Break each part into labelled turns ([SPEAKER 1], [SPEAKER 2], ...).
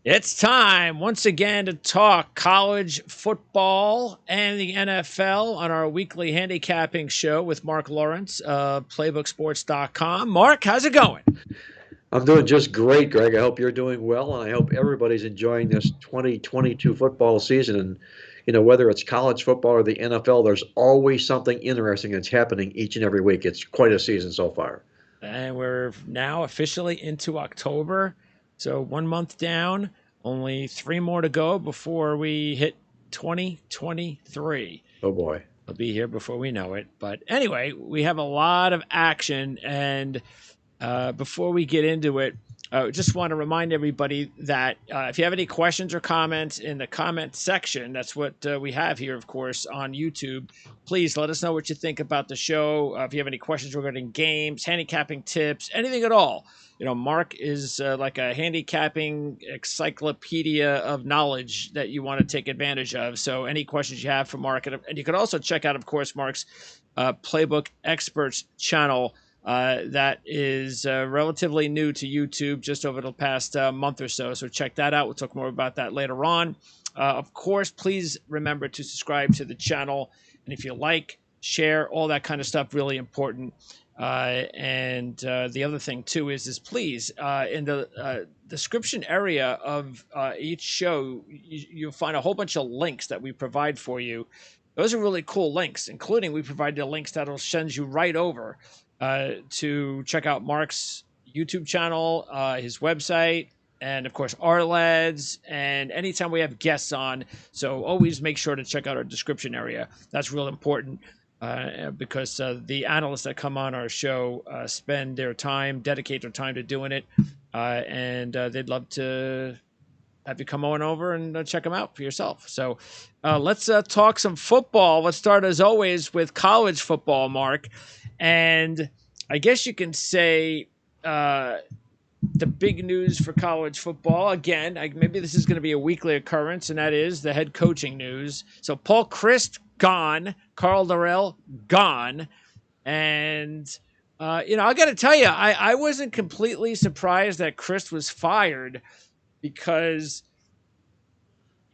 [SPEAKER 1] It's time once again to talk college football and the NFL on our weekly handicapping show with Marc Lawrence of playbooksports.com. Mark, how's it going?
[SPEAKER 2] I'm doing just great, Greg. I hope you're doing well, and I hope everybody's enjoying this 2022 football season. And, whether it's college football or the NFL, there's always something interesting that's happening each and every week. It's quite a season so far.
[SPEAKER 1] And we're now officially into October. So 1 month down, only three more to go before we hit 2023.
[SPEAKER 2] Oh, boy.
[SPEAKER 1] I'll be here before we know it. But anyway, we have a lot of action. And before we get into it, I just want to remind everybody that if you have any questions or comments in the comment section, that's what we have here, of course, on YouTube. Please let us know what you think about the show. If you have any questions regarding games, handicapping tips, anything at all. Mark is like a handicapping encyclopedia of knowledge that you want to take advantage of. So any questions you have for Mark, and you can also check out, of course, Mark's Playbook Experts channel. That is relatively new to YouTube, just over the past month or so. So check that out. We'll talk more about that later on. Of course, please remember to subscribe to the channel. And if you like, share, all that kind of stuff, really important. And the other thing, too, is please, in the description area of each show, you'll find a whole bunch of links that we provide for you. Those are really cool links, including we provided links that'll send you right over to check out Mark's YouTube channel, his website, and of course our lads, and anytime we have guests on. So always make sure to check out our description area. That's real important because the analysts that come on our show spend their time, dedicate their time to doing it, and they'd love to have you come on over and check them out for yourself. So let's talk some football. Let's start, as always, with college football, Mark. And I guess you can say the big news for college football, again, maybe this is going to be a weekly occurrence, and that is the head coaching news. So Paul Chryst, gone. Carl Durrell, gone. And, I got to tell you, I wasn't completely surprised that Chryst was fired, because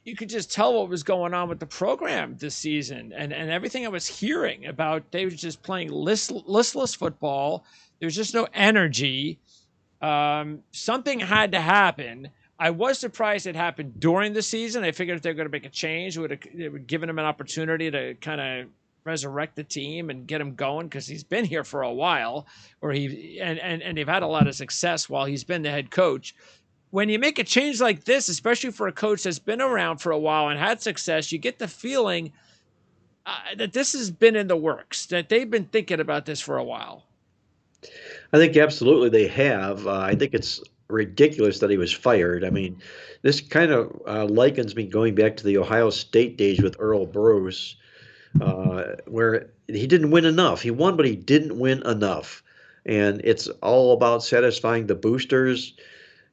[SPEAKER 1] you could just tell what was going on with the program this season, and everything I was hearing about, they were just playing listless football. There's just no energy. Something had to happen. I was surprised it happened during the season. I figured if they're going to make a change, it would given him an opportunity to kind of resurrect the team and get him going, because he's been here for a while, or and they've had a lot of success while he's been the head coach. When you make a change like this, especially for a coach that's been around for a while and had success, you get the feeling that this has been in the works, that they've been thinking about this for a while.
[SPEAKER 2] I think absolutely they have. I think it's ridiculous that he was fired. I mean, this kind of likens me going back to the Ohio State days with Earl Bruce, where he didn't win enough. He won, but he didn't win enough. And it's all about satisfying the boosters.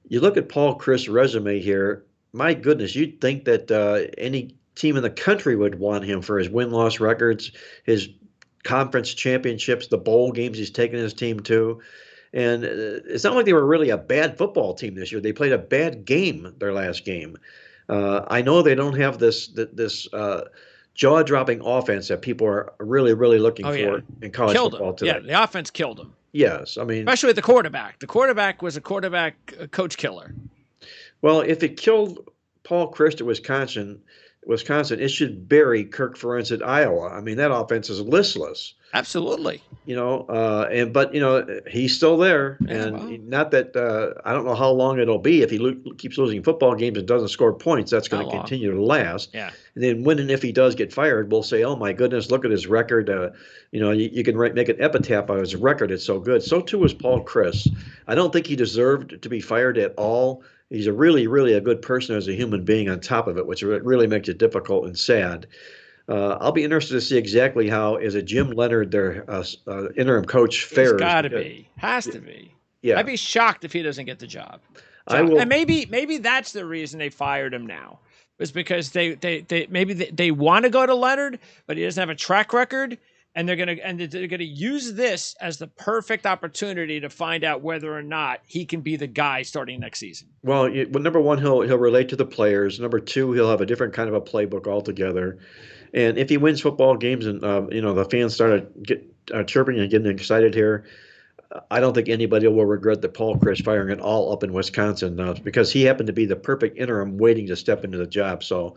[SPEAKER 2] You look at Paul Chryst's resume here, my goodness, you'd think that any team in the country would want him for his win-loss records, his conference championships, the bowl games he's taken his team to. And it's not like they were really a bad football team this year. They played a bad game their last game. I know they don't have this jaw-dropping offense that people are really, really looking for in college football today.
[SPEAKER 1] Yeah, the offense killed him.
[SPEAKER 2] Yes, I mean,
[SPEAKER 1] especially with the quarterback. The quarterback was a coach killer.
[SPEAKER 2] Well, if it killed Paul Chryst at Wisconsin, it should bury Kirk Ferentz at Iowa. I mean, that offense is listless.
[SPEAKER 1] Absolutely.
[SPEAKER 2] But he's still there, and not that I don't know how long it'll be if he keeps losing football games and doesn't score points. That's going to continue to last.
[SPEAKER 1] Yeah.
[SPEAKER 2] And then when and if he does get fired, we'll say, "Oh my goodness, look at his record." You can make an epitaph on his record. It's so good. So too is Paul Chryst. I don't think he deserved to be fired at all. He's a really, really a good person as a human being on top of it, which really makes it difficult and sad. I'll be interested to see exactly how, as a Jim Leonard, their interim coach, fares.
[SPEAKER 1] He's got to be. Has to be.
[SPEAKER 2] Yeah.
[SPEAKER 1] I'd be shocked if he doesn't get the job.
[SPEAKER 2] I will.
[SPEAKER 1] And maybe that's the reason they fired him now. Was because they want to go to Leonard, but he doesn't have a track record, and they're gonna use this as the perfect opportunity to find out whether or not he can be the guy starting next season.
[SPEAKER 2] Well, number one, he'll relate to the players. Number two, he'll have a different kind of a playbook altogether. And if he wins football games and the fans started chirping and getting excited here, I don't think anybody will regret the Paul Chryst firing it all up in Wisconsin because he happened to be the perfect interim waiting to step into the job. So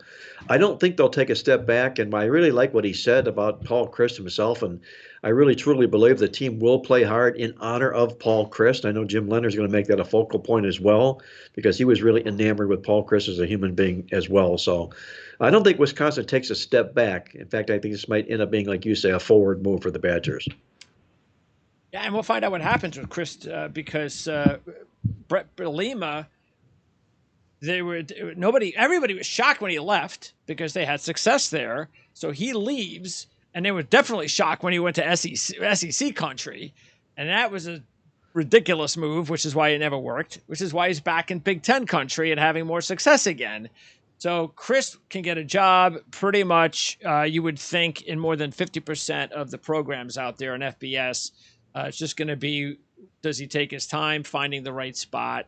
[SPEAKER 2] I don't think they'll take a step back. And I really like what he said about Paul Chryst himself. And I really truly believe the team will play hard in honor of Paul Chryst. I know Jim Leonard's going to make that a focal point as well because he was really enamored with Paul Chryst as a human being as well. So I don't think Wisconsin takes a step back. In fact, I think this might end up being, like you say, a forward move for the Badgers.
[SPEAKER 1] Yeah, and we'll find out what happens with Chryst because Brett Bielema, everybody was shocked when he left because they had success there. So he leaves, and they were definitely shocked when he went to SEC country, and that was a ridiculous move, which is why it never worked. Which is why he's back in Big Ten country and having more success again. So Chryst can get a job pretty much, you would think, in more than 50% of the programs out there in FBS. It's just going to be, does he take his time finding the right spot?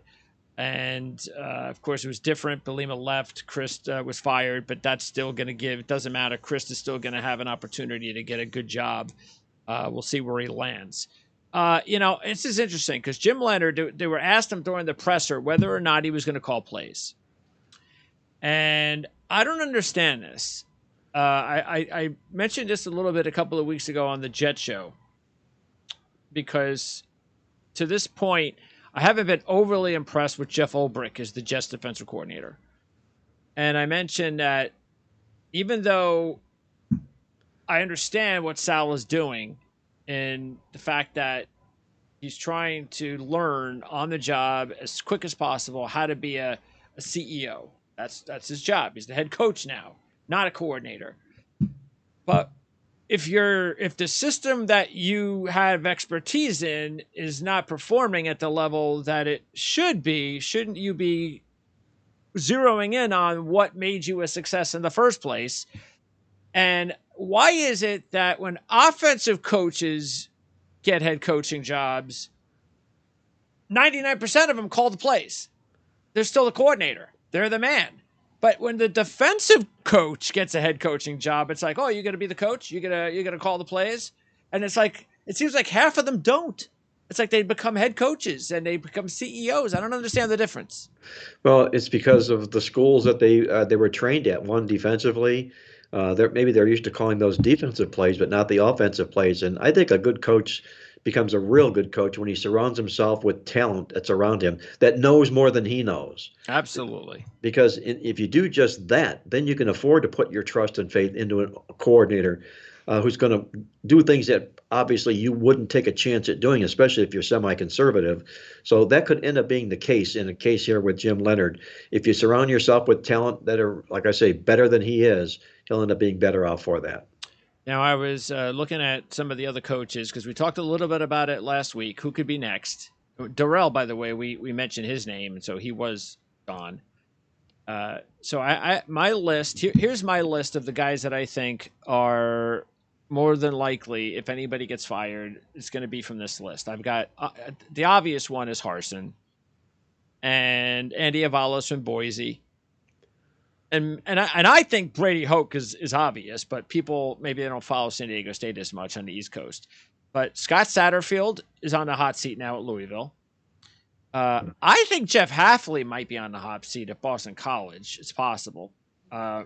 [SPEAKER 1] And, of course, it was different. Bielema left. Chryst was fired, but that's still going to give – it doesn't matter. Chryst is still going to have an opportunity to get a good job. We'll see where he lands. This is interesting because Jim Leonard, they were asked him during the presser whether or not he was going to call plays. And I don't understand this. I mentioned this a little bit a couple of weeks ago on the Jet Show. Because to this point, I haven't been overly impressed with Jeff Ulbrich as the Jets defensive coordinator. And I mentioned that even though I understand what Sal is doing and the fact that he's trying to learn on the job as quick as possible how to be a CEO. That's his job. He's the head coach now, not a coordinator. But if the system that you have expertise in is not performing at the level that it should be, shouldn't you be zeroing in on what made you a success in the first place? And why is it that when offensive coaches get head coaching jobs, 99% of them call the plays? They're still the coordinator. They're the man. But when the defensive coach gets a head coaching job, it's like, oh, you're going to be the coach? You're going to call the plays? And it's like, it seems like half of them don't. It's like they become head coaches and they become CEOs. I don't understand the difference.
[SPEAKER 2] Well, it's because of the schools that they were trained at. One, defensively, maybe they're used to calling those defensive plays, but not the offensive plays. And I think a good coach becomes a real good coach when he surrounds himself with talent that's around him that knows more than he knows.
[SPEAKER 1] Absolutely.
[SPEAKER 2] Because if you do just that, then you can afford to put your trust and faith into a coordinator who's going to do things that obviously you wouldn't take a chance at doing, especially if you're semi-conservative. So that could end up being the case in a case here with Jim Leonard. If you surround yourself with talent that are, like I say, better than he is, he'll end up being better off for that.
[SPEAKER 1] Now, I was looking at some of the other coaches because we talked a little bit about it last week. Who could be next? Darrell, by the way, we mentioned his name, and so he was gone. So my list, here's my list of the guys that I think are more than likely, if anybody gets fired, it's going to be from this list. I've got the obvious one is Harsin and Andy Avalos from Boise. And I think Brady Hoke is obvious, but people maybe they don't follow San Diego State as much on the East Coast. But Scott Satterfield is on the hot seat now at Louisville. I think Jeff Hafley might be on the hot seat at Boston College. It's possible.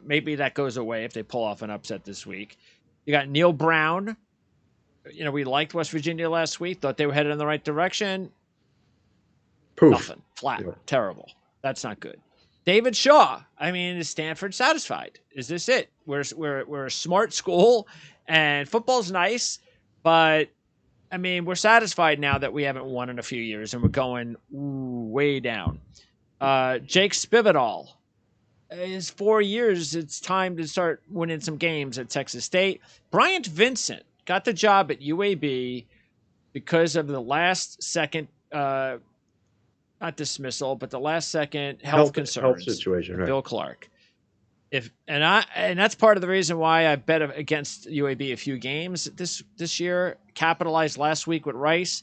[SPEAKER 1] Maybe that goes away if they pull off an upset this week. You got Neil Brown. We liked West Virginia last week. Thought they were headed in the right direction.
[SPEAKER 2] Poof.
[SPEAKER 1] Nothing. Flat. Yeah. Terrible. That's not good. David Shaw. I mean, is Stanford satisfied? Is this it? We're a smart school, and football's nice, but I mean, we're satisfied now that we haven't won in a few years, and we're going way down. Jake Spividal. His 4 years, it's time to start winning some games at Texas State. Bryant Vincent got the job at UAB because of the last second not dismissal, but the last second health concerns.
[SPEAKER 2] Health situation, right.
[SPEAKER 1] Bill Clark. And that's part of the reason why I bet against UAB a few games this year. Capitalized last week with Rice,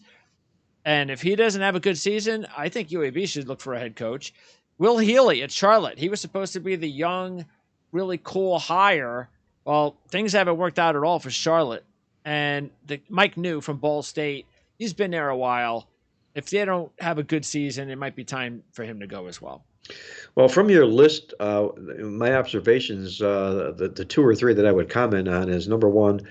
[SPEAKER 1] and if he doesn't have a good season, I think UAB should look for a head coach. Will Healy at Charlotte. He was supposed to be the young, really cool hire. Well, things haven't worked out at all for Charlotte. And Mike New from Ball State, he's been there a while. If they don't have a good season, it might be time for him to go as well.
[SPEAKER 2] Well, from your list, my observations, the two or three that I would comment on is number one,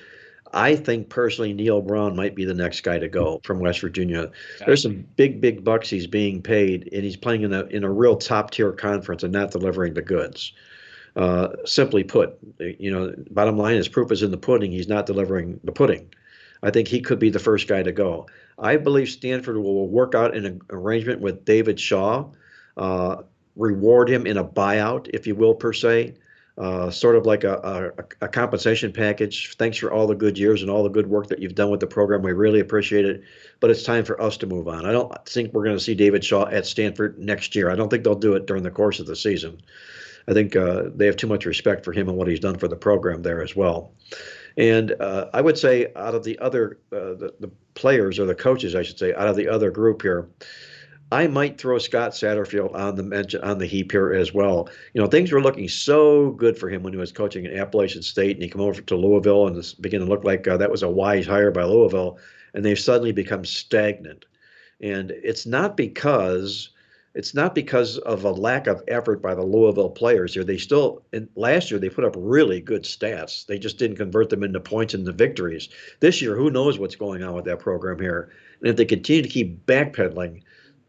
[SPEAKER 2] I think personally Neil Brown might be the next guy to go from West Virginia.
[SPEAKER 1] Okay.
[SPEAKER 2] There's some big bucks he's being paid, and he's playing in a real top tier conference and not delivering the goods. Simply put, bottom line is proof is in the pudding. He's not delivering the pudding. I think he could be the first guy to go. I believe Stanford will work out an arrangement with David Shaw, reward him in a buyout, if you will, per se. Sort of like a compensation package. Thanks for all the good years and all the good work that you've done with the program. We really appreciate it. But it's time for us to move on. I don't think we're going to see David Shaw at Stanford next year. I don't think they'll do it during the course of the season. I think they have too much respect for him and what he's done for the program there as well. And I would say out of the other the players, or the coaches, I should say, out of the other group here, I might throw Scott Satterfield on the heap here as well. Things were looking so good for him when he was coaching at Appalachian State, and he came over to Louisville, and it's beginning to look like that was a wise hire by Louisville, and they've suddenly become stagnant. And it's not because of a lack of effort by the Louisville players here. Last year they put up really good stats. They just didn't convert them into points and into victories. This year, who knows what's going on with that program here? And if they continue to keep backpedaling,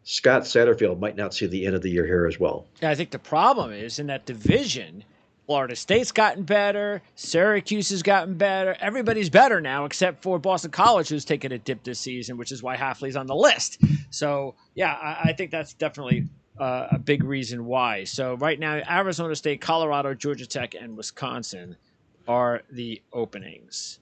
[SPEAKER 2] Scott Satterfield might not see the end of the year here as well.
[SPEAKER 1] Yeah, I think the problem is in that division, Florida State's gotten better, Syracuse has gotten better. Everybody's better now except for Boston College, who's taken a dip this season, which is why Hafley's on the list. So, yeah, I think that's definitely a big reason why. So right now, Arizona State, Colorado, Georgia Tech, and Wisconsin are the openings.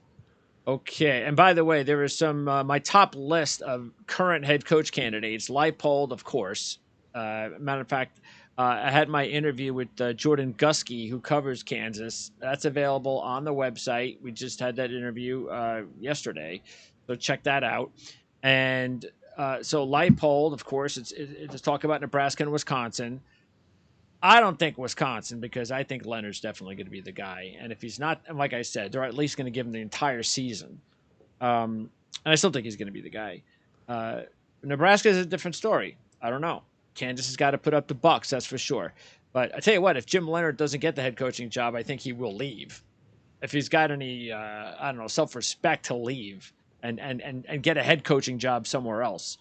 [SPEAKER 1] Okay, and by the way, there is some my top list of current head coach candidates. Leipold, of course. Matter of fact, I had my interview with Jordan Gusky, who covers Kansas. That's available on the website. We just had that interview yesterday, so check that out. And so Leipold, of course, it's talk about Nebraska and Wisconsin. I don't think Wisconsin, because I think Leonard's definitely going to be the guy. And if he's not, and like I said, they're at least going to give him the entire season. And I still think he's going to be the guy. Nebraska is a different story. I don't know. Kansas has got to put up the bucks, that's for sure. But I tell you what, if Jim Leonard doesn't get the head coaching job, I think he will leave. If he's got any, self-respect, to leave and get a head coaching job somewhere else.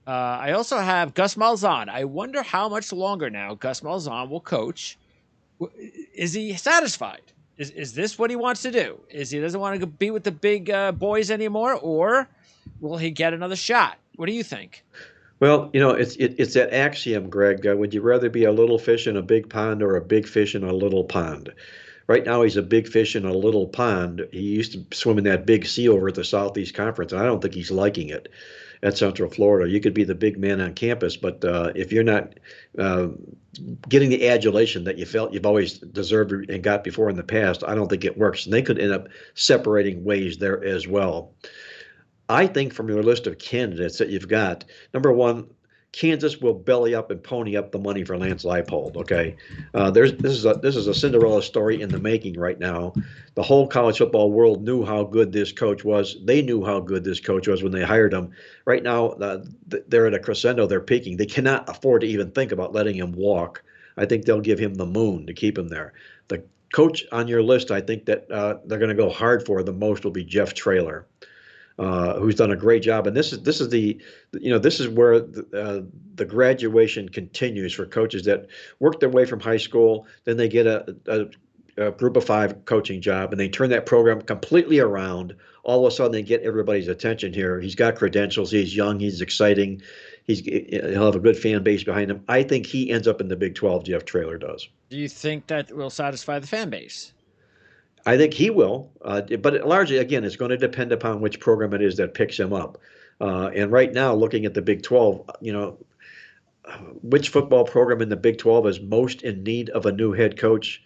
[SPEAKER 1] I also have Gus Malzahn. I wonder how much longer now Gus Malzahn will coach. Is he satisfied? Is this what he wants to do? Is he doesn't want to be with the big boys anymore, or will he get another shot? What do you think?
[SPEAKER 2] Well, it's that axiom, Greg. Would you rather be a little fish in a big pond or a big fish in a little pond? Right now, he's a big fish in a little pond. He used to swim in that big sea over at the Southeast Conference, and I don't think he's liking it at Central Florida. You could be the big man on campus, but if you're not getting the adulation that you felt you've always deserved and got before in the past, I don't think it works. And they could end up separating ways there as well. I think from your list of candidates that you've got, number one, Kansas will belly up and pony up the money for Lance Leipold. Okay, this is a Cinderella story in the making right now. The whole college football world knew how good this coach was. They knew how good this coach was when they hired him. Right now, they're at a crescendo. They're peaking. They cannot afford to even think about letting him walk. I think they'll give him the moon to keep him there. The coach on your list, I think that they're going to go hard for the most will be Jeff Traylor. Who's done a great job, and this is where the graduation continues for coaches that work their way from high school. Then they get a group of five coaching job, and they turn that program completely around. All of a sudden, they get everybody's attention here. He's got credentials. He's young. He's exciting. He'll have a good fan base behind him. I think he ends up in the Big 12. Jeff Traylor does.
[SPEAKER 1] Do you think that will satisfy the fan base?
[SPEAKER 2] I think he will, but largely, again, it's going to depend upon which program it is that picks him up. And right now, looking at the Big 12, which football program in the Big 12 is most in need of a new head coach?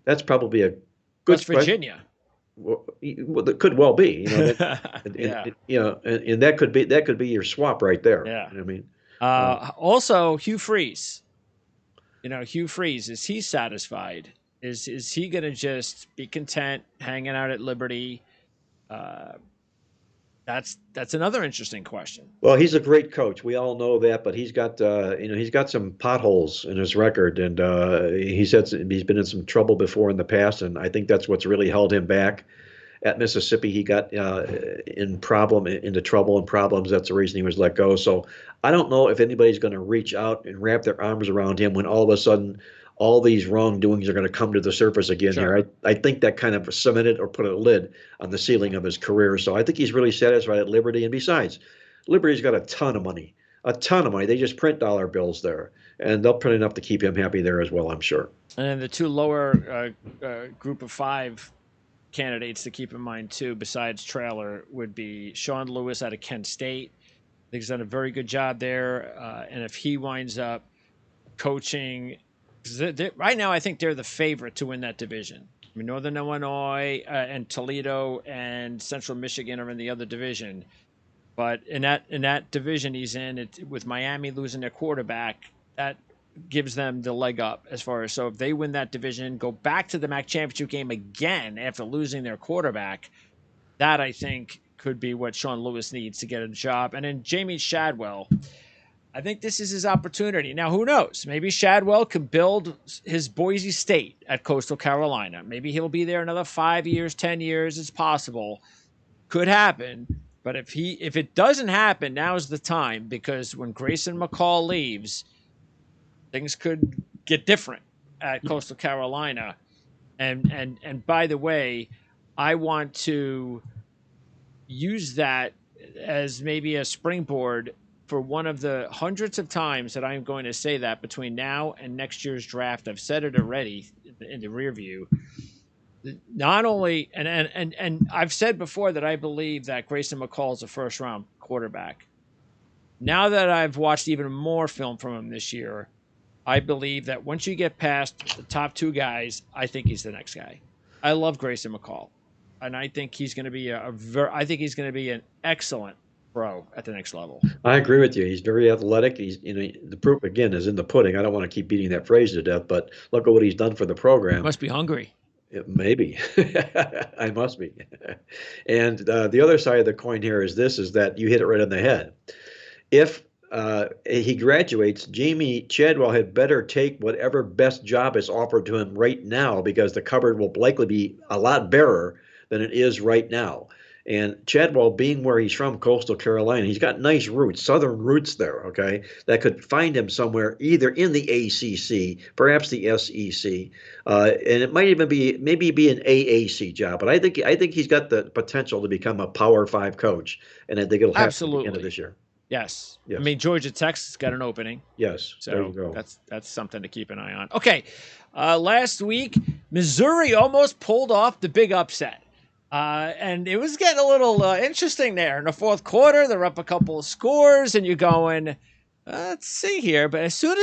[SPEAKER 2] That's probably a
[SPEAKER 1] West
[SPEAKER 2] good question.
[SPEAKER 1] Virginia.
[SPEAKER 2] Well, that could well be, that,
[SPEAKER 1] Yeah,
[SPEAKER 2] and that could be your swap right there.
[SPEAKER 1] yeah.
[SPEAKER 2] I mean, uh,
[SPEAKER 1] Also, Hugh Freeze. Hugh Freeze, is he satisfied? Is he going to just be content hanging out at Liberty? Uh, that's another interesting question.
[SPEAKER 2] well, he's a great coach. We all know that, but he's got some potholes in his record, and he's been in some trouble before in the past, and I think that's what's really held him back. At Mississippi, he got into trouble and problems. That's the reason he was let go. So I don't know if anybody's going to reach out and wrap their arms around him when all of a sudden all these wrongdoings are going to come to the surface again
[SPEAKER 1] Sure.
[SPEAKER 2] here. I think that kind of cemented or put a lid on the ceiling of his career. So I think he's really satisfied at Liberty. And besides, Liberty's got a ton of money, a ton of money. They just print dollar bills there, and they'll print enough to keep him happy there as well, I'm sure.
[SPEAKER 1] And then the two lower group of five candidates to keep in mind too, besides Traylor, would be Sean Lewis out of Kent State. I think he's done a very good job there, and if he winds up coaching, right now I think they're the favorite to win that division. I mean, Northern Illinois and Toledo and Central Michigan are in the other division, but in that division he's in, with Miami losing their quarterback, that gives them the leg up as far as, so if they win that division, go back to the MAC championship game again after losing their quarterback, that I think could be what Sean Lewis needs to get a job. And then Jamie Shadwell, I think this is his opportunity. Now, who knows? Maybe Shadwell could build his Boise State at Coastal Carolina. Maybe he'll be there another 5 years, 10 years. It's possible. Could happen. But if it doesn't happen, now's the time, because when Grayson McCall leaves, things could get different at Coastal Carolina. And by the way, I want to use that as maybe a springboard for one of the hundreds of times that I'm going to say that between now and next year's draft. I've said it already in the rear view. Not only, and I've said before that I believe that Grayson McCall is a first round quarterback. Now that I've watched even more film from him this year, I believe that once you get past the top two guys, I think he's the next guy. I love Grayson McCall, and I think he's going to be an excellent pro at the next level.
[SPEAKER 2] I agree with you. He's very athletic. He's, the proof again is in the pudding. I don't want to keep beating that phrase to death, but look at what he's done for the program.
[SPEAKER 1] Must be hungry.
[SPEAKER 2] Maybe. I must be. And the other side of the coin here is that you hit it right on the head. If he graduates, Jamie Chadwell had better take whatever best job is offered to him right now, because the cupboard will likely be a lot barer than it is right now. And Chadwell, being where he's from, Coastal Carolina, he's got nice roots, southern roots there, okay, that could find him somewhere either in the ACC, perhaps the SEC, and it might even be an AAC job. But I think he's got the potential to become a Power 5 coach, and I think it'll happen at the end of this year.
[SPEAKER 1] Yes. I mean, Georgia Tech's got an opening.
[SPEAKER 2] Yes.
[SPEAKER 1] So
[SPEAKER 2] there you go.
[SPEAKER 1] that's something to keep an eye on. Okay. Last week, Missouri almost pulled off the big upset. And it was getting a little interesting there. In the fourth quarter, they're up a couple of scores, and you're going, let's see here. But as soon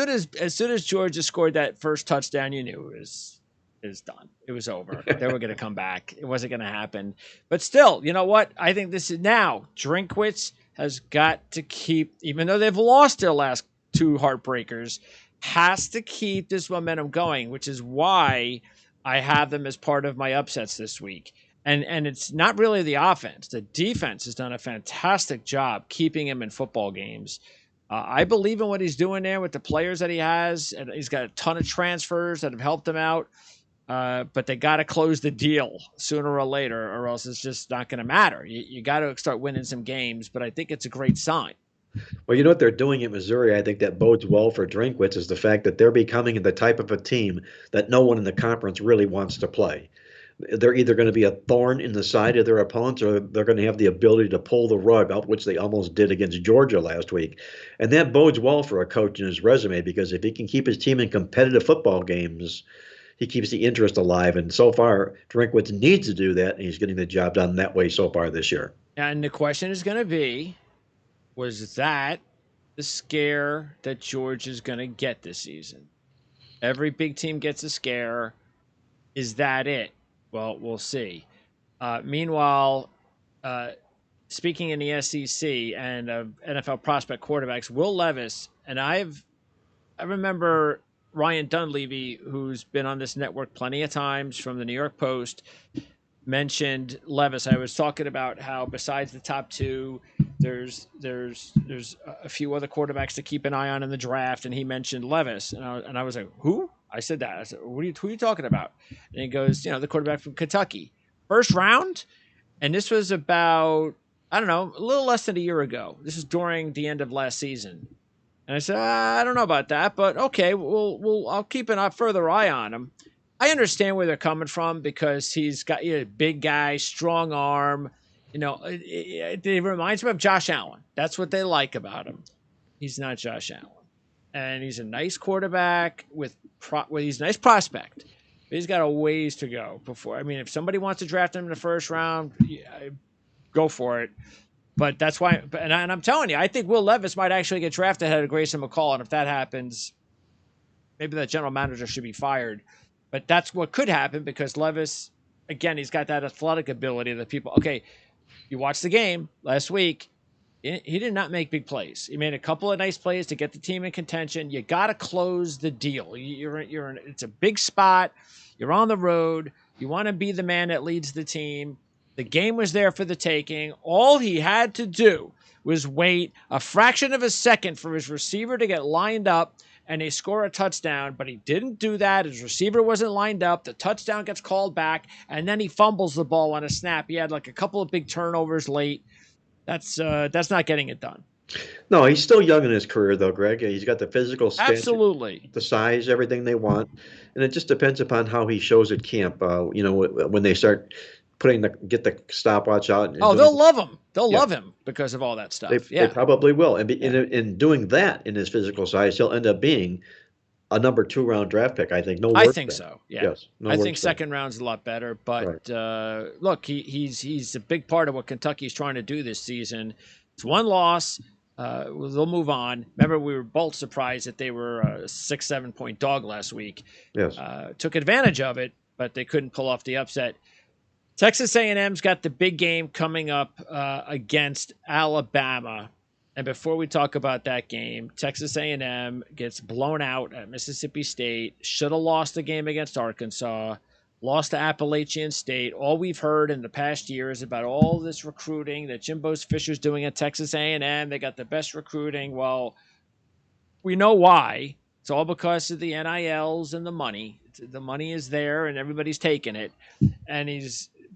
[SPEAKER 1] as Georgia scored that first touchdown, you knew it was done. It was over. They were going to come back. It wasn't going to happen. But still, you know what? I think this is now Drinkwitz has got to keep, even though they've lost their last two heartbreakers, has to keep this momentum going, which is why I have them as part of my upsets this week. And it's not really the offense. The defense has done a fantastic job keeping him in football games. I believe in what he's doing there with the players that he has. And he's got a ton of transfers that have helped him out. But they got to close the deal sooner or later, or else it's just not going to matter. You got to start winning some games, but I think it's a great sign.
[SPEAKER 2] Well, you know what they're doing at Missouri, I think that bodes well for Drinkwitz, is the fact that they're becoming the type of a team that no one in the conference really wants to play. They're either going to be a thorn in the side of their opponents, or they're going to have the ability to pull the rug out, which they almost did against Georgia last week. And that bodes well for a coach in his resume, because if he can keep his team in competitive football games, he keeps the interest alive. And so far, Drinkwitz needs to do that, and he's getting the job done that way so far this year.
[SPEAKER 1] And the question is going to be, was that the scare that Georgia's going to get this season? Every big team gets a scare. Is that it? Well, we'll see. Meanwhile, uh, speaking in the SEC and NFL prospect quarterbacks, Will Levis, and I remember Ryan Dunleavy, who's been on this network plenty of times from the New York Post, mentioned Levis. I was talking about how besides the top two, there's a few other quarterbacks to keep an eye on in the draft, and he mentioned Levis, and I was like, who? I said that. I said, who are you talking about? And he goes, the quarterback from Kentucky, first round, and this was about, I don't know, a little less than a year ago. This is during the end of last season. And I said, I don't know about that, but okay, I'll keep a further eye on him. I understand where they're coming from because he's got a big guy, strong arm. It reminds me of Josh Allen. That's what they like about him. He's not Josh Allen, and he's a nice quarterback he's a nice prospect. But he's got a ways to go before. I mean, if somebody wants to draft him in the first round, go for it. But that's why, and I'm telling you, I think Will Levis might actually get drafted ahead of Grayson McCall. And if that happens, maybe that general manager should be fired. But that's what could happen because Levis, again, he's got that athletic ability that people, okay, you watched the game last week. He did not make big plays. He made a couple of nice plays to get the team in contention. You got to close the deal. It's a big spot. You're on the road. You want to be the man that leads the team. The game was there for the taking. All he had to do was wait a fraction of a second for his receiver to get lined up and they score a touchdown, but he didn't do that. His receiver wasn't lined up. The touchdown gets called back, and then he fumbles the ball on a snap. He had like a couple of big turnovers late. That's not getting it done.
[SPEAKER 2] No, he's still young in his career, though, Greg. He's got the physical stature,
[SPEAKER 1] Absolutely.
[SPEAKER 2] the size, everything they want, and it just depends upon how he shows at camp. When they start get the stopwatch out.
[SPEAKER 1] They'll love him. They'll love him because of all that stuff.
[SPEAKER 2] They probably will. And in doing that, in his physical size, he'll end up being a number 2 round draft pick. I think.
[SPEAKER 1] I think so. Yeah.
[SPEAKER 2] Yes.
[SPEAKER 1] I think second round's a lot better. But right. Look, he's a big part of what Kentucky's trying to do this season. It's one loss. They'll move on. Remember, we were both surprised that they were a 6-7 point dog last week.
[SPEAKER 2] Yes.
[SPEAKER 1] Took advantage of it, but they couldn't pull off the upset. Texas A&M's got the big game coming up against Alabama. And before we talk about that game, Texas A&M gets blown out at Mississippi State. Should have lost the game against Arkansas. Lost to Appalachian State. All we've heard in the past year is about all this recruiting that Jimbo Fisher's doing at Texas A&M. They got the best recruiting. Well, we know why. It's all because of the NILs and the money. The money is there and everybody's taking it.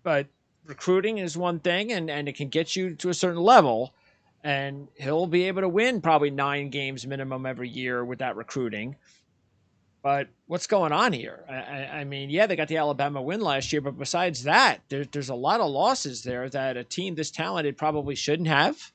[SPEAKER 1] But recruiting is one thing, and it can get you to a certain level, and he'll be able to win probably 9 games minimum every year with that recruiting. But what's going on here? I mean, yeah, they got the Alabama win last year, but besides that, there's a lot of losses there that a team this talented probably shouldn't have.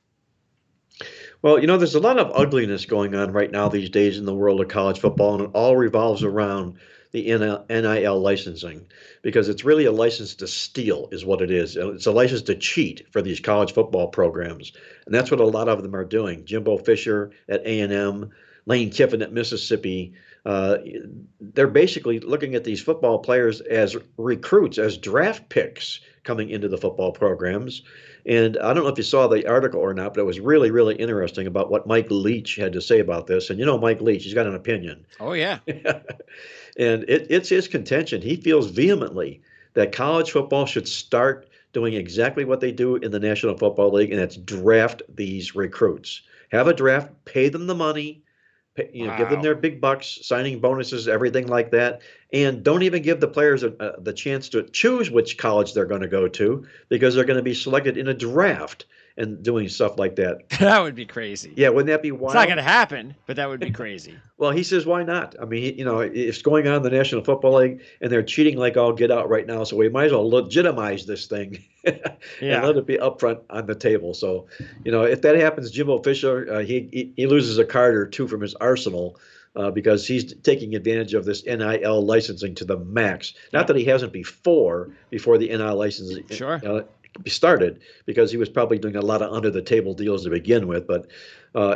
[SPEAKER 2] Well, there's a lot of ugliness going on right now these days in the world of college football, and it all revolves around the NIL licensing, because it's really a license to steal is what it is. It's a license to cheat for these college football programs, and that's what a lot of them are doing. Jimbo Fisher at A&M, Lane Kiffin at Mississippi, they're basically looking at these football players as recruits, as draft picks coming into the football programs. And I don't know if you saw the article or not, but it was really, really interesting about what Mike Leach had to say about this. And Mike Leach, he's got an opinion.
[SPEAKER 1] Oh, yeah.
[SPEAKER 2] And it's his contention. He feels vehemently that college football should start doing exactly what they do in the National Football League, and that's draft these recruits. Have a draft, pay them the money, give them their big bucks, signing bonuses, everything like that, and don't even give the players the chance to choose which college they're going to go to, because they're going to be selected in a draft and doing stuff like that.
[SPEAKER 1] That would be crazy.
[SPEAKER 2] Yeah, wouldn't that be wild?
[SPEAKER 1] It's not going to happen, but that would be crazy.
[SPEAKER 2] Well, he says, why not? I mean, it's going on in the National Football League, and they're cheating like all get out right now, so we might as well legitimize this thing and let it be upfront on the table. So, if that happens, Jimbo Fisher, he loses a card or two from his arsenal because he's taking advantage of this NIL licensing to the max. Not that he hasn't before the NIL licensing started, because he was probably doing a lot of under-the-table deals to begin with, but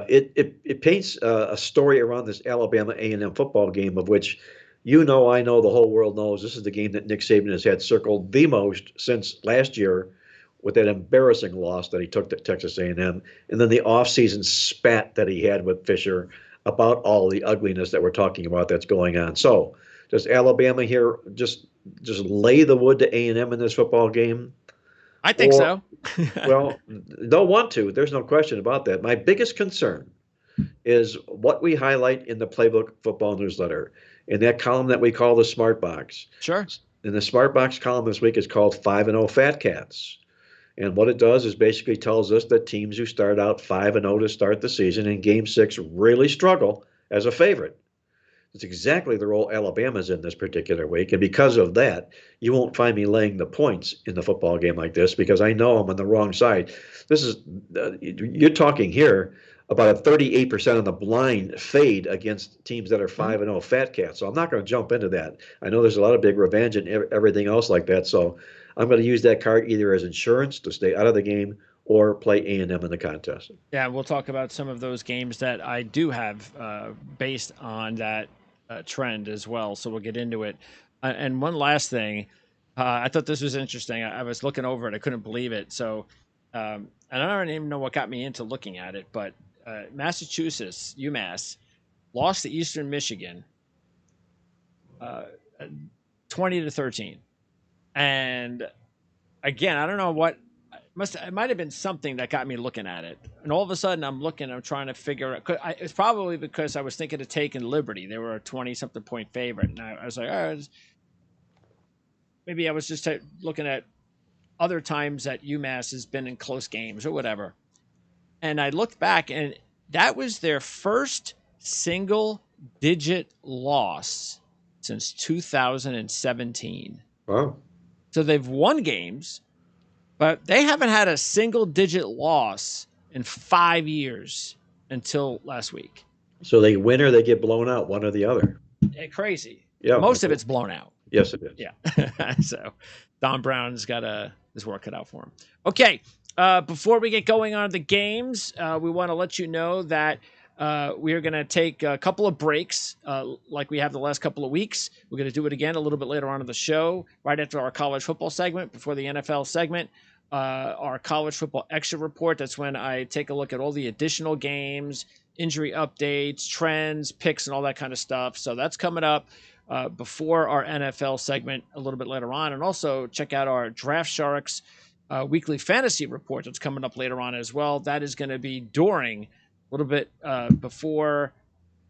[SPEAKER 2] it paints a story around this Alabama A&M football game of which, You know, I know, the whole world knows this is the game that Nick Saban has had circled the most since last year with that embarrassing loss that he took to Texas A&M, and then the offseason spat that he had with Fisher about all the ugliness that we're talking about that's going on. So, does Alabama here just lay the wood to A&M in this football game?
[SPEAKER 1] I think
[SPEAKER 2] Or,
[SPEAKER 1] so.
[SPEAKER 2] well, they'll want to. There's no question about that. My biggest concern is what we highlight in the Playbook Football newsletter, in that column that we call the Smart Box.
[SPEAKER 1] Sure.
[SPEAKER 2] And the Smart Box column this week is called 5-0 Fat Cats. And what it does is basically tells us that teams who start out 5-0 to start the season in Game 6 really struggle as a favorite. It's exactly the role Alabama's in this particular week. And because of that, you won't find me laying the points in the football game like this because I know I'm on the wrong side. This is, you're talking here about a 38% on the blind fade against teams that are 5-0 Fat Cats. So I'm not going to jump into that. I know there's a lot of big revenge and everything else like that. So I'm going to use that card either as insurance to stay out of the game or play A&M in the contest.
[SPEAKER 1] Yeah, we'll talk about some of those games that I do have based on that trend as well. So we'll get into it. And one last thing, I thought this was interesting. I was looking over it, I couldn't believe it. So, and I don't even know what got me into looking at it, but Massachusetts, UMass, lost to Eastern Michigan, 20-13, and again, I don't know what. It might have been something that got me looking at it, and all of a sudden I'm trying to figure out. It's probably because I was thinking of taking Liberty. They were a 20-something point favorite, and I was like, oh, maybe I was just looking at other times that UMass has been in close games or whatever. And I looked back, and that was their first single-digit loss since 2017.
[SPEAKER 2] Wow.
[SPEAKER 1] So they've won games, but they haven't had a single-digit loss in 5 years until last week.
[SPEAKER 2] So they win or they get blown out, one or the other.
[SPEAKER 1] Crazy.
[SPEAKER 2] Yeah.
[SPEAKER 1] Most of it's blown out.
[SPEAKER 2] Yes, it is.
[SPEAKER 1] Yeah. So Don Brown's got his work cut out for him. Okay. Before we get going on the games, we want to let you know that we are going to take a couple of breaks like we have the last couple of weeks. We're going to do it again a little bit later on in the show, right after our college football segment, before the NFL segment. Our college football extra report. That's when I take a look at all the additional games, injury updates, trends, picks, and all that kind of stuff. So that's coming up before our NFL segment a little bit later on. And also check out our Draft Sharks weekly fantasy report that's coming up later on as well. That is going to be during a little bit before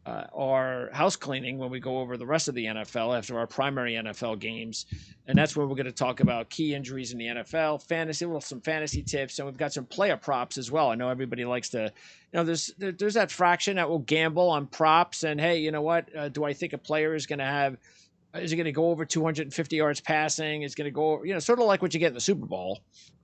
[SPEAKER 1] our house cleaning when we go over the rest of the NFL after our primary NFL games. And that's where we're going to talk about key injuries in the NFL, fantasy, well, some fantasy tips, and we've got some player props as well. I know everybody likes to, there's that fraction that will gamble on props. And hey, you know what? Do I think a player is going to go over 250 yards passing? Is going to go, sort of like what you get in the Super Bowl.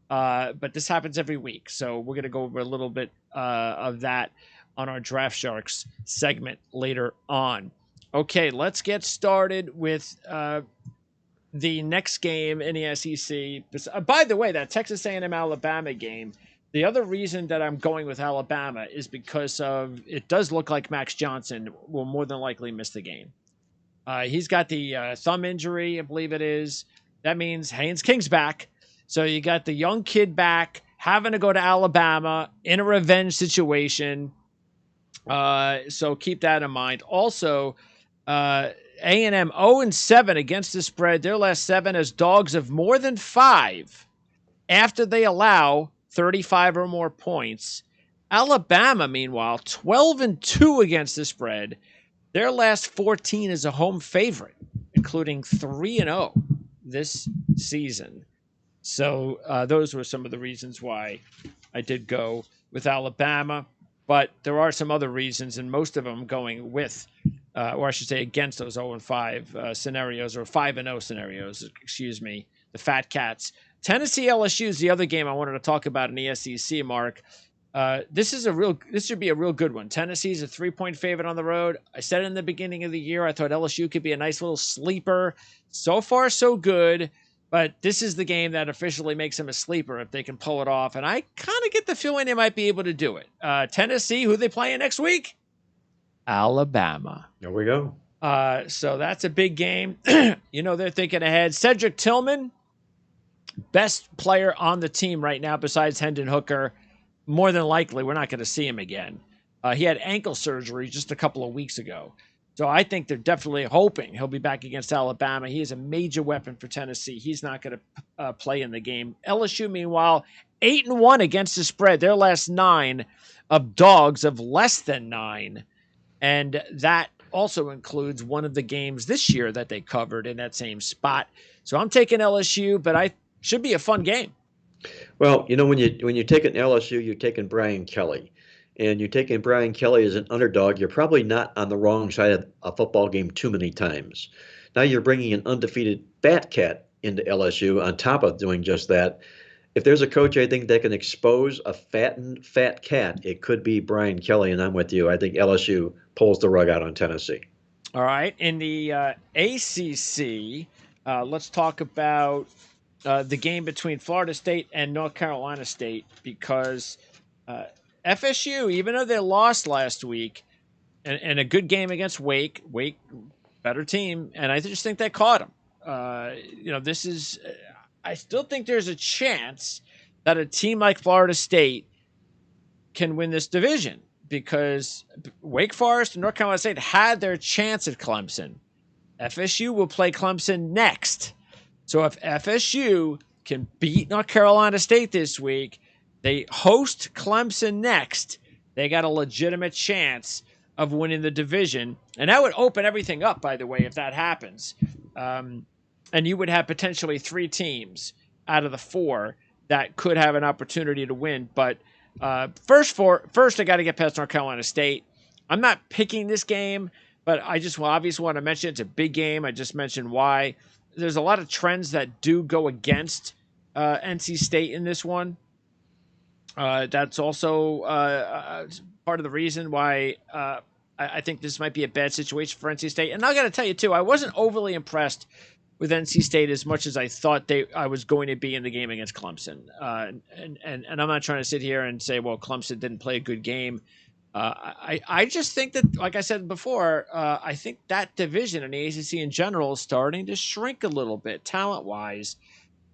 [SPEAKER 1] But this happens every week. So we're going to go over a little bit of that on our Draft Sharks segment later on. Okay, let's get started with the next game in the SEC. By the way, that Texas A&M Alabama game, the other reason that I'm going with Alabama is because it does look like Max Johnson will more than likely miss the game. He's got the thumb injury, I believe it is. That means Haynes King's back. So you got the young kid back, having to go to Alabama in a revenge situation. So keep that in mind. Also, A&M 0-7 against the spread. Their last 7 as dogs of more than 5 after they allow 35 or more points. Alabama, meanwhile, 12-2 against the spread. Their last 14 is a home favorite, including 3-0 this season. So those were some of the reasons why I did go with Alabama. But there are some other reasons, and most of them going with, or I should say against those 0-5 scenarios, or 5-0 scenarios, the Fat Cats. Tennessee LSU is the other game I wanted to talk about in the SEC, Mark. This should be a real good one. Tennessee's a 3-point favorite on the road. I said in the beginning of the year, I thought LSU could be a nice little sleeper. So far, so good. But this is the game that officially makes them a sleeper if they can pull it off. And I kind of get the feeling they might be able to do it. Tennessee, who they playing next week? Alabama.
[SPEAKER 2] There we go.
[SPEAKER 1] So that's a big game. They're thinking ahead. Cedric Tillman, best player on the team right now besides Hendon Hooker. More than likely, we're not going to see him again. He had ankle surgery just a couple of weeks ago. So I think they're definitely hoping he'll be back against Alabama. He is a major weapon for Tennessee. He's not going to play in the game. LSU, meanwhile, 8-1 against the spread. Their last 9 of dogs of less than 9. And that also includes one of the games this year that they covered in that same spot. So I'm taking LSU, but I should be a fun game.
[SPEAKER 2] Well, when you take an LSU, you're taking Brian Kelly, and you're taking Brian Kelly as an underdog. You're probably not on the wrong side of a football game too many times. Now you're bringing an undefeated fat cat into LSU on top of doing just that. If there's a coach I think that can expose a fattened fat cat, it could be Brian Kelly, and I'm with you. I think LSU pulls the rug out on Tennessee.
[SPEAKER 1] All right. In the ACC, let's talk about the game between Florida State and North Carolina State, because FSU, even though they lost last week, and a good game against Wake, better team, and I just think they caught them. This is, I still think there's a chance that a team like Florida State can win this division, because Wake Forest and North Carolina State had their chance at Clemson. FSU will play Clemson next. So if FSU can beat North Carolina State this week, they host Clemson next, they got a legitimate chance of winning the division. And that would open everything up, by the way, if that happens. And you would have potentially 3 teams out of the 4 that could have an opportunity to win. But first, I got to get past North Carolina State. I'm not picking this game, but I just obviously want to mention it's a big game. I just mentioned why. There's a lot of trends that do go against NC State in this one. That's also part of the reason why I think this might be a bad situation for NC State. And I got to tell you, too, I wasn't overly impressed with NC State as much as I thought I was going to be in the game against Clemson. And I'm not trying to sit here and say, well, Clemson didn't play a good game. I just think that, like I said before, I think that division in the ACC in general is starting to shrink a little bit talent-wise.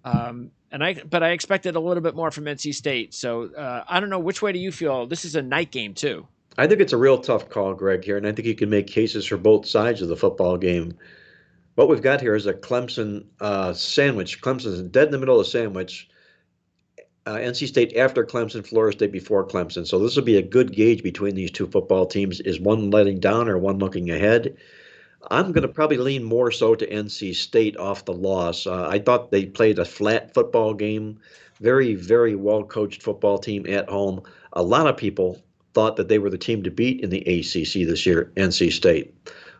[SPEAKER 1] But I expected a little bit more from NC State. So I don't know. Which way do you feel? This is a night game, too.
[SPEAKER 2] I think it's a real tough call, Greg, here, and I think you can make cases for both sides of the football game. What we've got here is a Clemson sandwich. Clemson's dead in the middle of the sandwich. NC State after Clemson, Florida State before Clemson. So this will be a good gauge between these two football teams. Is one letting down or one looking ahead? I'm going to probably lean more so to NC State off the loss. I thought they played a flat football game, very, very well-coached football team at home. A lot of people thought that they were the team to beat in the ACC this year, NC State.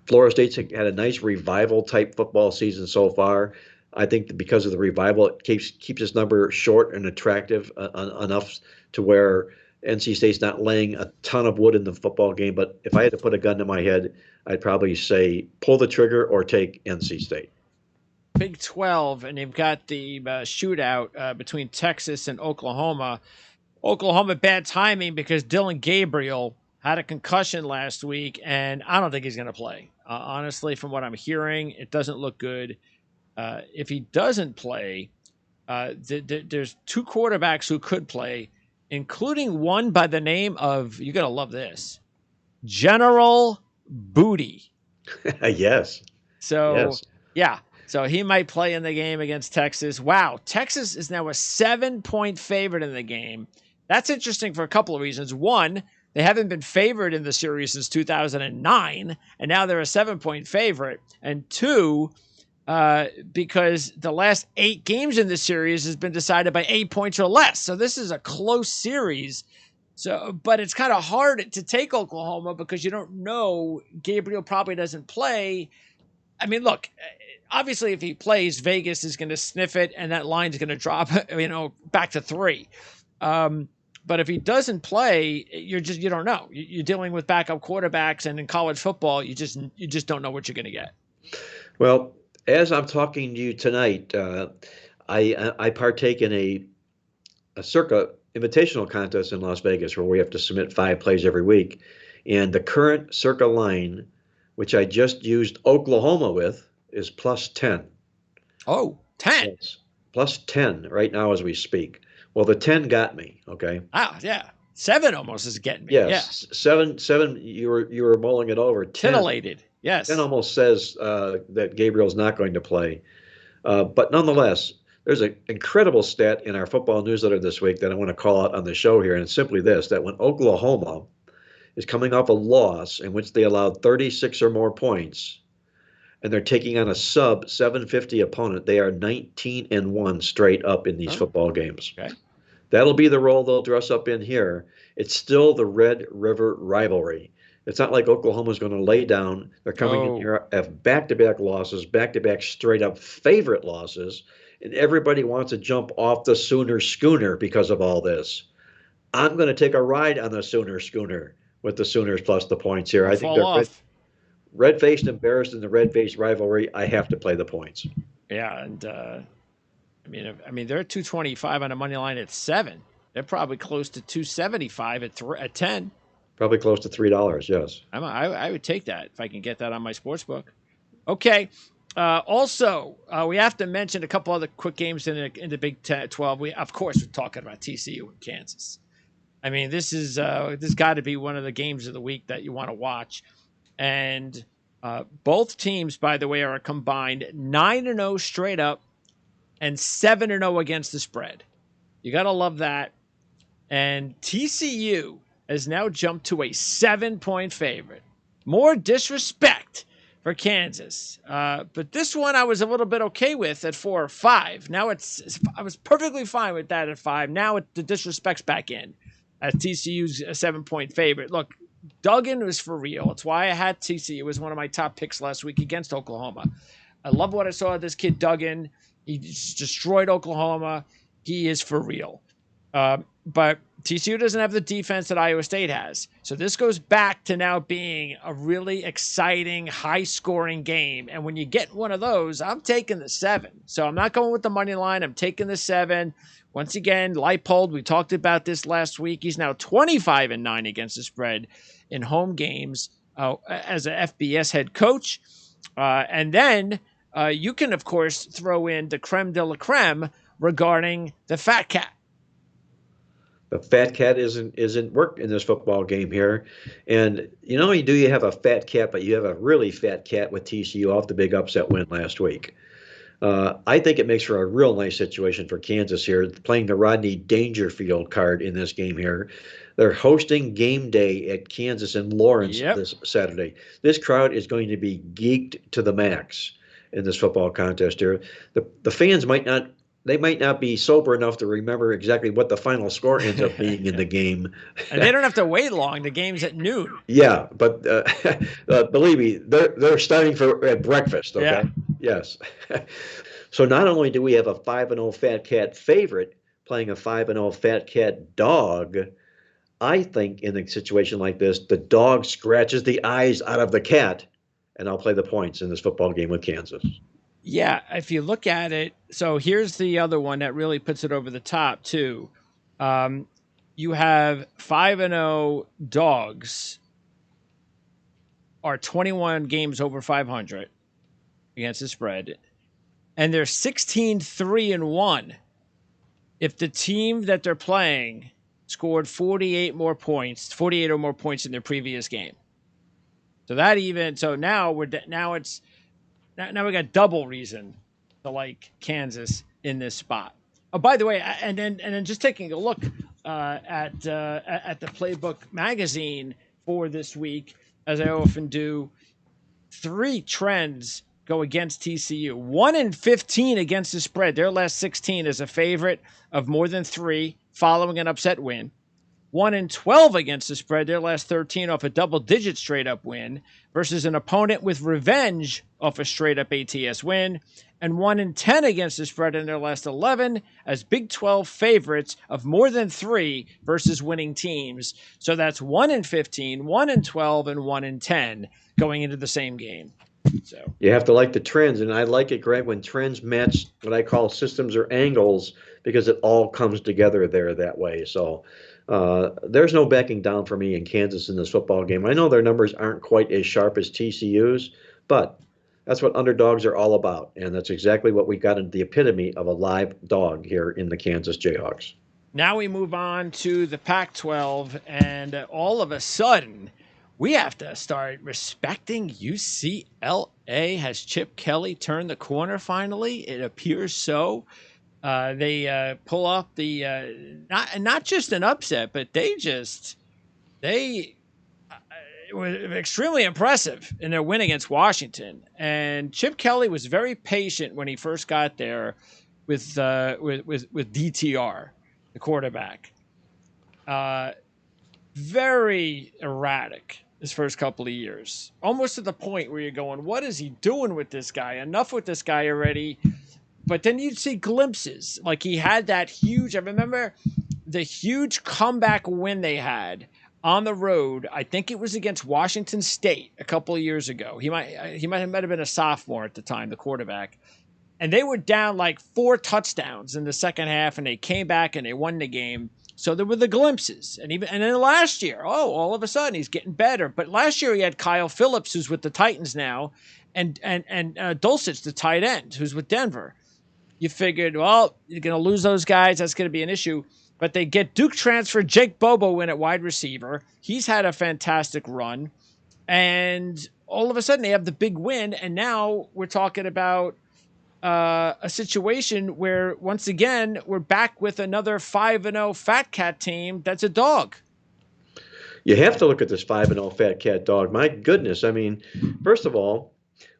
[SPEAKER 2] Florida State's had a nice revival-type football season so far. I think that because of the revival, it keeps this number short and attractive enough to where NC State's not laying a ton of wood in the football game. But if I had to put a gun to my head, I'd probably say pull the trigger or take NC State.
[SPEAKER 1] Big 12, and you've got the shootout between Texas and Oklahoma. Oklahoma, bad timing because Dylan Gabriel had a concussion last week, and I don't think he's going to play. Honestly, from what I'm hearing, it doesn't look good. If he doesn't play, there's 2 quarterbacks who could play, including one by the name of, you're going to love this, General Booty.
[SPEAKER 2] Yes.
[SPEAKER 1] So,
[SPEAKER 2] yes.
[SPEAKER 1] Yeah. So he might play in the game against Texas. Wow. Texas is now a 7-point favorite in the game. That's interesting for a couple of reasons. One, they haven't been favored in the series since 2009, and now they're a 7-point favorite. And 2, because the last 8 games in the series has been decided by 8 points or less. So this is a close series. So, but it's kind of hard to take Oklahoma because you don't know. Gabriel probably doesn't play. I mean, look, obviously if he plays, Vegas is going to sniff it and that line's going to drop, back to 3. But if he doesn't play, you don't know. You're dealing with backup quarterbacks, and in college football, you just don't know what you're going to get.
[SPEAKER 2] Well, as I'm talking to you tonight, I partake in a circa invitational contest in Las Vegas where we have to submit 5 plays every week. And the current circa line which I just used Oklahoma with, is plus 10.
[SPEAKER 1] Oh, 10.
[SPEAKER 2] Yes, plus 10 right now as we speak. Well, the 10 got me, okay?
[SPEAKER 1] Wow, yeah. 7 almost is getting me. Yeah.
[SPEAKER 2] Yes, 7, you were mulling it over. 10,
[SPEAKER 1] Titillated.
[SPEAKER 2] 10
[SPEAKER 1] Yes.
[SPEAKER 2] almost says that Gabriel's not going to play. But nonetheless, there's an incredible stat in our football newsletter this week that I want to call out on the show here, and it's simply this: that when Oklahoma is coming off a loss in which they allowed 36 or more points, and they're taking on a sub 750 opponent, they are 19-1 straight up in these
[SPEAKER 1] Oh,
[SPEAKER 2] football games.
[SPEAKER 1] okay.
[SPEAKER 2] That'll be the role they'll dress up in here. It's still the Red River rivalry. It's not like Oklahoma's going to lay down. They're coming in
[SPEAKER 1] Oh,
[SPEAKER 2] here, have back-to-back losses, back-to-back straight-up favorite losses, and everybody wants to jump off the Sooner schooner because of all this. I'm going to take a ride on the Sooner schooner with the Sooners plus the points here.
[SPEAKER 1] or
[SPEAKER 2] I think
[SPEAKER 1] fall
[SPEAKER 2] they're
[SPEAKER 1] off.
[SPEAKER 2] red-faced, embarrassed in the red-faced rivalry. I have to play the points.
[SPEAKER 1] Yeah, and I mean, they're 225 on a money line at 7. They're probably close to 275 at 10.
[SPEAKER 2] Probably close to $3, yes.
[SPEAKER 1] I would take that if I can get that on my sports book. Okay. Also, we have to mention a couple other quick games in the Big 12. Of course, we're talking about TCU and Kansas. I mean, this got to be one of the games of the week that you want to watch. And both teams, by the way, are a combined 9-0 straight up and 7-0 against the spread. You got to love that. And TCU has now jumped to a 7-point favorite. More disrespect for Kansas. But this one I was a little bit okay with at 4 or 5. Now I was perfectly fine with that at 5. Now the disrespect's back in as TCU's a 7-point favorite. Look, Duggan was for real. It's why I had TCU as one of my top picks last week against Oklahoma. I love what I saw of this kid Duggan. He just destroyed Oklahoma. He is for real. But TCU doesn't have the defense that Iowa State has. So this goes back to now being a really exciting, high-scoring game. And when you get one of those, I'm taking the 7. So I'm not going with the money line. I'm taking the 7. Once again, Leipold, we talked about this last week. He's now 25-9 against the spread in home games as a FBS head coach. And then you can, of course, throw in the creme de la creme regarding the Fat Cat.
[SPEAKER 2] The Fat Cat isn't work in this football game here. And not only do you have a Fat Cat, but you have a really Fat Cat with TCU off the big upset win last week. I think it makes for a real nice situation for Kansas here, playing the Rodney Dangerfield card in this game here. They're hosting game day at Kansas and Lawrence this Saturday. This crowd is going to be geeked to the max in this football contest here. The fans might not be sober enough to remember exactly what the final score ends up being in the game.
[SPEAKER 1] And they don't have to wait long. The game's at noon.
[SPEAKER 2] Yeah, but believe me, they're starting at breakfast, okay?
[SPEAKER 1] Yeah.
[SPEAKER 2] Yes. So not only do we have a 5-0 Fat Cat favorite playing a 5-0 Fat Cat dog, I think in a situation like this, the dog scratches the eyes out of the cat, and I'll play the points in this football game with Kansas.
[SPEAKER 1] Yeah, if you look at it, so here's the other one that really puts it over the top too. You have 5-0 dogs are 21 games over 500 against the spread, and they're 16-3-1 if the team that they're playing scored 48 or more points in their previous game. So now we got double reason to like Kansas in this spot. Oh, by the way, and then just taking a look at the Playbook magazine for this week, as I often do, 3 trends go against TCU. 1-15 against the spread. Their last 16 is a favorite of more than 3 following an upset win. 1-12 against the spread. Their last 13 off a double-digit straight-up win versus an opponent with revenge off a straight-up ATS win. And 1-10 against the spread in their last 11 as Big 12 favorites of more than 3 versus winning teams. So that's 1-15, 1-12, and 1-10 going into the same game. So
[SPEAKER 2] you have to like the trends, and I like it, Greg, when trends match what I call systems or angles, because it all comes together there that way. So There's no backing down for me in Kansas in this football game. I know their numbers aren't quite as sharp as TCU's, but that's what underdogs are all about. And that's exactly what we got into the epitome of a live dog here in the Kansas Jayhawks.
[SPEAKER 1] Now we move on to the Pac 12, and all of a sudden, we have to start respecting UCLA. Has Chip Kelly turned the corner finally? It appears so. They pull off the not just an upset, but they were extremely impressive in their win against Washington. And Chip Kelly was very patient when he first got there with DTR, the quarterback. Very erratic his first couple of years, almost to the point where you're going, what is he doing with this guy? Enough with this guy already. But then you'd see glimpses. Like he had that huge, I remember the huge comeback win they had on the road. I think it was against Washington State a couple of years ago. He might have been a sophomore at the time, the quarterback. And they were down like 4 touchdowns in the second half, and they came back and they won the game. So there were the glimpses. And then last year, all of a sudden he's getting better. But last year he had Kyle Phillips, who's with the Titans now, and Dulcich, the tight end, who's with Denver. You figured, well, you're going to lose those guys. That's going to be an issue. But they get Duke transfer Jake Bobo in at wide receiver. He's had a fantastic run. And all of a sudden they have the big win. And now we're talking about a situation where, once again, we're back with another 5-0 Fat Cat team that's a dog.
[SPEAKER 2] You have to look at this 5-0 Fat Cat dog. My goodness. I mean, first of all,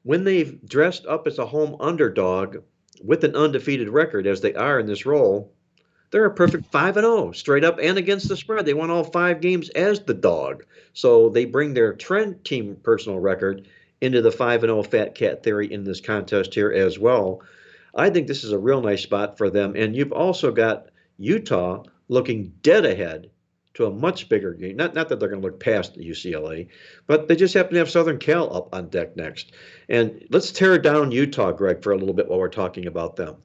[SPEAKER 2] when they've dressed up as a home underdog with an undefeated record, as they are in this role, they're a perfect 5-0, straight up and against the spread. They won all 5 games as the dog. So they bring their trend team personal record into the 5-0 Fat Cat theory in this contest here as well. I think this is a real nice spot for them. And you've also got Utah looking dead ahead to a much bigger game. Not that they're going to look past UCLA, but they just happen to have Southern Cal up on deck next. And let's tear down Utah, Greg, for a little bit while we're talking about them.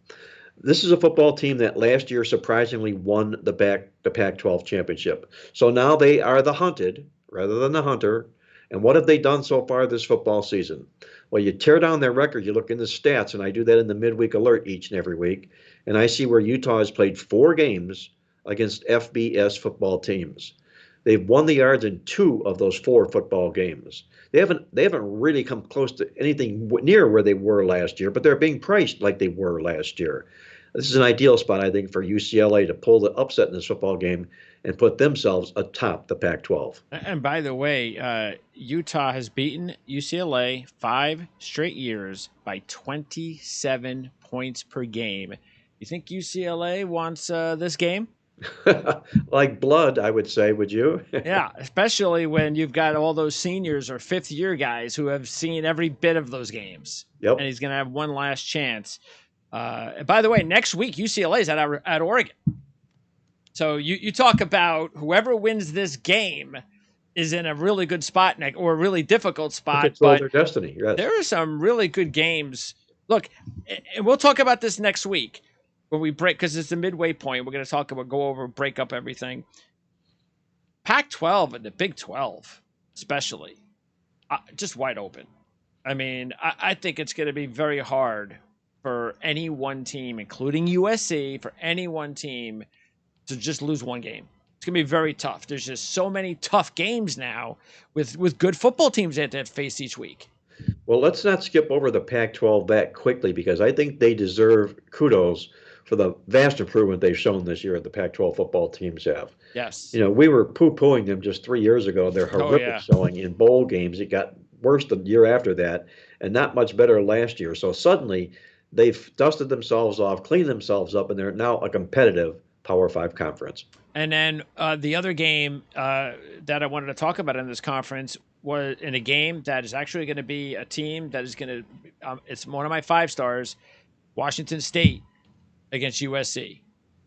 [SPEAKER 2] This is a football team that last year surprisingly won the Pac-12 championship. So now they are the hunted rather than the hunter. And what have they done so far this football season? Well, you tear down their record, you look in the stats, and I do that in the midweek alert each and every week, and I see where Utah has played 4 games against FBS football teams. They've won the yards in 2 of those 4 football games. They haven't really come close to anything near where they were last year, but they're being priced like they were last year. This is an ideal spot, I think, for UCLA to pull the upset in this football game and put themselves atop the Pac-12.
[SPEAKER 1] And by the way, Utah has beaten UCLA 5 straight years by 27 points per game. You think UCLA wants this game?
[SPEAKER 2] Like blood, I would say, would you?
[SPEAKER 1] Yeah, especially when you've got all those seniors or fifth-year guys who have seen every bit of those games.
[SPEAKER 2] Yep.
[SPEAKER 1] And he's going to have one last chance. By the way, next week, UCLA is at Oregon. So you talk about whoever wins this game is in a really good spot or a really difficult spot.
[SPEAKER 2] But their destiny. Yes.
[SPEAKER 1] There are some really good games. Look, and we'll talk about this next week when we break, because it's the midway point. We're going to go over, break up everything. Pac-12 and the Big 12, especially, just wide open. I mean, I think it's going to be very hard for any one team, including USC, for any one team to just lose one game. It's going to be very tough. There's just so many tough games now with good football teams that have faced each week.
[SPEAKER 2] Well, let's not skip over the Pac-12 that quickly, because I think they deserve kudos for the vast improvement they've shown this year. The Pac-12 football teams have.
[SPEAKER 1] Yes.
[SPEAKER 2] You know, we were poo-pooing them just 3 years ago. They're horrific showing in bowl games. It got worse the year after that, and not much better last year. So suddenly they've dusted themselves off, cleaned themselves up, and they're now a competitive Power 5 conference.
[SPEAKER 1] And then the other game that I wanted to talk about in this conference was in a game that is actually going to be a team that is going to it's one of my 5 stars, Washington State against USC.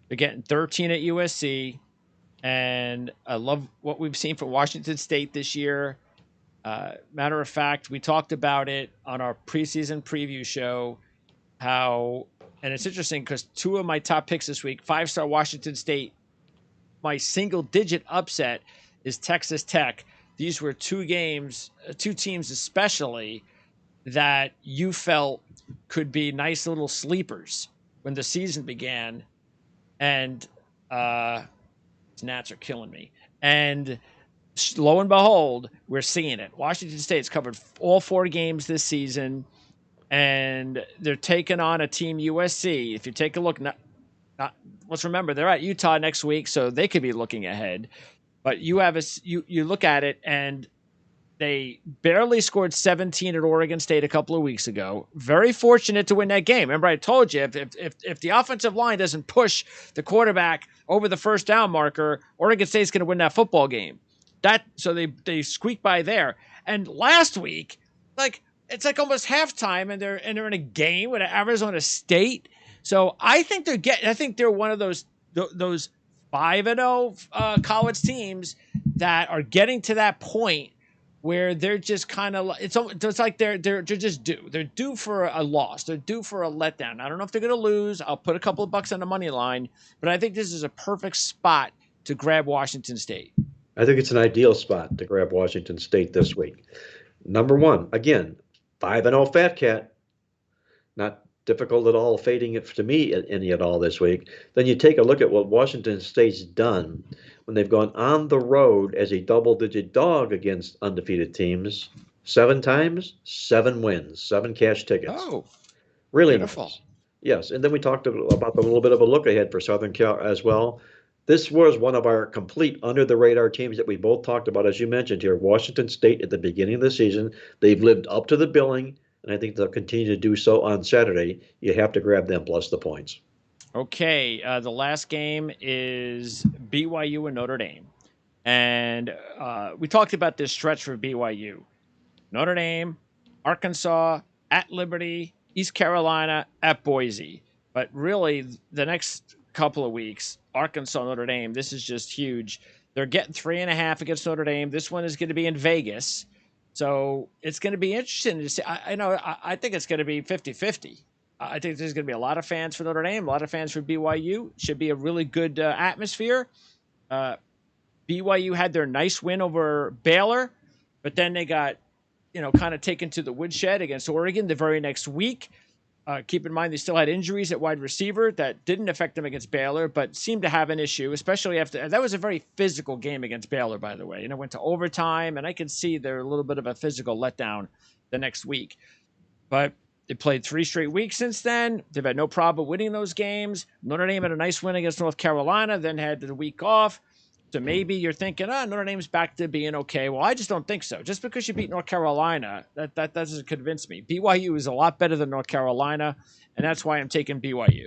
[SPEAKER 1] They're getting 13 at USC, and I love what we've seen for Washington State this year. Matter of fact, we talked about it on our preseason preview show, and it's interesting because 2 of my top picks this week, 5-star Washington State my single-digit upset is Texas Tech. These were two teams especially, that you felt could be nice little sleepers when the season began. And gnats are killing me. And lo and behold, we're seeing it. Washington State's covered all 4 games this season, and they're taking on a team, USC. If you take a look, let's remember they're at Utah next week, so they could be looking ahead. But you look at it, and they barely scored 17 at Oregon State a couple of weeks ago. Very fortunate to win that game. Remember, I told you, if the offensive line doesn't push the quarterback over the first down marker, Oregon State's going to win that football game. So they squeak by there. And last week, it's like almost halftime, and they're in a game with Arizona State. So I think they're one of those 5-0 college teams that are getting to that point where they're just kind of, it's like they're just due. They're due for a loss. They're due for a letdown. I don't know if they're going to lose. I'll put a couple of bucks on the money line, but I think this is a perfect spot to grab Washington State.
[SPEAKER 2] I think it's an ideal spot to grab Washington State this week. Number one, again, 5-0 Fat Cat. Not difficult at all fading it to me any at all this week. Then you take a look at what Washington State's done when they've gone on the road as a double-digit dog against undefeated teams. 7 times, 7 wins, 7 cash tickets.
[SPEAKER 1] Oh,
[SPEAKER 2] really
[SPEAKER 1] beautiful.
[SPEAKER 2] Nice. Yes, and then we talked about a little bit of a look ahead for Southern Cal as well. This was one of our complete under-the-radar teams that we both talked about, as you mentioned here. Washington State at the beginning of the season. They've lived up to the billing, and I think they'll continue to do so on Saturday. You have to grab them plus the points.
[SPEAKER 1] Okay, the last game is BYU and Notre Dame. And we talked about this stretch for BYU. Notre Dame, Arkansas, at Liberty, East Carolina, at Boise. But really, the next couple of weeks, Arkansas, Notre Dame, this is just huge. They're getting 3.5 against Notre Dame. This one is going to be in Vegas. So it's going to be interesting to see. I think it's going to be 50-50. I think there's going to be a lot of fans for Notre Dame, a lot of fans for BYU. Should be a really good atmosphere. BYU had their nice win over Baylor, but then they got, kind of taken to the woodshed against Oregon the very next week. Keep in mind, they still had injuries at wide receiver that didn't affect them against Baylor, but seemed to have an issue, especially after that was a very physical game against Baylor, by the way. Went to overtime, and I could see they're a little bit of a physical letdown the next week. But they played 3 straight weeks since then. They've had no problem winning those games. Notre Dame had a nice win against North Carolina, then had the week off. So maybe you're thinking, Notre Dame's back to being okay. Well, I just don't think so. Just because you beat North Carolina, that doesn't convince me. BYU is a lot better than North Carolina, and that's why I'm taking BYU.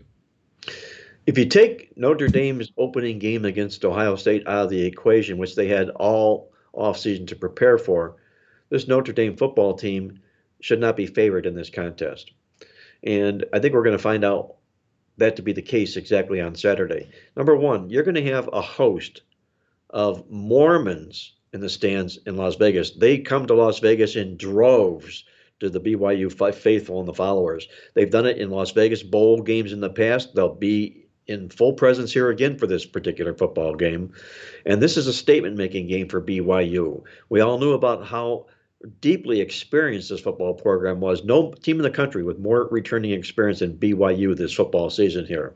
[SPEAKER 2] If you take Notre Dame's opening game against Ohio State out of the equation, which they had all offseason to prepare for, this Notre Dame football team should not be favored in this contest. And I think we're going to find out that to be the case exactly on Saturday. Number one, you're going to have a host of Mormons in the stands in Las Vegas. They come to Las Vegas in droves to the BYU faithful and the followers. They've done it in Las Vegas bowl games in the past. They'll be in full presence here again for this particular football game. And this is a statement-making game for BYU. We all knew about how deeply experienced this football program was. No team in the country with more returning experience than BYU this football season here.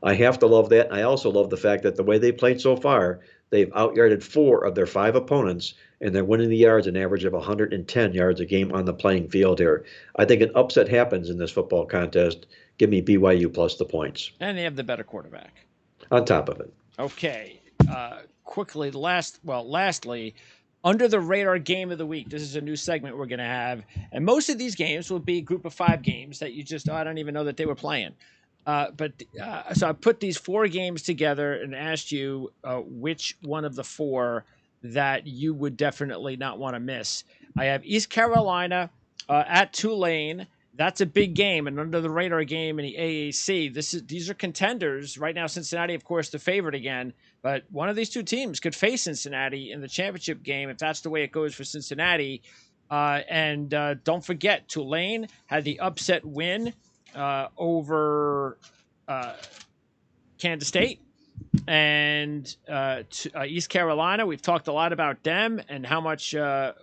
[SPEAKER 2] I have to love that. I also love the fact that the way they played so far, they've out-yarded 4 of their 5 opponents, and they're winning the yards, an average of 110 yards a game on the playing field here. I think an upset happens in this football contest. Give me BYU plus the points.
[SPEAKER 1] And they have the better quarterback.
[SPEAKER 2] On top of it.
[SPEAKER 1] Okay. Quickly, lastly, under the radar game of the week. This is a new segment we're going to have. And most of these games will be group of 5 games that you just, I don't even know that they were playing. So I put these 4 games together and asked you which one of the 4 that you would definitely not want to miss. I have East Carolina at Tulane. That's a big game, and under the radar game in the AAC. These are contenders right now. Cincinnati, of course, the favorite again, but one of these 2 teams could face Cincinnati in the championship game if that's the way it goes for Cincinnati. And don't forget, Tulane had the upset win over Kansas State. And East Carolina, we've talked a lot about them and how much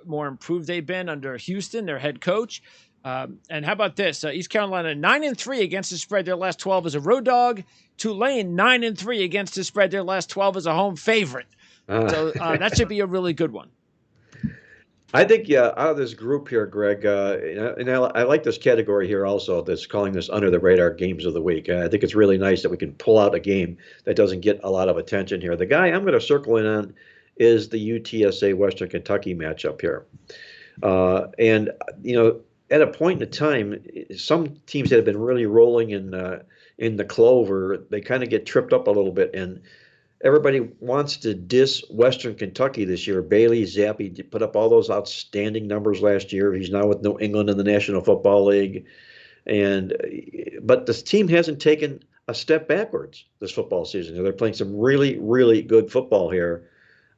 [SPEAKER 1] more improved they've been under Houston, their head coach. And how about this? East Carolina 9-3 against the spread their last 12 as a road dog. Tulane 9-3 against the spread their last 12 as a home favorite.
[SPEAKER 2] Uh,
[SPEAKER 1] So that should be a really good one.
[SPEAKER 2] I think, yeah, out of this group here, Greg, I like this category here also, that's calling this under the radar games of the week. I think it's really nice that we can pull out a game that doesn't get a lot of attention here. The guy I'm going to circle in on is the UTSA Western Kentucky matchup here. And, at a point in time, some teams that have been really rolling in the clover, they kind of get tripped up a little bit, and everybody wants to diss Western Kentucky this year. Bailey Zappi put up all those outstanding numbers last year. He's now with New England in the National Football League, but this team hasn't taken a step backwards this football season. They're playing some really, really good football here.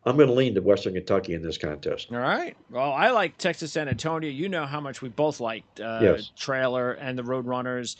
[SPEAKER 2] I'm going to lean to Western Kentucky in this contest.
[SPEAKER 1] All right. Well, I like Texas San Antonio. You know how much we both liked
[SPEAKER 2] Yes.
[SPEAKER 1] Trailer and the Roadrunners.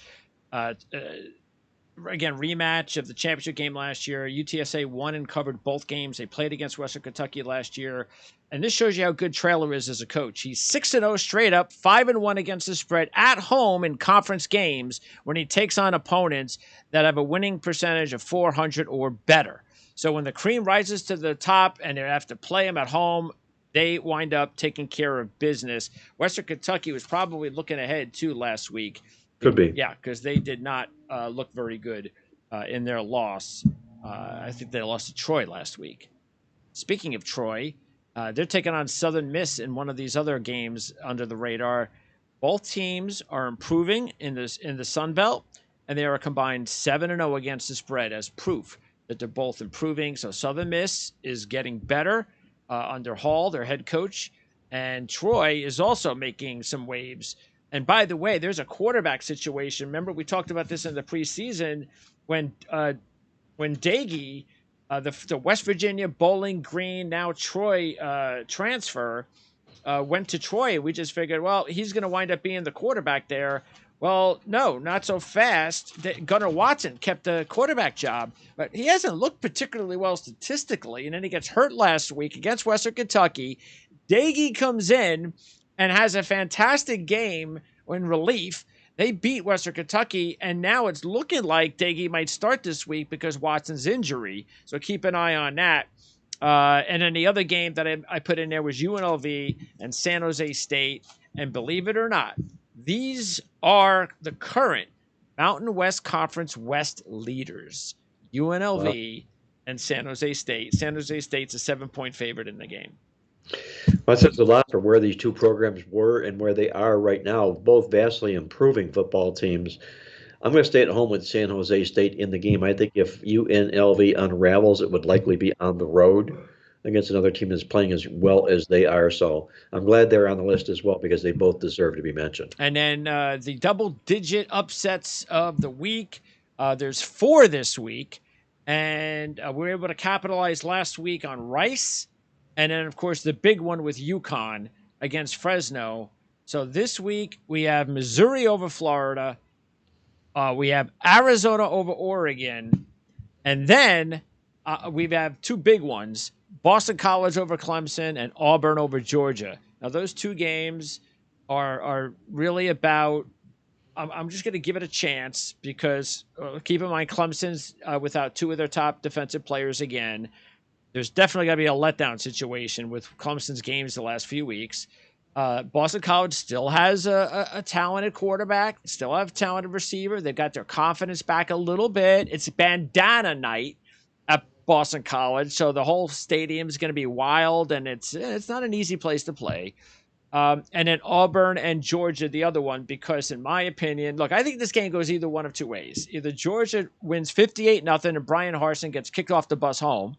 [SPEAKER 1] Again, rematch of the championship game last year. UTSA won and covered both games. They played against Western Kentucky last year. And this shows you how good Trailer is as a coach. He's 6-0 straight up, 5-1 against the spread at home in conference games when he takes on opponents that have a winning percentage of 400 or better. So when the cream rises to the top and they have to play them at home, they wind up taking care of business. Western Kentucky was probably looking ahead, too, last week.
[SPEAKER 2] Could be.
[SPEAKER 1] Yeah, because they did not look very good in their loss. I think they lost to Troy last week. Speaking of Troy, they're taking on Southern Miss in one of these other games under the radar. Both teams are improving in the Sun Belt, and they are combined 7-0 against the spread as proof that they're both improving. So Southern Miss is getting better under Hall, their head coach, and Troy is also making some waves. And by the way, there's a quarterback situation. Remember, we talked about this in the preseason when Dagey, the West Virginia, Bowling Green, now Troy transfer, went to Troy. We just figured, well, he's going to wind up being the quarterback there. Well, no, not so fast. Gunnar Watson kept the quarterback job, but he hasn't looked particularly well statistically. And then he gets hurt last week against Western Kentucky. Dagey comes in and has a fantastic game in relief. They beat Western Kentucky, and now it's looking like Dagey might start this week because Watson's injury. So keep an eye on that. And then the other game that I put in there was UNLV and San Jose State. And believe it or not, these are the current Mountain West Conference West leaders, UNLV and San Jose State. San Jose State's a 7-point favorite in the game.
[SPEAKER 2] Well, that says a lot for where these two programs were and where they are right now, both vastly improving football teams. I'm going to stay at home with San Jose State in the game. I think if UNLV unravels, it would likely be on the road against another team that's playing as well as they are. So I'm glad they're on the list as well because they both deserve to be mentioned.
[SPEAKER 1] And then the double-digit upsets of the week, there's 4 this week. And we were able to capitalize last week on Rice. And then, of course, the big one with UConn against Fresno. So this week we have Missouri over Florida. We have Arizona over Oregon. And then we have 2 big ones, Boston College over Clemson and Auburn over Georgia. Now, those 2 games are really about I'm just going to give it a chance because keep in mind Clemson's without 2 of their top defensive players again. There's definitely got to be a letdown situation with Clemson's games the last few weeks. Boston College still has a talented quarterback, still have a talented receiver. They've got their confidence back a little bit. It's bandana night at Boston College, so the whole stadium is going to be wild, and it's not an easy place to play. And then Auburn and Georgia, the other one, because in my opinion, look, I think this game goes either one of 2 ways. Either Georgia wins 58-0 and Brian Harsin gets kicked off the bus home,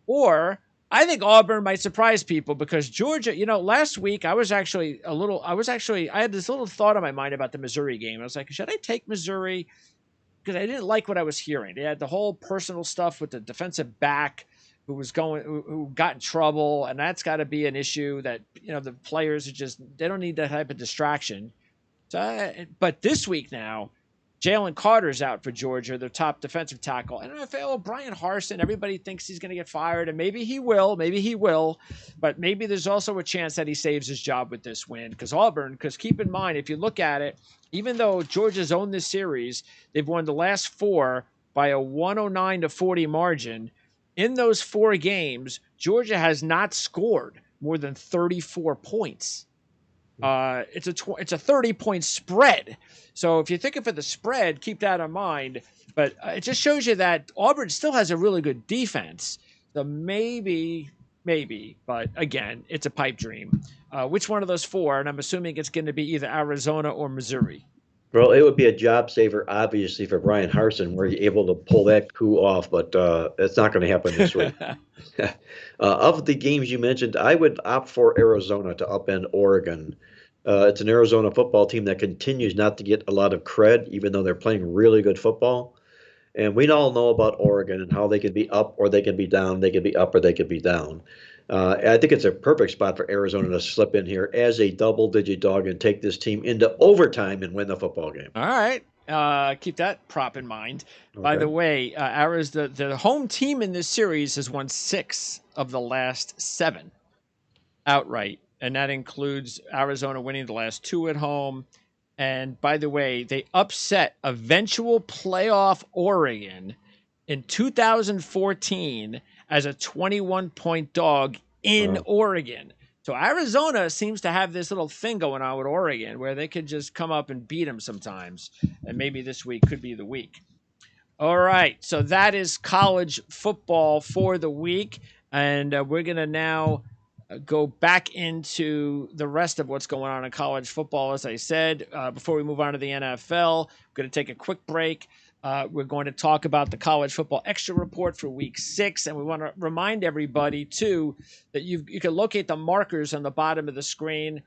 [SPEAKER 1] or I think Auburn might surprise people because Georgia, last week I had this little thought in my mind about the Missouri game. I was like, should I take Missouri? Because I didn't like what I was hearing. They had the whole personal stuff with the defensive back who got in trouble, and that's got to be an issue that, the players they don't need that type of distraction. So, but this week now, Jalen Carter's out for Georgia, their top defensive tackle. And I feel Brian Harsin, everybody thinks he's going to get fired, and maybe he will, but maybe there's also a chance that he saves his job with this win. Because keep in mind, if you look at it, even though Georgia's owned this series, they've won the last 4 by a 109-40 margin. In those 4 games, Georgia has not scored more than 34 points. It's a 30-point spread. So if you're thinking for the spread, keep that in mind. But it just shows you that Auburn still has a really good defense. So maybe, but again, it's a pipe dream. Which one of those 4? And I'm assuming it's going to be either Arizona or Missouri.
[SPEAKER 2] Well, it would be a job saver, obviously, for Brian Harsin, were you able to pull that coup off, but it's not going to happen this week. Of the games you mentioned, I would opt for Arizona to upend Oregon. It's an Arizona football team that continues not to get a lot of cred, even though they're playing really good football. And we all know about Oregon and how they can be up or they can be down. They can be up or they can be down. I think it's a perfect spot for Arizona to slip in here as a double-digit dog and take this team into overtime and win the football game.
[SPEAKER 1] All right. Keep that prop in mind.
[SPEAKER 2] Okay.
[SPEAKER 1] By the way, the home team in this series has won 6 of the last 7 outright, and that includes Arizona winning the last 2 at home. And by the way, they upset eventual playoff Oregon in 2014 as a 21-point dog in Oregon. So Arizona seems to have this little thing going on with Oregon where they could just come up and beat them sometimes. And maybe this week could be the week. All right. So that is college football for the week. And we're going to now go back into the rest of what's going on in college football. As I said, before we move on to the NFL, we're going to take a quick break. We're going to talk about the college football extra report for week 6. And we want to remind everybody, too, that you can locate the markers on the bottom of the screen.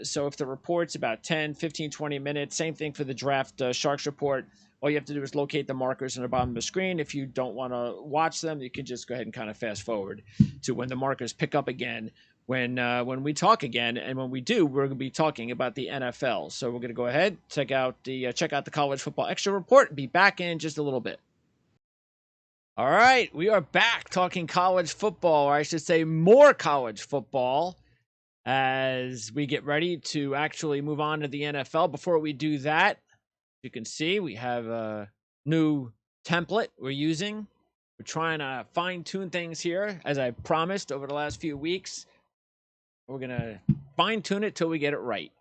[SPEAKER 1] So if the report's about 10, 15, 20 minutes, same thing for the draft Sharks report. All you have to do is locate the markers on the bottom of the screen. If you don't want to watch them, you can just go ahead and kind of fast forward to when the markers pick up again. When we talk again, and when we do, we're going to be talking about the NFL. So we're going to go ahead, check out the college football extra report, and be back in just a little bit. All right, we are back talking college football, or I should say more college football, as we get ready to actually move on to the NFL. Before we do that, you can see we have a new template we're using. We're trying to fine-tune things here, as I promised over the last few weeks. We're going to fine-tune it till we get it right.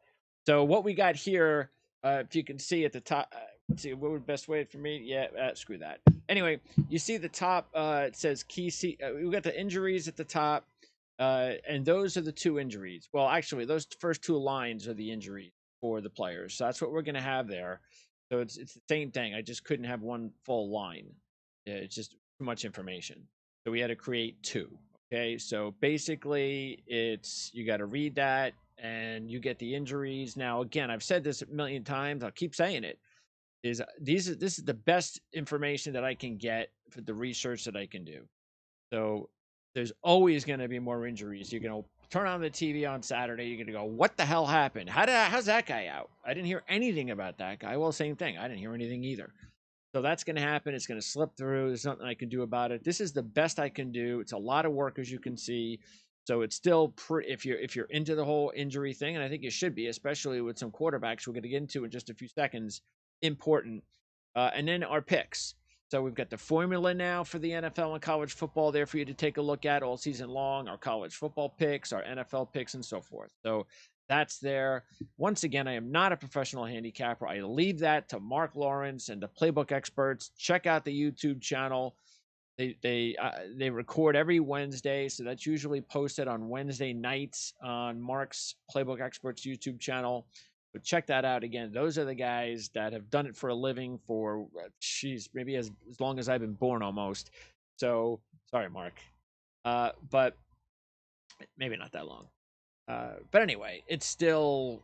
[SPEAKER 1] So what we got here, if you can see at the top, let's see, what would the best way for me? Yeah, screw that. Anyway, you see the top, it says key. We got the injuries at the top, and those are the 2 injuries. Well, actually, those first 2 lines are the injuries for the players. So that's what we're going to have there. So it's the same thing. I just couldn't have one full line. It's just too much information. So we had to create 2. Okay, so basically it's you got to read that and you get the injuries. Now, again, I've said this a million times. I'll keep saying it. This is the best information that I can get for the research that I can do. So there's always going to be more injuries. You're going to turn on the TV on Saturday. You're going to go, what the hell happened? How's that guy out? I didn't hear anything about that guy. Well, same thing. I didn't hear anything either. So that's going to happen. It's going to slip through. There's nothing I can do about it. This is the best I can do. It's a lot of work, as you can see. So it's still if you're into the whole injury thing, and I think you should be, especially with some quarterbacks we're going to get into in just a few seconds, important. And then our picks. So we've got the formula now for the NFL and college football there for you to take a look at all season long, our college football picks, our NFL picks, and so forth. So that's there. Once again, I am not a professional handicapper. I leave that to Marc Lawrence and the playbook experts. Check out the YouTube channel. They record every Wednesday, so that's usually posted on Wednesday nights on Marc's Playbook Experts YouTube channel. But check that out again. Those are the guys that have done it for a living for, maybe as long as I've been born almost. So, sorry, Marc. But maybe not that long. But anyway, it's still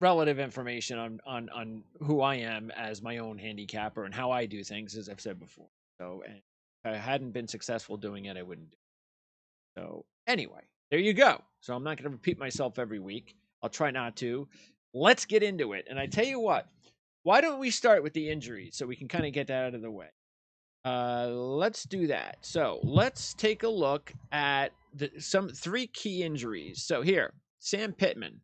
[SPEAKER 1] relative information on who I am as my own handicapper and how I do things, as I've said before. So, and if I hadn't been successful doing it, I wouldn't do it. So, anyway, there you go. So I'm not going to repeat myself every week. I'll try not to. Let's get into it. And I tell you what, why don't we start with the injuries so we can kind of get that out of the way? Let's do that. So let's take a look at some 3 key injuries. So here, Sam Pittman.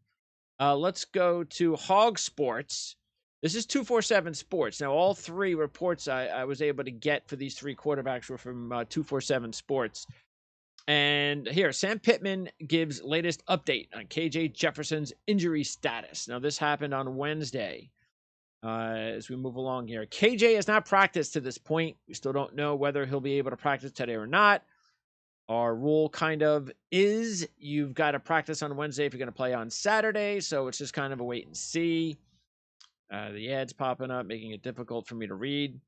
[SPEAKER 1] Let's go to Hog Sports. This is 247 Sports. Now, all 3 reports I was able to get for these 3 quarterbacks were from 247 Sports. And here, Sam Pittman gives latest update on KJ Jefferson's injury status. Now, this happened on Wednesday. As we move along here, KJ has not practiced to this point. We still don't know whether he'll be able to practice today or not. Our rule kind of is you've got to practice on Wednesday if you're going to play on Saturday. So it's just kind of a wait and see. The ads popping up, making it difficult for me to read.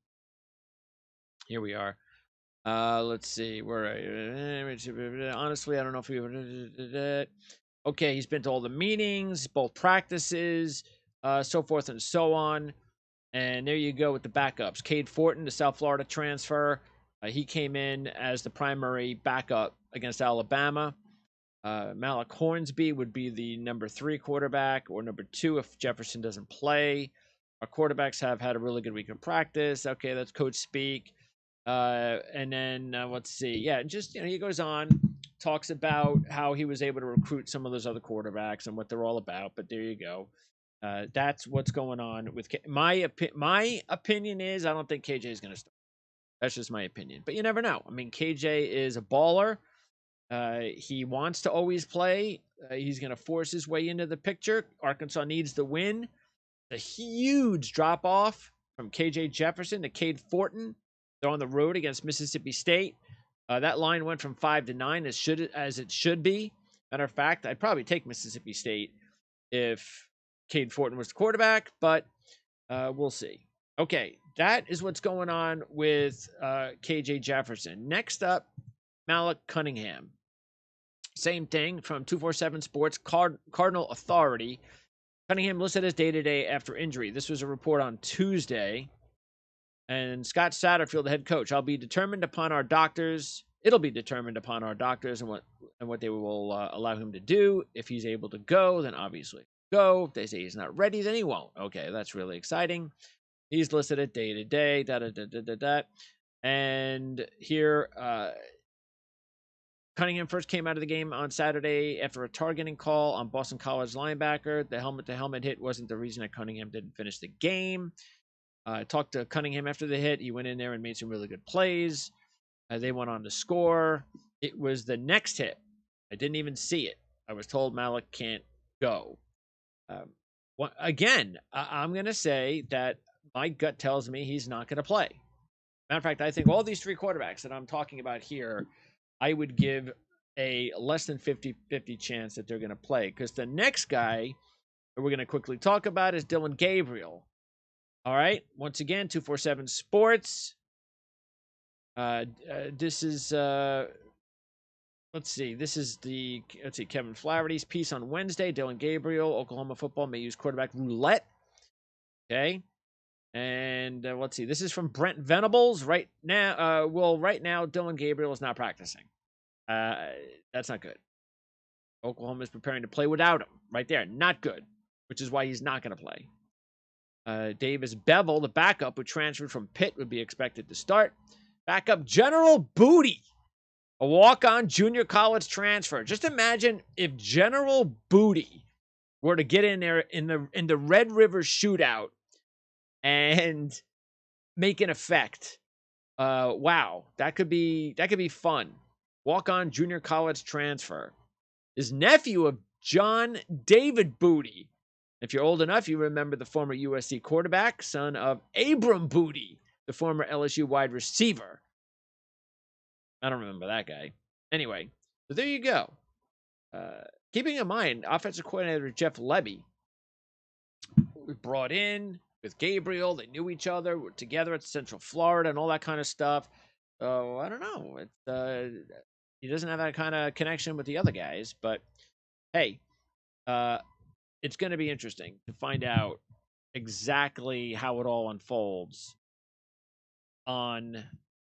[SPEAKER 1] Here we are. Let's see. Honestly, I don't know if we. Okay, he's been to all the meetings, both practices, so forth and so on. And there you go with the backups. Cade Fortin, the South Florida transfer. He came in as the primary backup against Alabama. Malik Hornsby would be the number 3 quarterback, or number 2 if Jefferson doesn't play. Our quarterbacks have had a really good week of practice. Okay, that's coach speak. And then let's see. Yeah, just he goes on, talks about how he was able to recruit some of those other quarterbacks and what they're all about. But there you go. That's what's going on with my opinion is I don't think KJ is going to start. That's just my opinion, but you never know. I mean, KJ is a baller. He wants to always play. He's going to force his way into the picture. Arkansas needs the win. A huge drop off from KJ Jefferson to Cade Fortin. They're on the road against Mississippi State. That line went from 5 to 9 as it should be. Matter of fact, I'd probably take Mississippi State if Cade Fortin was the quarterback, but we'll see. Okay, that is what's going on with KJ Jefferson. Next up, Malik Cunningham. Same thing from 247 Sports, Cardinal Authority. Cunningham listed as day-to-day after injury. This was a report on Tuesday. And Scott Satterfield, the head coach, it'll be determined upon our doctors and what they will allow him to do. If he's able to go, then obviously go. If they say he's not ready, then he won't. Okay, that's really exciting. He's listed at day-to-day, And here, Cunningham first came out of the game on Saturday after a targeting call on Boston College linebacker. The helmet-to-helmet hit wasn't the reason that Cunningham didn't finish the game. Talked to Cunningham after the hit. He went in there and made some really good plays. They went on to score. It was the next hit. I didn't even see it. I was told Malik can't go. Again, I'm going to say that my gut tells me he's not going to play. Matter of fact, I think all these 3 quarterbacks that I'm talking about here, I would give a less than 50-50 chance that they're going to play. Because the next guy that we're going to quickly talk about is Dillon Gabriel. All right. Once again, 247 Sports. This is Kevin Flaherty's piece on Wednesday. Dillon Gabriel, Oklahoma football may use quarterback roulette. Okay. And let's see. This is from Brent Venables. Right now, Dillon Gabriel is not practicing. That's not good. Oklahoma is preparing to play without him. Right there. Not good. Which is why he's not going to play. Davis Bevel, the backup who transferred from Pitt, would be expected to start. Backup General Booty, a walk-on junior college transfer. Just imagine if General Booty were to get in there in the Red River shootout and make an effect. Wow, that could be fun. Walk-on junior college transfer. His nephew of John David Booty. If you're old enough, you remember the former USC quarterback, son of Abram Booty, the former LSU wide receiver. I don't remember that guy. Anyway, so there you go. Keeping in mind, offensive coordinator Jeff Lebby was brought in with Gabriel. They knew each other, were together at Central Florida and all that kind of stuff. So I don't know. He doesn't have that kind of connection with the other guys. But, hey, it's going to be interesting to find out exactly how it all unfolds on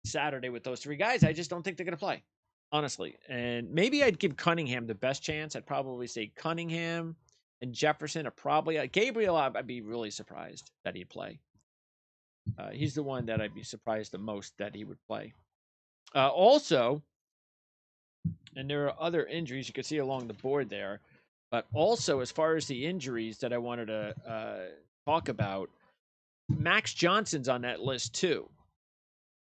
[SPEAKER 1] Saturday with those 3 guys. I just don't think they're going to play, honestly. And maybe I'd give Cunningham the best chance. I'd probably say Cunningham. and Jefferson are probably Gabriel. I'd be really surprised that he'd play. He's the one that I'd be surprised the most that he would play. Also, and there are other injuries you can see along the board there, but also as far as the injuries that I wanted to talk about, Max Johnson's on that list too.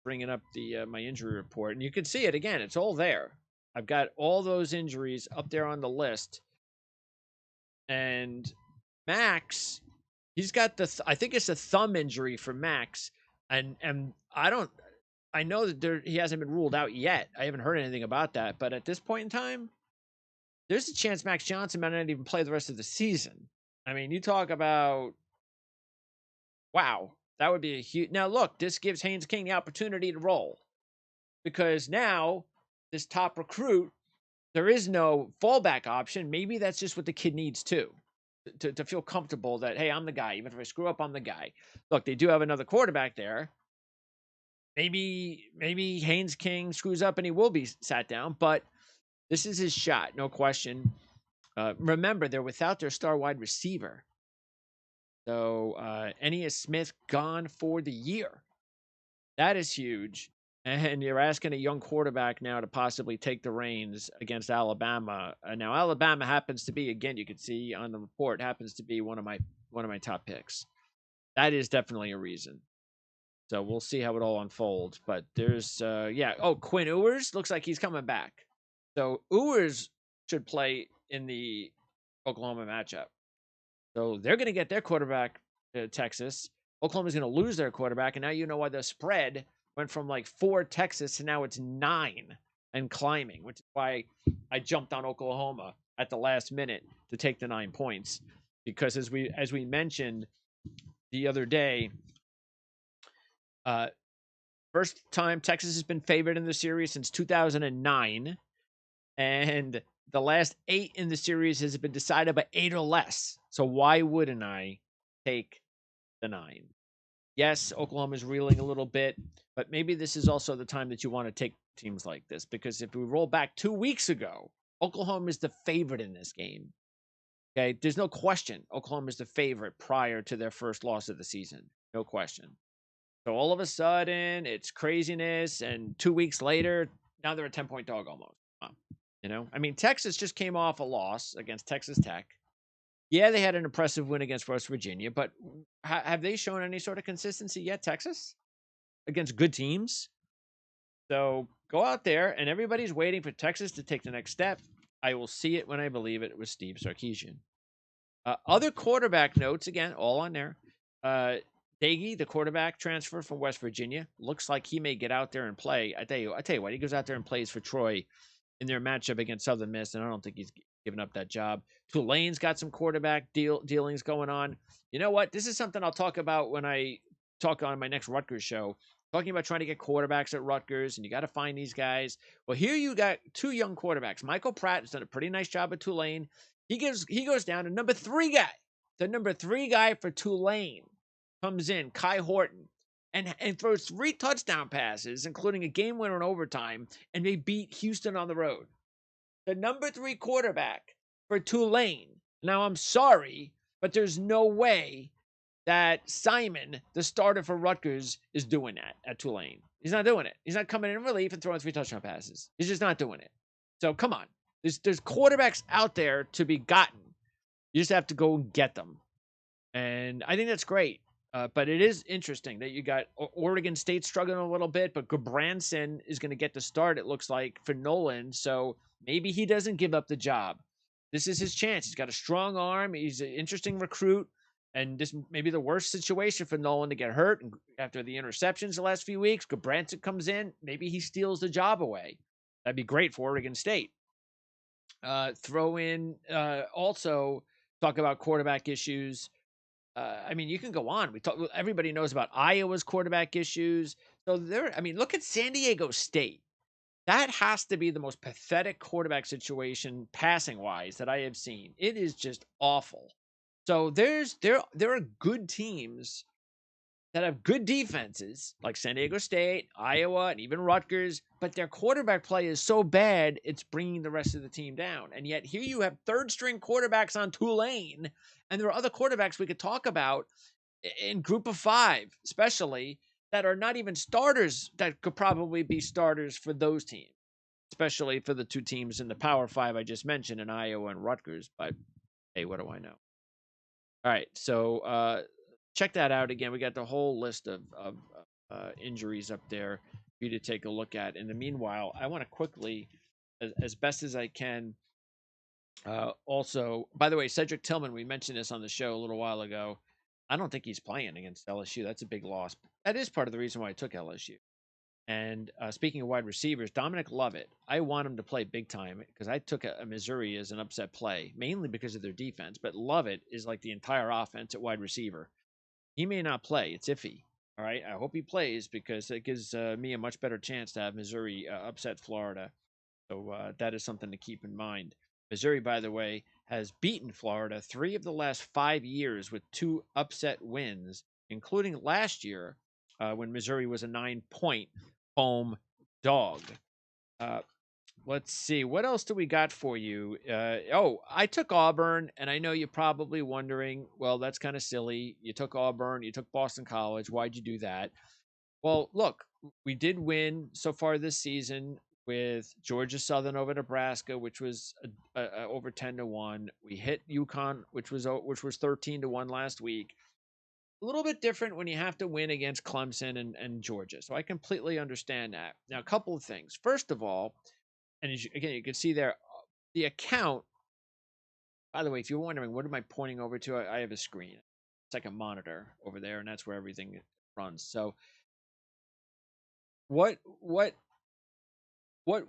[SPEAKER 1] Bringing up the my injury report, and you can see it again. It's all there. I've got all those injuries up there on the list, and Max, he's got I think it's a thumb injury for Max, and I know that he hasn't been ruled out yet. I haven't heard anything about that, but at this point in time, there's a chance Max Johnson might not even play the rest of the season. I mean, you talk about, wow, that would be a huge. Now, look, this gives Haynes King the opportunity to roll, because now this top recruit, there is no fallback option. Maybe that's just what the kid needs too, to feel comfortable that, hey, I'm the guy. Even if I screw up, I'm the guy. Look, they do have another quarterback there. Maybe Haynes King screws up and he will be sat down, but this is his shot, no question. Remember, they're without their star wide receiver. So Ennis Smith gone for the year. That is huge. And you're asking a young quarterback now to possibly take the reins against Alabama. Now, Alabama happens to be, again, you can see on the report, happens to be one of my top picks. That is definitely a reason. So we'll see how it all unfolds. But there's, Quinn Ewers looks like he's coming back. So Ewers should play in the Oklahoma matchup. So they're going to get their quarterback to Texas. Oklahoma's going to lose their quarterback. And now you know why the spread went from like 4 Texas to now it's 9 and climbing, which is why I jumped on Oklahoma at the last minute to take the 9 points. Because as we mentioned the other day, first time Texas has been favored in the series since 2009, and the last 8 in the series has been decided by 8 or less. So why wouldn't I take the 9? Yes, Oklahoma's reeling a little bit, but maybe this is also the time that you want to take teams like this, because if we roll back 2 weeks ago, Oklahoma is the favorite in this game. Okay, there's no question Oklahoma is the favorite prior to their first loss of the season. No question. So all of a sudden, it's craziness, and 2 weeks later, now they're a 10-point dog almost. I mean, Texas just came off a loss against Texas Tech. Yeah, they had an impressive win against West Virginia, but have they shown any sort of consistency yet, Texas, against good teams? So go out there, and everybody's waiting for Texas to take the next step. I will see it when I believe it with Steve Sarkisian. Other quarterback notes, again, all on there. Daggy, the quarterback transfer from West Virginia, looks like he may get out there and play. I tell you what, he goes out there and plays for Troy in their matchup against Southern Miss, and I don't think he's giving up that job. Tulane's got some quarterback dealings going on. You know what? This is something I'll talk about when I talk on my next Rutgers show, talking about trying to get quarterbacks at Rutgers, and you got to find these guys. Well, here you got 2 young quarterbacks. Michael Pratt has done a pretty nice job at Tulane. He goes down to number 3 guy. The number 3 guy for Tulane comes in, Kai Horton, and throws 3 touchdown passes, including a game winner in overtime, and they beat Houston on the road. The number 3 quarterback for Tulane. Now, I'm sorry, but there's no way that Simon, the starter for Rutgers, is doing that at Tulane. He's not doing it. He's not coming in relief and throwing 3 touchdown passes. He's just not doing it. So come on. There's quarterbacks out there to be gotten. You just have to go and get them. And I think that's great. But it is interesting that you got Oregon State struggling a little bit, but Gabranson is going to get the start, it looks like, for Nolan. So maybe he doesn't give up the job. This is his chance. He's got a strong arm. He's an interesting recruit. And this may be the worst situation for Nolan to get hurt. And after the interceptions the last few weeks, Gabranson comes in. Maybe he steals the job away. That'd be great for Oregon State. Throw in also talk about quarterback issues. I mean, you can go on. Everybody knows about Iowa's quarterback issues. So look at San Diego State. That has to be the most pathetic quarterback situation passing wise that I have seen. It is just awful. So there are good teams that have good defenses, like San Diego State, Iowa, and even Rutgers, but their quarterback play is so bad, it's bringing the rest of the team down. And yet here you have third-string quarterbacks on Tulane, and there are other quarterbacks we could talk about in Group of Five, especially, that are not even starters that could probably be starters for those teams, especially for the two teams in the Power Five I just mentioned in Iowa and Rutgers. But hey, what do I know? All right, so check that out again. We got the whole list of injuries up there for you to take a look at. In the meanwhile, I want to quickly, as best as I can, also, by the way, Cedric Tillman, we mentioned this on the show a little while ago. I don't think he's playing against LSU. That's a big loss. That is part of the reason why I took LSU. And speaking of wide receivers, Dominic Lovett, I want him to play big time because I took a Missouri as an upset play, mainly because of their defense. But Lovett is like the entire offense at wide receiver. He may not play. It's iffy. All right. I hope he plays because it gives me a much better chance to have Missouri upset Florida. So that is something to keep in mind. Missouri, by the way, has beaten Florida 3 of the last 5 years with 2 upset wins, including last year when Missouri was a 9-point home dog. Let's see. What else do we got for you? I took Auburn, and I know you're probably wondering, well, that's kind of silly. You took Auburn, you took Boston College. Why'd you do that? Well, look, we did win so far this season with Georgia Southern over Nebraska, which was over 10-1. We hit UConn, which was 13-1 last week. A little bit different when you have to win against Clemson and Georgia. So I completely understand that. Now, a couple of things. First of all, and again, you can see there, the account. By the way, if you're wondering, what am I pointing over to? I have a screen. It's like a monitor over there, and that's where everything runs. So what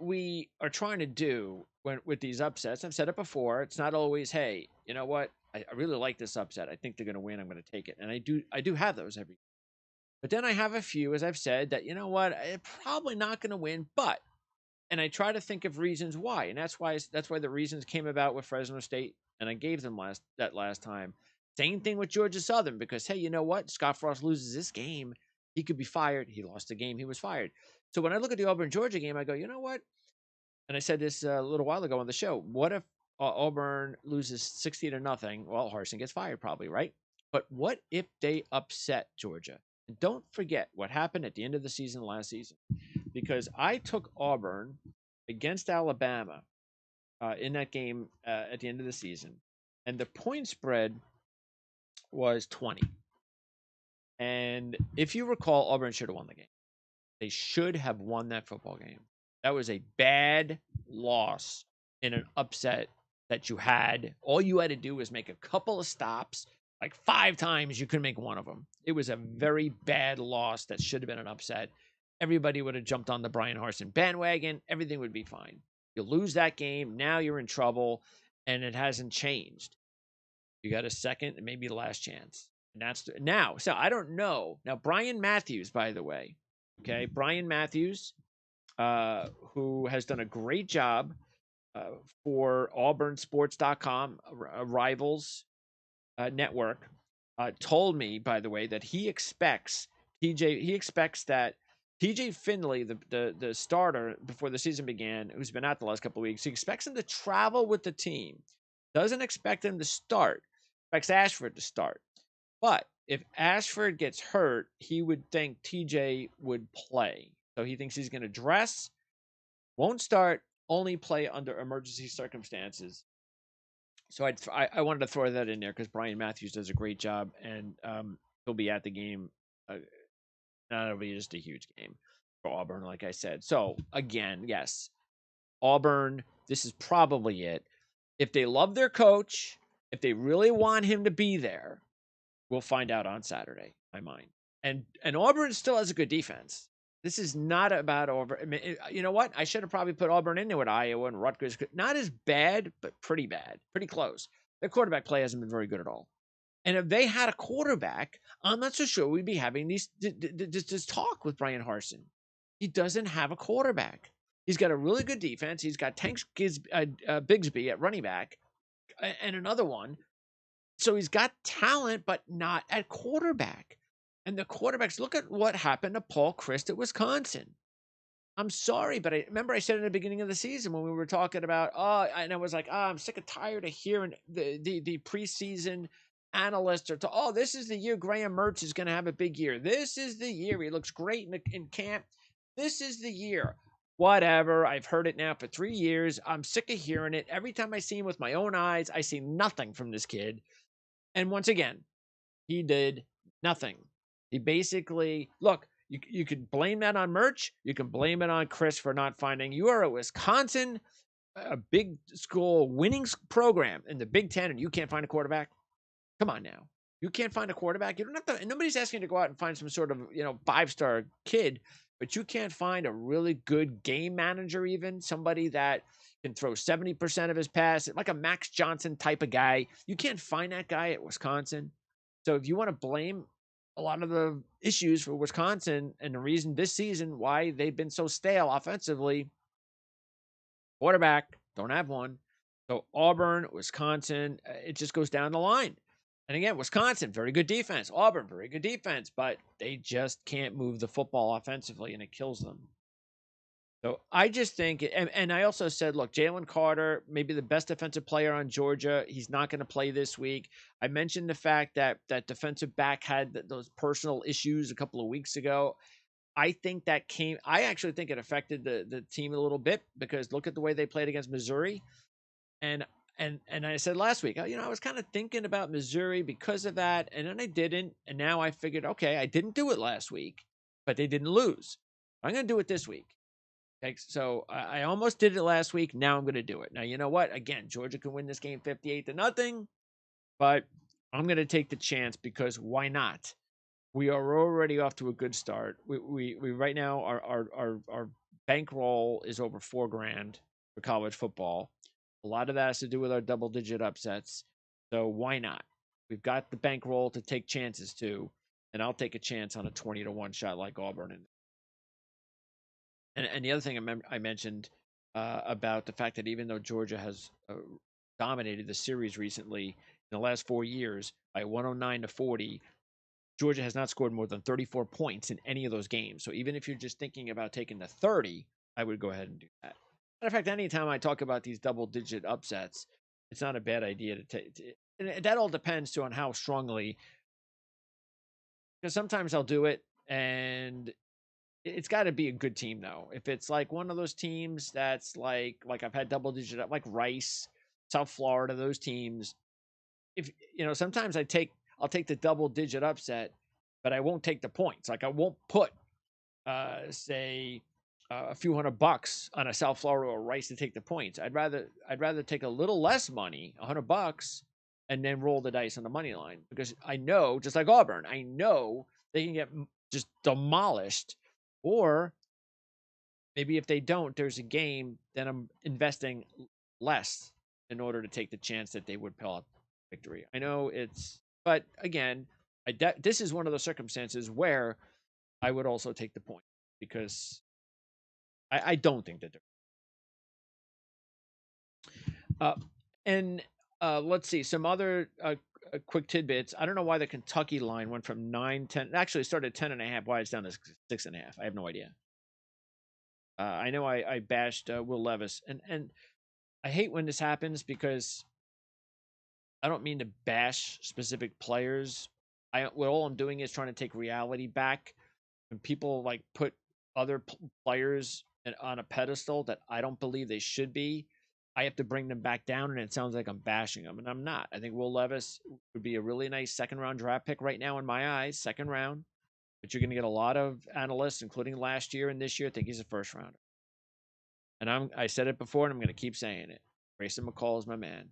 [SPEAKER 1] we are trying to do with these upsets, I've said it before, it's not always, hey, you know what? I really like this upset. I think they're going to win. I'm going to take it. And I do have those every year. But then I have a few, as I've said, that, you know what? I'm probably not going to win, but, and I try to think of reasons why. And that's why the reasons came about with Fresno State, and I gave them last time. Same thing with Georgia Southern, because, hey, you know what? Scott Frost loses this game. He could be fired. He lost the game. He was fired. So when I look at the Auburn-Georgia game, I go, you know what? And I said this a little while ago on the show. What if Auburn loses 60-0? Well, Harsin gets fired probably, right? But what if they upset Georgia? And don't forget what happened at the end of the season last season, because I took Auburn against Alabama in that game at the end of the season, and the point spread was 20. And if you recall, Auburn should have won the game. They should have won that football game. That was a bad loss in an upset that you had. All you had to do was make a couple of stops, like 5 times. You couldn't make one of them. It was a very bad loss that should have been an upset. Everybody would have jumped on the Brian Harsin bandwagon. Everything would be fine. You lose that game, now you're in trouble, and it hasn't changed. You got a second and maybe the last chance. And that's now. So I don't know. Now, Brian Matthews, by the way, okay, Brian Matthews, who has done a great job for auburnsports.com, Rivals network, told me, by the way, that he expects that TJ Finley, the starter before the season began, who's been out the last couple of weeks, he expects him to travel with the team. Doesn't expect him to start. Expects Ashford to start. But if Ashford gets hurt, he would think TJ would play. So he thinks he's going to dress, won't start, only play under emergency circumstances. So I wanted to throw that in there because Brian Matthews does a great job, and he'll be at the game. That'll be just a huge game for Auburn, like I said. So again, yes, Auburn, this is probably it. If they love their coach, if they really want him to be there, we'll find out on Saturday, in my mind. And Auburn still has a good defense. This is not about Auburn. I mean, you know what? I should have probably put Auburn in there with Iowa and Rutgers. Not as bad, but pretty bad. Pretty close. Their quarterback play hasn't been very good at all. And if they had a quarterback, I'm not so sure we'd be having this talk with Brian Harsin. He doesn't have a quarterback. He's got a really good defense. He's got Tanks Bigsby at running back and another one. So he's got talent, but not at quarterback. And the quarterbacks, look at what happened to Paul Chryst at Wisconsin. I'm sorry, but I remember I said in the beginning of the season when we were talking about, and I was like, I'm sick and tired of hearing the preseason analysts are this is the year Graham Mertz is going to have a big year. This is the year he looks great in camp. This is the year. Whatever. I've heard it now for 3 years. I'm sick of hearing it. Every time I see him with my own eyes, I see nothing from this kid. And once again, he did nothing. He basically, look, you could blame that on Merch. You can blame it on Chris for not finding. You are at Wisconsin, a big school winning program in the Big Ten, and you can't find a quarterback. Come on now. You can't find a quarterback. You don't have to. And nobody's asking you to go out and find some sort of 5-star kid, but you can't find a really good game manager, even somebody that can throw 70% of his pass, like a Max Johnson type of guy. You can't find that guy at Wisconsin. So if you want to blame a lot of the issues for Wisconsin and the reason this season why they've been so stale offensively, quarterback, don't have one. So Auburn, Wisconsin, it just goes down the line. And again, Wisconsin, very good defense. Auburn, very good defense, but they just can't move the football offensively, and it kills them. So I just think, and I also said, look, Jalen Carter, maybe the best defensive player on Georgia. He's not going to play this week. I mentioned the fact that that defensive back had those personal issues a couple of weeks ago. I actually think it affected the team a little bit because look at the way they played against Missouri. And I said last week, I was kind of thinking about Missouri because of that. And then I didn't. And now I figured, okay, I didn't do it last week, but they didn't lose. I'm going to do it this week. Okay, so I almost did it last week. Now I'm going to do it. Now, you know what? Again, Georgia can win this game 58-0, but I'm going to take the chance because why not? We are already off to a good start. We right now our bankroll is over $4,000 for college football. A lot of that has to do with our double-digit upsets. So why not? We've got the bankroll to take chances too, and I'll take a chance on a 20-1 shot like Auburn. And the other thing I mentioned about the fact that even though Georgia has dominated the series recently in the last 4 years by 109-40, Georgia has not scored more than 34 points in any of those games. So even if you're just thinking about taking the 30, I would go ahead and do that. Matter of fact, anytime I talk about these double-digit upsets, it's not a bad idea to take. And that all depends too on how strongly. Because sometimes I'll do it and it's got to be a good team though. If it's like one of those teams that's like I've had double digit like Rice, South Florida, those teams. If sometimes I'll take the double digit upset, but I won't take the points. Like I won't put say a few $100 on a South Florida or Rice to take the points. I'd rather take a little less money, $100, and then roll the dice on the money line because I know, just like Auburn, I know they can get just demolished. Or maybe if they don't, there's a game, then I'm investing less in order to take the chance that they would pull out victory. I know but again, this is one of the circumstances where I would also take the point because I don't think that they're. And let's see some other quick tidbits. I don't know why the Kentucky line went from 9-10. Actually, started 10.5. Why it's down to 6.5. I have no idea. I know I bashed Will Levis, and I hate when this happens because I don't mean to bash specific players. All I'm doing is trying to take reality back. When people like put other players on a pedestal that I don't believe they should be, I have to bring them back down, and it sounds like I'm bashing them, and I'm not. I think Will Levis would be a really nice second-round draft pick right now in my eyes, second round. But you're going to get a lot of analysts, including last year and this year, think he's a first rounder. And I said it before, and I'm going to keep saying it. Grayson McCall is my man.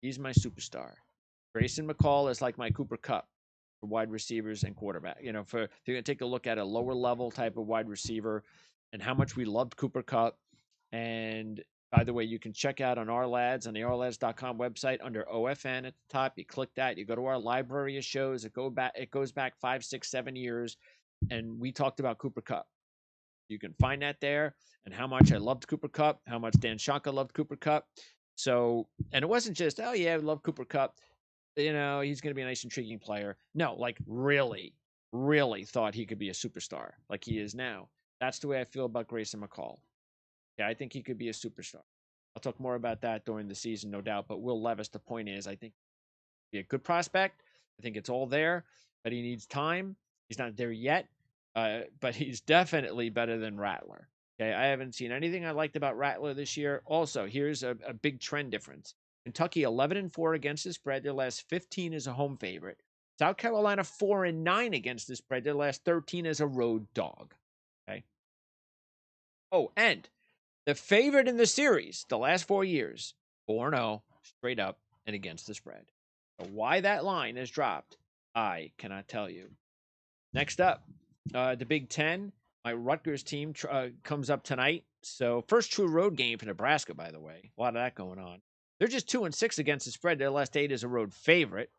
[SPEAKER 1] He's my superstar. Grayson McCall is like my Cooper Kupp for wide receivers and quarterback. If you're going to take a look at a lower level type of wide receiver and how much we loved Cooper Kupp. And by the way, you can check out on Our Lads on the ourlads.com website under OFN at the top. You click that. You go to our library of shows. It goes back 5, 6, 7 years, and we talked about Cooper Kupp. You can find that there, and how much I loved Cooper Kupp, how much Dan Shaka loved Cooper Kupp. So, and it wasn't just, oh yeah, I love Cooper Kupp. He's going to be a nice, intriguing player. No, like really, really thought he could be a superstar like he is now. That's the way I feel about Grayson McCall. Yeah, I think he could be a superstar. I'll talk more about that during the season, no doubt. But Will Levis, the point is, I think he'd be a good prospect. I think it's all there, but he needs time. He's not there yet, but he's definitely better than Rattler. Okay, I haven't seen anything I liked about Rattler this year. Also, here's a big trend difference. Kentucky 11-4 against the spread. Their last 15 is a home favorite. South Carolina 4-9 against the spread. Their last 13 is a road dog. Okay. Oh, and the favorite in the series, the last 4 years, 4-0, straight up and against the spread. So why that line has dropped, I cannot tell you. Next up, the Big Ten. My Rutgers team comes up tonight. So first true road game for Nebraska, by the way. A lot of that going on. They're just 2-6 against the spread. Their last 8 is a road favorite.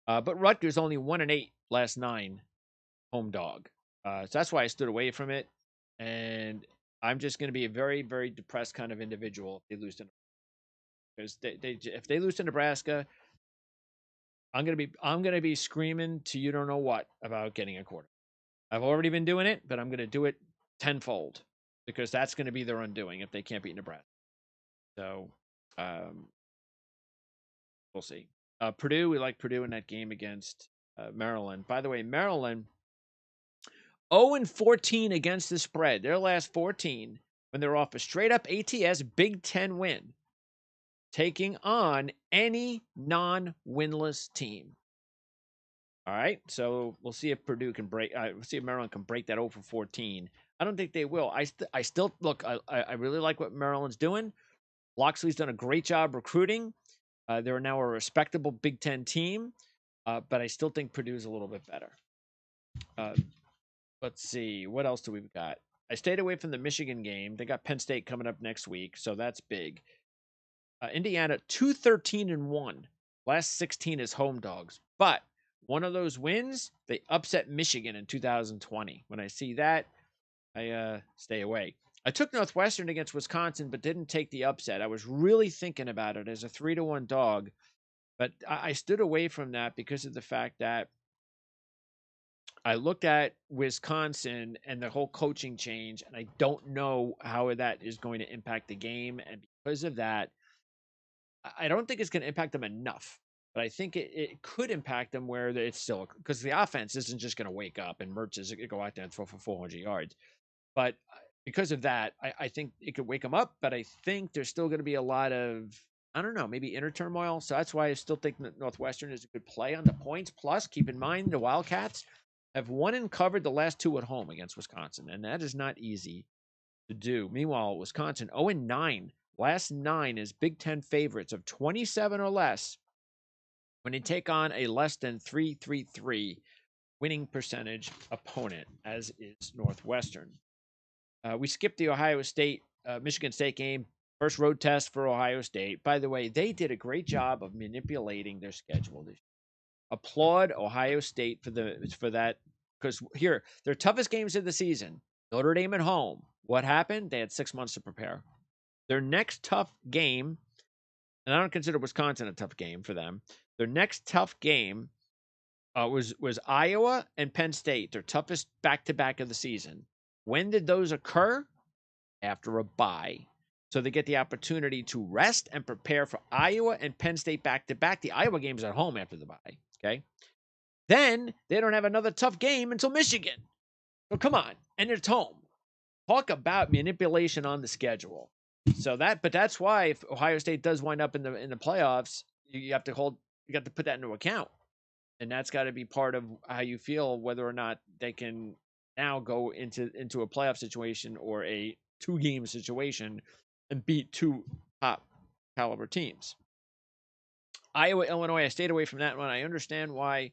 [SPEAKER 1] But Rutgers only 1-8 last 9 home dog. So that's why I stood away from it. And I'm just going to be a very, very depressed kind of individual if they lose to Nebraska. Because if they lose to Nebraska, I'm gonna be screaming to you don't know what about getting a quarter. I've already been doing it, but I'm gonna do it tenfold because that's gonna be their undoing if they can't beat Nebraska. So we'll see. Purdue, we like Purdue in that game against Maryland. By the way, Maryland 0-14 against the spread. Their last 14 when they're off a straight up ATS Big Ten win, taking on any non-winless team. All right, so we'll see if Purdue can break. We'll see if Maryland can break that 0-14. I don't think they will. I still look. I really like what Maryland's doing. Loxley's done a great job recruiting. They're now a respectable Big Ten team, but I still think Purdue's a little bit better. Let's see, what else do we got? I stayed away from the Michigan game. They got Penn State coming up next week, so that's big. Indiana 2-13-1. Last 16 is home dogs, but one of those wins, they upset Michigan in 2020. When I see that, I stay away. I took Northwestern against Wisconsin, but didn't take the upset. I was really thinking about it as a 3-1 dog, but I stood away from that because of the fact that I looked at Wisconsin and the whole coaching change, and I don't know how that is going to impact the game. And because of that, I don't think it's going to impact them enough. But I think it could impact them where it's still because the offense isn't just going to wake up and Mertz is going to go out there and throw for 400 yards. But because of that, I think it could wake them up. But I think there's still going to be a lot of, I don't know, maybe inner turmoil. So that's why I still think that Northwestern is a good play on the points. Plus, keep in mind the Wildcats have won and covered the last 2 at home against Wisconsin, and that is not easy to do. Meanwhile, Wisconsin 0-9. Last 9 is Big Ten favorites of 27 or less when they take on a less than 3.33 winning percentage opponent, as is Northwestern. We skipped the Ohio State, Michigan State game. First road test for Ohio State. By the way, they did a great job of manipulating their schedule this year. Applaud Ohio State for that, because here, their toughest games of the season, Notre Dame at home. What happened? They had 6 months to prepare. Their next tough game, and I don't consider Wisconsin a tough game for them. Their next tough game was Iowa and Penn State, their toughest back-to-back of the season. When did those occur? After a bye. So they get the opportunity to rest and prepare for Iowa and Penn State back-to-back. The Iowa game's at home after the bye, okay? Then they don't have another tough game until Michigan. So come on, and it's home. Talk about manipulation on the schedule. So but that's why if Ohio State does wind up in the playoffs, you have to put that into account. And that's got to be part of how you feel whether or not they can now go into a playoff situation or a 2-game situation and beat 2 top caliber teams. Iowa, Illinois, I stayed away from that one. I understand why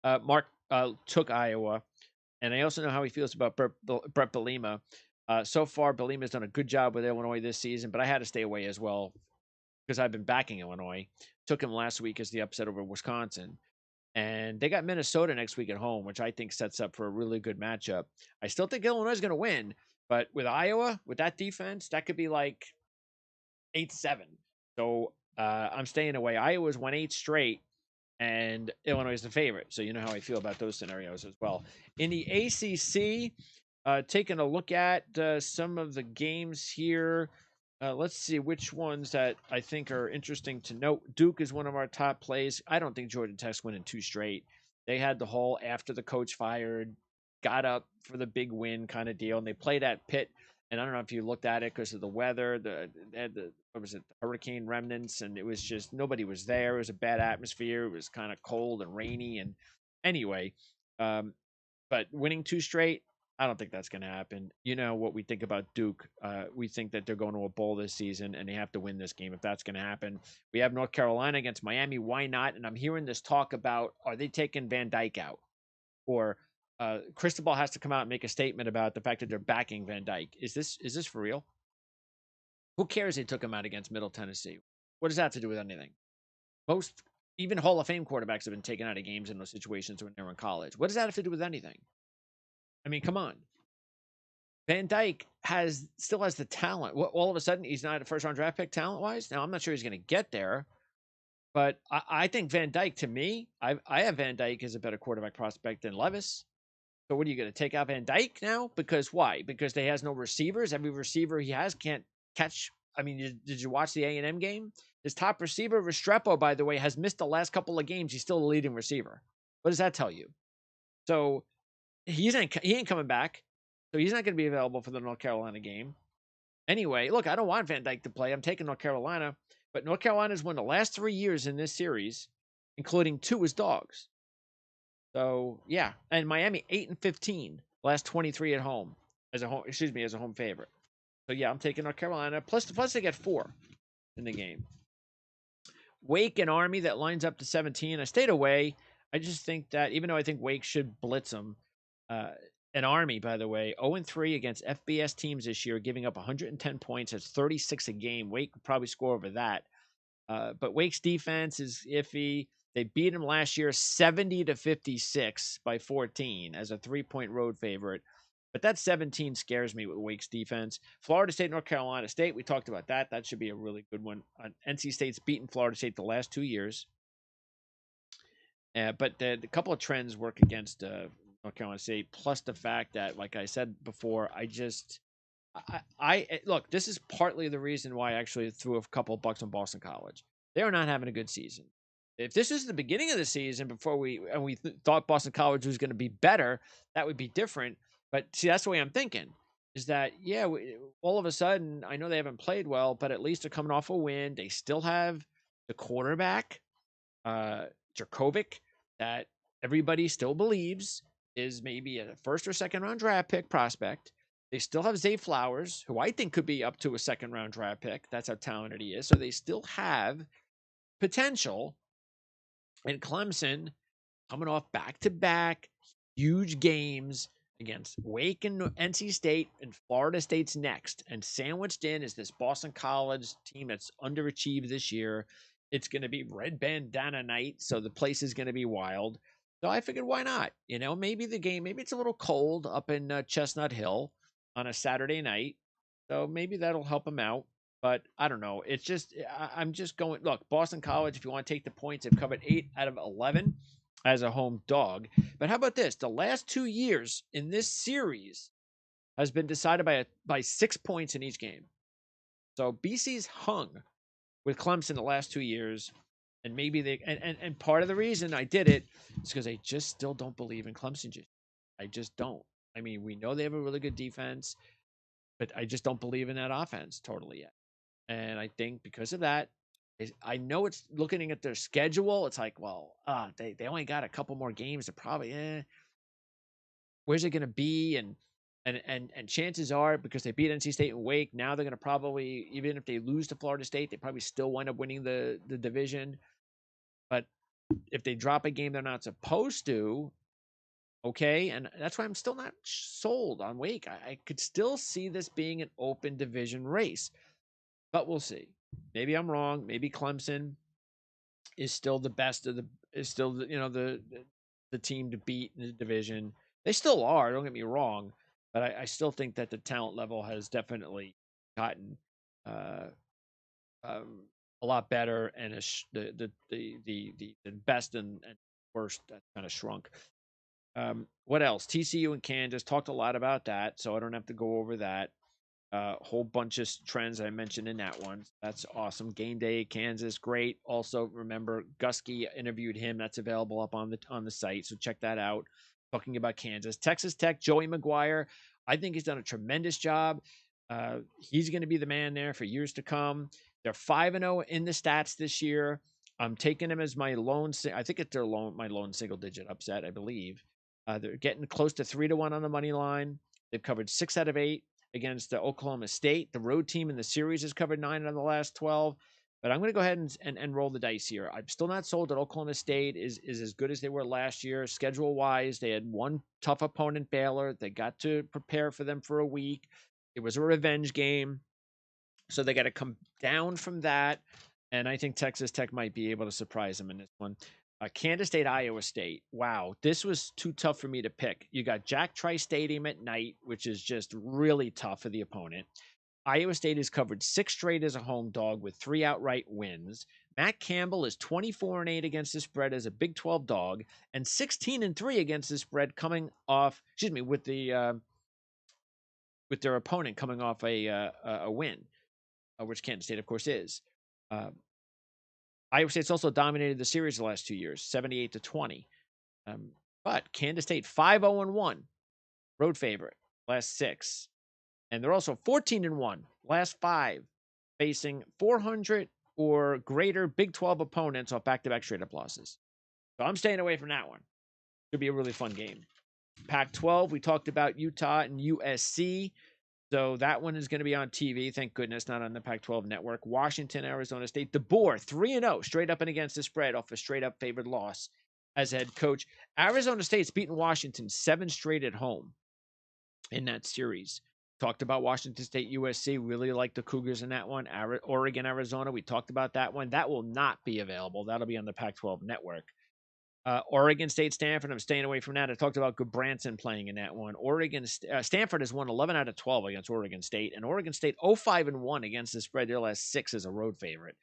[SPEAKER 1] Mark took Iowa, and I also know how he feels about Brett Bielema. So far, Bielema's done a good job with Illinois this season, but I had to stay away as well because I've been backing Illinois. Took him last week as the upset over Wisconsin. And they got Minnesota next week at home, which I think sets up for a really good matchup. I still think Illinois is going to win, but with Iowa, with that defense, that could be like 8-7. So I'm staying away. Iowa's won 8 straight, and Illinois is the favorite. So you know how I feel about those scenarios as well. In the ACC, taking a look at some of the games here. Let's see which ones that I think are interesting to note. Duke is one of our top plays. I don't think Georgia Tech's winning 2 straight. They had the whole after the coach fired, got up for the big win kind of deal, and they played at Pitt. And I don't know if you looked at it because of the weather, the what was it, the hurricane remnants, and it was just nobody was there. It was a bad atmosphere. It was kind of cold and rainy. And anyway, um, but winning 2 straight, I don't think that's going to happen. You know what we think about Duke. We think that they're going to a bowl this season and they have to win this game if that's going to happen. We have North Carolina against Miami. Why not? And I'm hearing this talk about, are they taking Van Dyke out? Or Cristobal has to come out and make a statement about the fact that they're backing Van Dyke. Is this for real? Who cares they took him out against Middle Tennessee? What does that have to do with anything? Most, even Hall of Fame quarterbacks have been taken out of games in those situations when they were in college. What does that have to do with anything? I mean, come on. Van Dyke still has the talent. All of a sudden, he's not a first round draft pick talent wise. Now, I'm not sure he's going to get there, but I think Van Dyke, to me, I have Van Dyke as a better quarterback prospect than Levis. So what are you going to take out Van Dyke now? Because why? Because they has no receivers. Every receiver he has can't catch. I mean, did you watch the A&M game? His top receiver, Restrepo, by the way, has missed the last couple of games. He's still the leading receiver. What does that tell you? So he ain't coming back. So he's not going to be available for the North Carolina game. Anyway, look, I don't want Van Dyke to play. I'm taking North Carolina. But North Carolina's won the last 3 years in this series, including 2 as dogs. So yeah, and Miami 8-15, last 23 at home as a home favorite. So yeah, I'm taking North Carolina. Plus they get 4 in the game. Wake and Army, that lines up to 17. I stayed away. I just think that even though I think Wake should blitz them, an Army, by the way, 0-3 against FBS teams this year, giving up 110 points. That's 36 a game. Wake could probably score over that. But Wake's defense is iffy. They beat him last year 70-56 by 14 as a 3-point road favorite. But that 17 scares me with Wake's defense. Florida State, North Carolina State, we talked about that. That should be a really good one. NC State's beaten Florida State the last 2 years. But the couple of trends work against North Carolina State, plus the fact that, like I said before, I look, this is partly the reason why I actually threw a couple of bucks on Boston College. They are not having a good season. If this is the beginning of the season before we thought Boston College was going to be better, that would be different. But see, that's the way I'm thinking. Is that all of a sudden I know they haven't played well, but at least they're coming off a win. They still have the quarterback, Dracovic, that everybody still believes is maybe a first or second round draft pick prospect. They still have Zay Flowers, who I think could be up to a second round draft pick. That's how talented he is. So they still have potential. And Clemson coming off back-to-back huge games against Wake and NC State, and Florida State's next. And sandwiched in is this Boston College team that's underachieved this year. It's going to be red bandana night, so the place is going to be wild. So I figured, why not? Maybe it's a little cold up in Chestnut Hill on a Saturday night. So maybe that'll help them out. But I don't know. It's just, I'm just going, look, Boston College, if you want to take the points, they've covered 8 out of 11 as a home dog. But how about this? The last 2 years in this series has been decided by 6 points in each game. So BC's hung with Clemson the last 2 years. And maybe and part of the reason I did it is because I just still don't believe in Clemson. I just don't. I mean, we know they have a really good defense, but I just don't believe in that offense totally yet. And I think because of that, I know it's looking at their schedule. It's like, well, they only got a couple more games to probably, where's it going to be? And chances are, because they beat NC State and Wake, now they're going to probably, even if they lose to Florida State, they probably still wind up winning the division. But if they drop a game they're not supposed to, okay, and that's why I'm still not sold on Wake. I could still see this being an open division race. But we'll see. Maybe I'm wrong. Maybe Clemson is still the best of the team to beat in the division. They still are. Don't get me wrong, but I still think that the talent level has definitely gotten a lot better, and the best and worst that kind of shrunk. What else? TCU and Kansas talked a lot about that, so I don't have to go over that. Whole bunch of trends I mentioned in that one. That's awesome. Game day, Kansas, great. Also, remember Gusky interviewed him. That's available up on the site, so check that out. Talking about Kansas, Texas Tech, Joey McGuire. I think he's done a tremendous job. He's going to be the man there for years to come. They're 5-0 in the stats this year. I'm taking them as my lone. I think it's my lone single digit upset. I believe they're getting close to 3-1 on the money line. They've covered 6 out of 8 against Oklahoma State. The road team in the series has covered 9 out of the last 12. But I'm going to go ahead and roll the dice here. I'm still not sold that Oklahoma State is as good as they were last year. Schedule-wise, they had one tough opponent, Baylor. They got to prepare for them for a week. It was a revenge game. So they got to come down from that. And I think Texas Tech might be able to surprise them in this one. Kansas State, Iowa State. Wow, this was too tough for me to pick. You got Jack Trice Stadium at night, which is just really tough for the opponent. Iowa State has covered 6 straight as a home dog with 3 outright wins. Matt Campbell is 24-8 against the spread as a Big 12 dog, and 16-3 against the spread coming off. With their opponent coming off a win, which Kansas State, of course, is. Iowa State's also dominated the series the last 2 years, 78-20. But Kansas State 5-0-1, road favorite, last 6. And they're also 14-1, last 5, facing 400 or greater Big 12 opponents off back-to-back straight-up losses. So I'm staying away from that one. Should be a really fun game. Pac-12, we talked about Utah and USC. So that one is going to be on TV. Thank goodness, not on the Pac-12 network. Washington, Arizona State. DeBoer, 3-0, straight up and against the spread off a straight-up favored loss as head coach. Arizona State's beaten Washington 7 straight at home in that series. Talked about Washington State, USC. Really like the Cougars in that one. Oregon, Arizona. We talked about that one. That will not be available. That'll be on the Pac-12 network. Oregon State, Stanford. I'm staying away from that. I talked about Goodbranson playing in that one. Stanford has won 11 out of 12 against Oregon State, and Oregon State 0-5-1 against the spread. Their last 6 as a road favorite.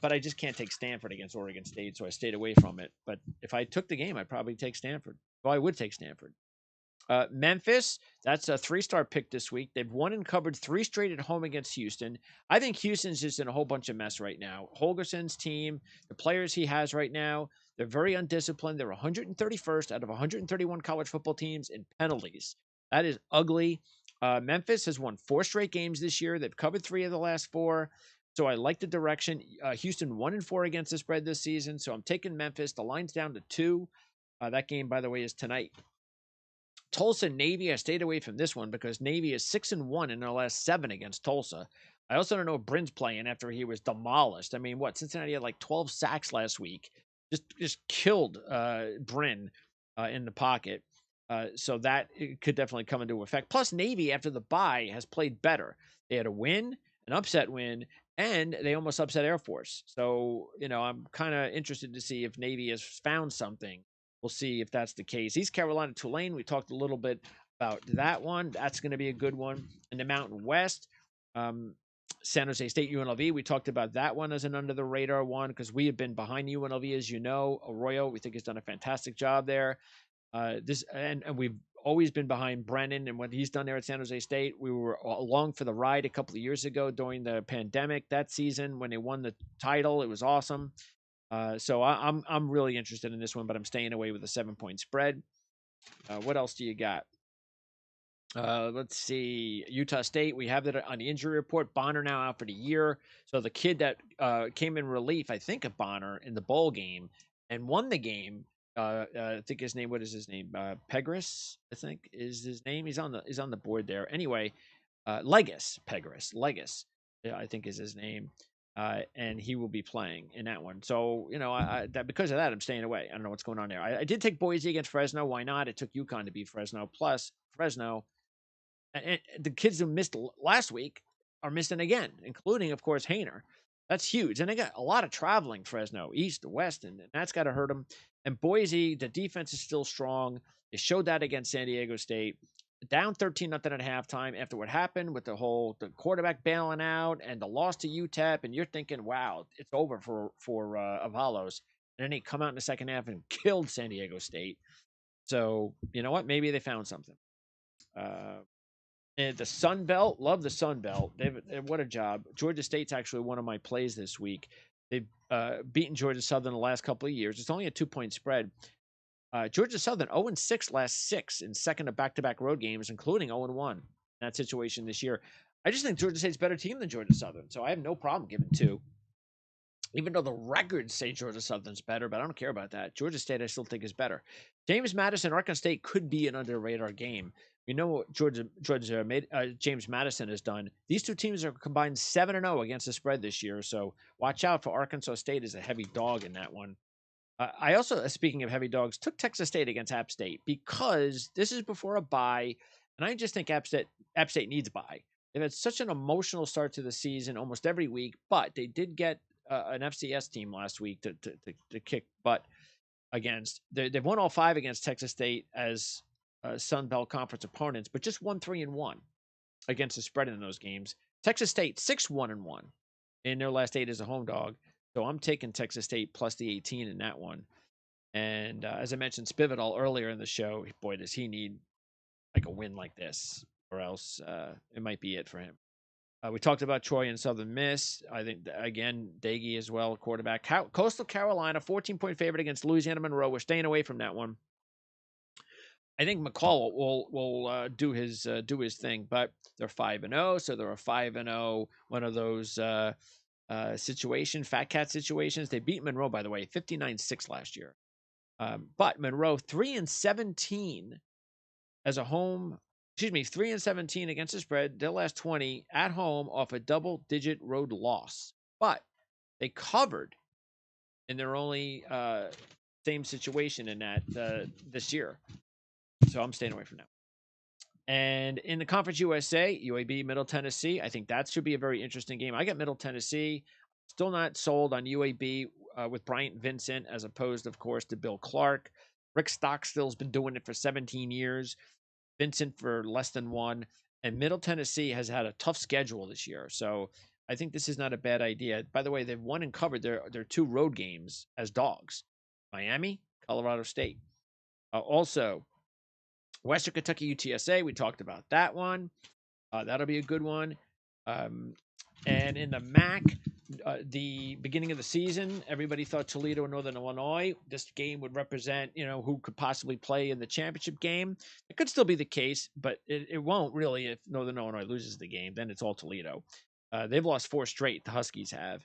[SPEAKER 1] But I just can't take Stanford against Oregon State, so I stayed away from it. But if I took the game, I'd probably take Stanford. Well, I would take Stanford. Memphis, that's a 3-star pick this week. They've won and covered 3 straight at home against Houston. I think Houston's just in a whole bunch of mess right now. Holgerson's team, the players he has right now, they're very undisciplined. They're 131st out of 131 college football teams in penalties. That is ugly. Memphis has won 4 straight games this year. They've covered 3 of the last 4. So I like the direction. Houston 1-4 against the spread this season. So I'm taking Memphis. The line's down to 2. That game, by the way, is tonight. Tulsa Navy, I stayed away from this one because Navy is 6-1 in their last 7 against Tulsa. I also don't know if Brin's playing after he was demolished. I mean, Cincinnati had like 12 sacks last week. Just killed Brin in the pocket. So that could definitely come into effect. Plus, Navy, after the bye, has played better. They had a win, an upset win, and they almost upset Air Force. So, I'm kind of interested to see if Navy has found something. We'll see if that's the case. East Carolina, Tulane, we talked a little bit about that one. That's going to be a good one. In the Mountain West, San Jose State, UNLV, we talked about that one as an under-the-radar one because we have been behind UNLV, as you know. Arroyo, we think, has done a fantastic job there. And we've always been behind Brennan and what he's done there at San Jose State. We were along for the ride a couple of years ago during the pandemic that season when they won the title. It was awesome. So I'm really interested in this one, but I'm staying away with the 7-point spread. What else do you got? Let's see. Utah State, we have that on the injury report. Bonner now out for the year. So the kid that came in relief, I think, of Bonner in the bowl game and won the game. I think his name. What is his name? Pegras, I think, is his name. He's on the board there. Anyway, Pegras, I think is his name. And he will be playing in that one. So, because of that, I'm staying away. I don't know what's going on there. I did take Boise against Fresno. Why not? It took UConn to beat Fresno. Plus, Fresno, and the kids who missed last week are missing again, including, of course, Hainer. That's huge. And they got a lot of traveling, Fresno, east to west, and that's got to hurt them. And Boise, the defense is still strong. They showed that against San Diego State. down 13 nothing at halftime after what happened with the quarterback bailing out and the loss to UTEP, and you're thinking, wow, it's over for Avalos. And then they come out in the second half and killed San Diego State. So you know what? Maybe they found something. And the Sun Belt, love the Sun Belt. What a job. Georgia State's actually one of my plays this week. They've beaten Georgia Southern the last couple of years. It's only a 2-point spread. Georgia Southern 0-6 last 6 in second of back-to-back road games, including 0-1 in that situation this year. I just think Georgia State's a better team than Georgia Southern, so I have no problem giving 2. Even though the records say Georgia Southern's better, but I don't care about that. Georgia State, I still think, is better. James Madison, Arkansas State could be an under-radar game. We know what James Madison has done. These two teams are combined 7-0 against the spread this year, so watch out for Arkansas State as a heavy dog in that one. I also, speaking of heavy dogs, took Texas State against App State because this is before a bye, and I just think App State needs a bye. They've had such an emotional start to the season almost every week, but they did get an FCS team last week to kick butt against. They've won all 5 against Texas State as Sun Belt Conference opponents, but just won 3-1 against the spread in those games. Texas State 6-1-1 in their last 8 as a home dog. So I'm taking Texas State plus the 18 in that one. And as I mentioned, Spivital earlier in the show, boy, does he need like a win like this, or else it might be it for him. We talked about Troy and Southern Miss. I think, again, Daggy as well, quarterback. Coastal Carolina, 14-point favorite against Louisiana Monroe. We're staying away from that one. I think McCall will do his thing, but they're 5-0, so they're a 5-0, one of those fat cat situations. They beat Monroe, by the way, 59-6 last year. But Monroe 3-17 as a home. 3-17 against the spread. Their last 20 at home off a double-digit road loss, but they covered in their only same situation in that this year. So I'm staying away from that. And in the Conference USA, UAB, Middle Tennessee, I think that should be a very interesting game. I got Middle Tennessee. Still not sold on UAB with Bryant Vincent, as opposed, of course, to Bill Clark. Rick Stockstill's been doing it for 17 years. Vincent for less than 1. And Middle Tennessee has had a tough schedule this year. So I think this is not a bad idea. By the way, they've won and covered their 2 road games as dogs. Miami, Colorado State. Also, Western Kentucky UTSA, we talked about that one. That'll be a good one. And in the MAC, the beginning of the season, everybody thought Toledo and Northern Illinois, this game would represent, who could possibly play in the championship game. It could still be the case, but it won't really if Northern Illinois loses the game. Then it's all Toledo. They've lost 4 straight, the Huskies have.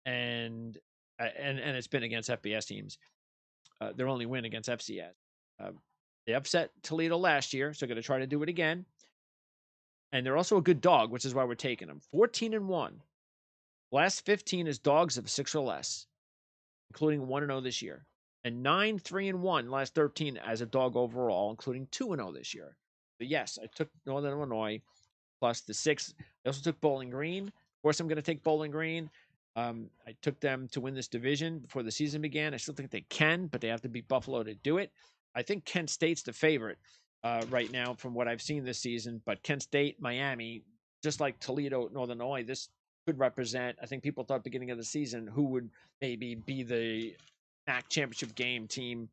[SPEAKER 1] And it's been against FBS teams. Their only win against FCS. They upset Toledo last year, so going to try to do it again. And they're also a good dog, which is why we're taking them. 14-1. Last 15 is dogs of 6 or less, including 1-0 this year. And 9-3-1 last 13 as a dog overall, including 2-0 this year. But yes, I took Northern Illinois plus the 6. I also took Bowling Green. Of course, I'm going to take Bowling Green. I took them to win this division before the season began. I still think they can, but they have to beat Buffalo to do it. I think Kent State's the favorite right now from what I've seen this season. But Kent State, Miami, just like Toledo, Northern Illinois, this could represent, I think people thought at the beginning of the season, who would maybe be the MAC championship game team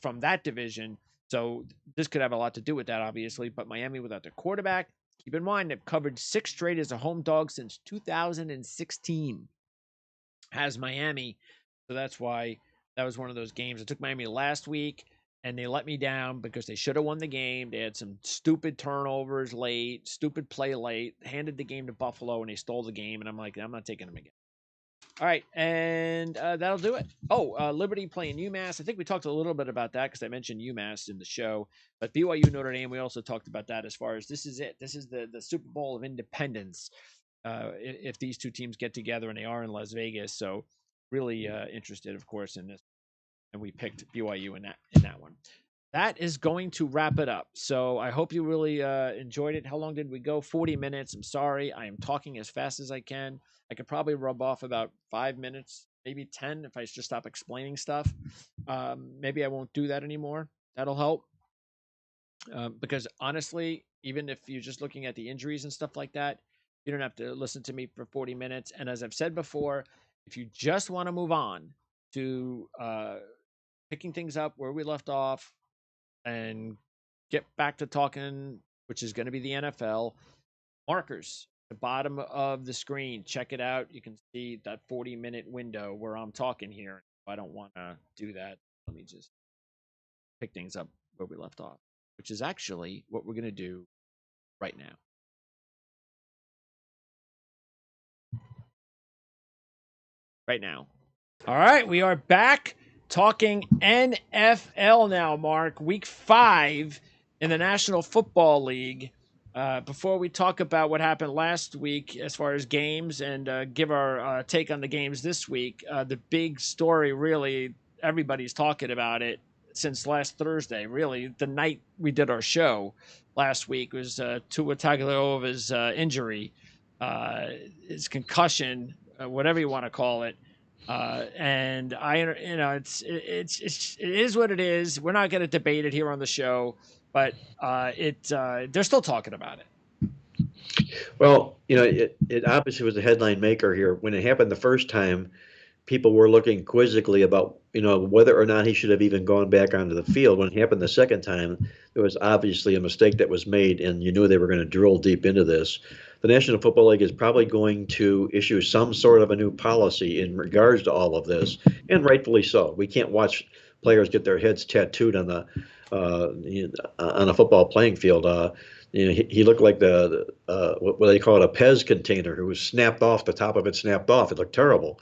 [SPEAKER 1] from that division. So this could have a lot to do with that, obviously. But Miami without their quarterback, keep in mind, they've covered 6 straight as a home dog since 2016. Has Miami. So that's why that was one of those games. I took Miami last week, and they let me down because they should have won the game. They had some stupid turnovers late, stupid play late, handed the game to Buffalo, and they stole the game. And I'm like, I'm not taking them again. All right, and that'll do it. Liberty playing UMass. I think we talked a little bit about that because I mentioned UMass in the show. But BYU Notre Dame, we also talked about that as far as this is it. This is the Super Bowl of independence if these two teams get together, and they are in Las Vegas. So really interested, of course, in this. And we picked BYU in that one. That is going to wrap it up. So I hope you really enjoyed it. How long did we go? 40 minutes. I'm sorry. I am talking as fast as I can. I could probably rub off about 5 minutes, maybe 10 if I just stop explaining stuff. Maybe I won't do that anymore. That'll help. Because honestly, even if you're just looking at the injuries and stuff like that, you don't have to listen to me for 40 minutes. And as I've said before, if you just want to move on to picking things up where we left off and get back to talking, which is going to be the NFL, markers, the bottom of the screen, check it out. You can see that 40-minute window where I'm talking here. If I don't want to do that, let me just pick things up where we left off, which is actually what we're going to do right now. Right now. All right, we are back talking NFL now, Mark. Week 5 in the National Football League. Before we talk about what happened last week as far as games and give our take on the games this week, the big story, really, everybody's talking about it since last Thursday. Really, the night we did our show last week was Tua Tagovailoa's injury, his concussion, whatever you want to call it. And it is what it is. We're not going to debate it here on the show, but they're still talking about it.
[SPEAKER 2] Well, it obviously was a headline maker here. When it happened the first time, people were looking quizzically about, whether or not he should have even gone back onto the field. When it happened the second time, there was obviously a mistake that was made, and you knew they were going to drill deep into this. The National Football League is probably going to issue some sort of a new policy in regards to all of this, and rightfully so. We can't watch players get their heads tattooed on a football playing field. He looked like what they call it, a Pez container, who was snapped off. The top of it snapped off. It looked terrible.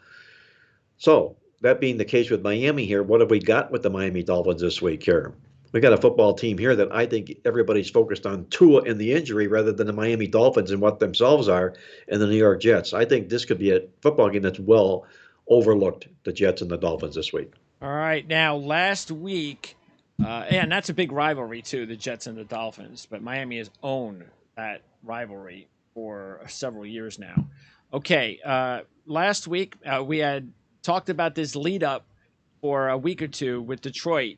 [SPEAKER 2] So, that being the case with Miami here, what have we got with the Miami Dolphins this week here? We got a football team here that I think everybody's focused on Tua and the injury rather than the Miami Dolphins and what themselves are and the New York Jets. I think this could be a football game that's well overlooked, the Jets and the Dolphins this week.
[SPEAKER 1] All right. Now, last week, and that's a big rivalry, too, the Jets and the Dolphins, but Miami has owned that rivalry for several years now. Okay. Last week, we had talked about this lead up for a week or two with Detroit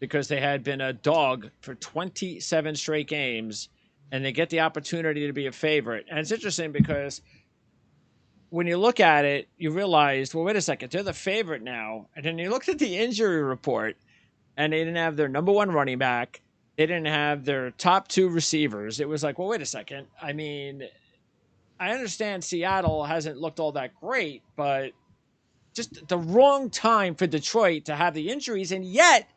[SPEAKER 1] because they had been a dog for 27 straight games and they get the opportunity to be a favorite. And it's interesting because when you look at it, you realize, well, wait a second, they're the favorite now. And then you looked at the injury report and they didn't have their number one running back. They didn't have their top 2 receivers. It was like, well, wait a second. I mean, I understand Seattle hasn't looked all that great, but just the wrong time for Detroit to have the injuries, and yet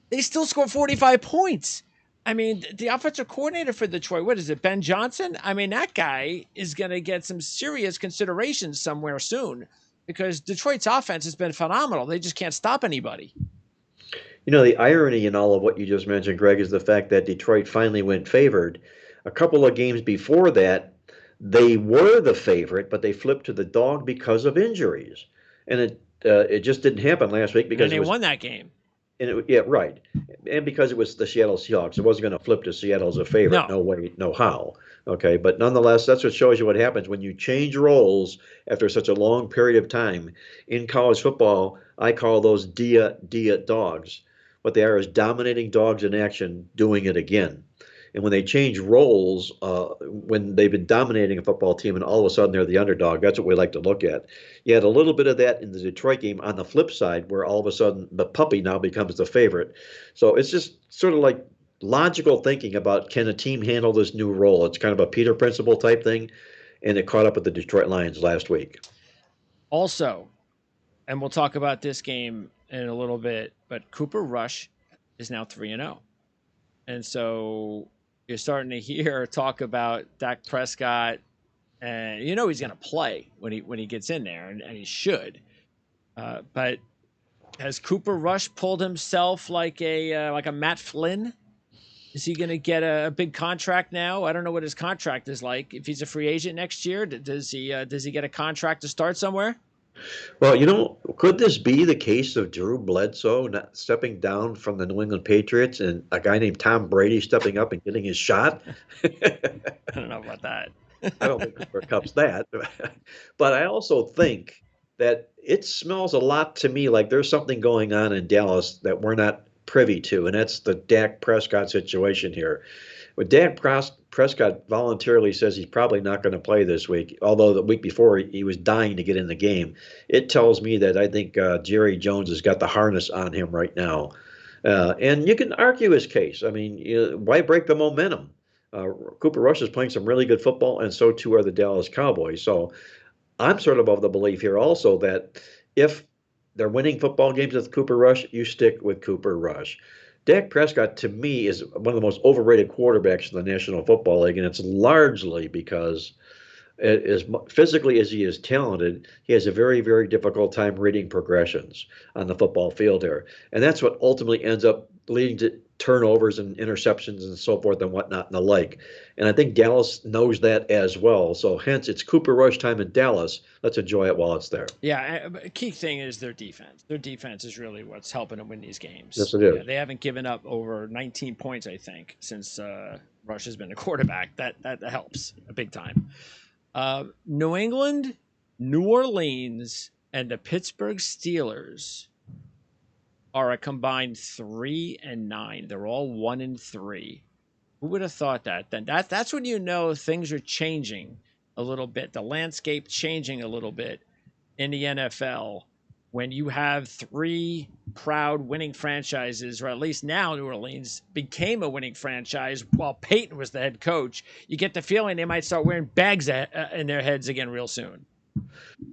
[SPEAKER 1] they still score 45 points. I mean, the offensive coordinator for Detroit, what is it, Ben Johnson? I mean, that guy is going to get some serious consideration somewhere soon because Detroit's offense has been phenomenal. They just can't stop anybody.
[SPEAKER 2] The irony in all of what you just mentioned, Greg, is the fact that Detroit finally went favored. A couple of games before that, they were the favorite, but they flipped to the dog because of injuries. And it just didn't happen last week because
[SPEAKER 1] they won that game.
[SPEAKER 2] Yeah, right. And because it was the Seattle Seahawks, it wasn't going to flip to Seattle as a favorite. No way, no how. Okay, but nonetheless, that's what shows you what happens when you change roles after such a long period of time. In college football, I call those dia dogs. What they are is dominating dogs in action doing it again. And when they change roles, when they've been dominating a football team and all of a sudden they're the underdog, that's what we like to look at. You had a little bit of that in the Detroit game on the flip side, where all of a sudden the puppy now becomes the favorite. So it's just sort of like logical thinking about, can a team handle this new role? It's kind of a Peter Principle type thing, and it caught up with the Detroit Lions last week.
[SPEAKER 1] Also, and we'll talk about this game in a little bit, but Cooper Rush is now 3-0. And so you're starting to hear talk about Dak Prescott, and he's going to play when he gets in there, and he should. But has Cooper Rush pulled himself like a Matt Flynn? Is he going to get a big contract now? I don't know what his contract is like. If he's a free agent next year, does he get a contract to start somewhere?
[SPEAKER 2] Well, could this be the case of Drew Bledsoe not stepping down from the New England Patriots and a guy named Tom Brady stepping up and getting his shot?
[SPEAKER 1] I don't know about that.
[SPEAKER 2] I don't think Cooper Kupp's that. But I also think that it smells a lot to me like there's something going on in Dallas that we're not privy to, and that's the Dak Prescott situation here. When Prescott voluntarily says he's probably not going to play this week, although the week before he was dying to get in the game, it tells me that I think Jerry Jones has got the harness on him right now. And you can argue his case. I mean, why break the momentum? Cooper Rush is playing some really good football, and so too are the Dallas Cowboys. So I'm sort of the belief here also that if they're winning football games with Cooper Rush, you stick with Cooper Rush. Dak Prescott, to me, is one of the most overrated quarterbacks in the National Football League, and it's largely because as physically as he is talented, he has a very, very difficult time reading progressions on the football field there. And that's what ultimately ends up leading to turnovers and interceptions and so forth and whatnot and the like. And I think Dallas knows that as well. So hence it's Cooper Rush time in Dallas. Let's enjoy it while it's there.
[SPEAKER 1] Yeah, key thing is their defense. Their defense is really what's helping them win these games.
[SPEAKER 2] Yes, it is.
[SPEAKER 1] Yeah, they haven't given up over 19 points, I think, since Rush has been a quarterback. That helps a big time. New England, New Orleans, and the Pittsburgh Steelers are a combined 3-9. They're all 1-3. Who would have thought that? Then that's when you know things are changing a little bit. The landscape changing a little bit in the NFL when you have three proud winning franchises, or at least now New Orleans became a winning franchise while Peyton was the head coach. You get the feeling they might start wearing bags in their heads again real soon.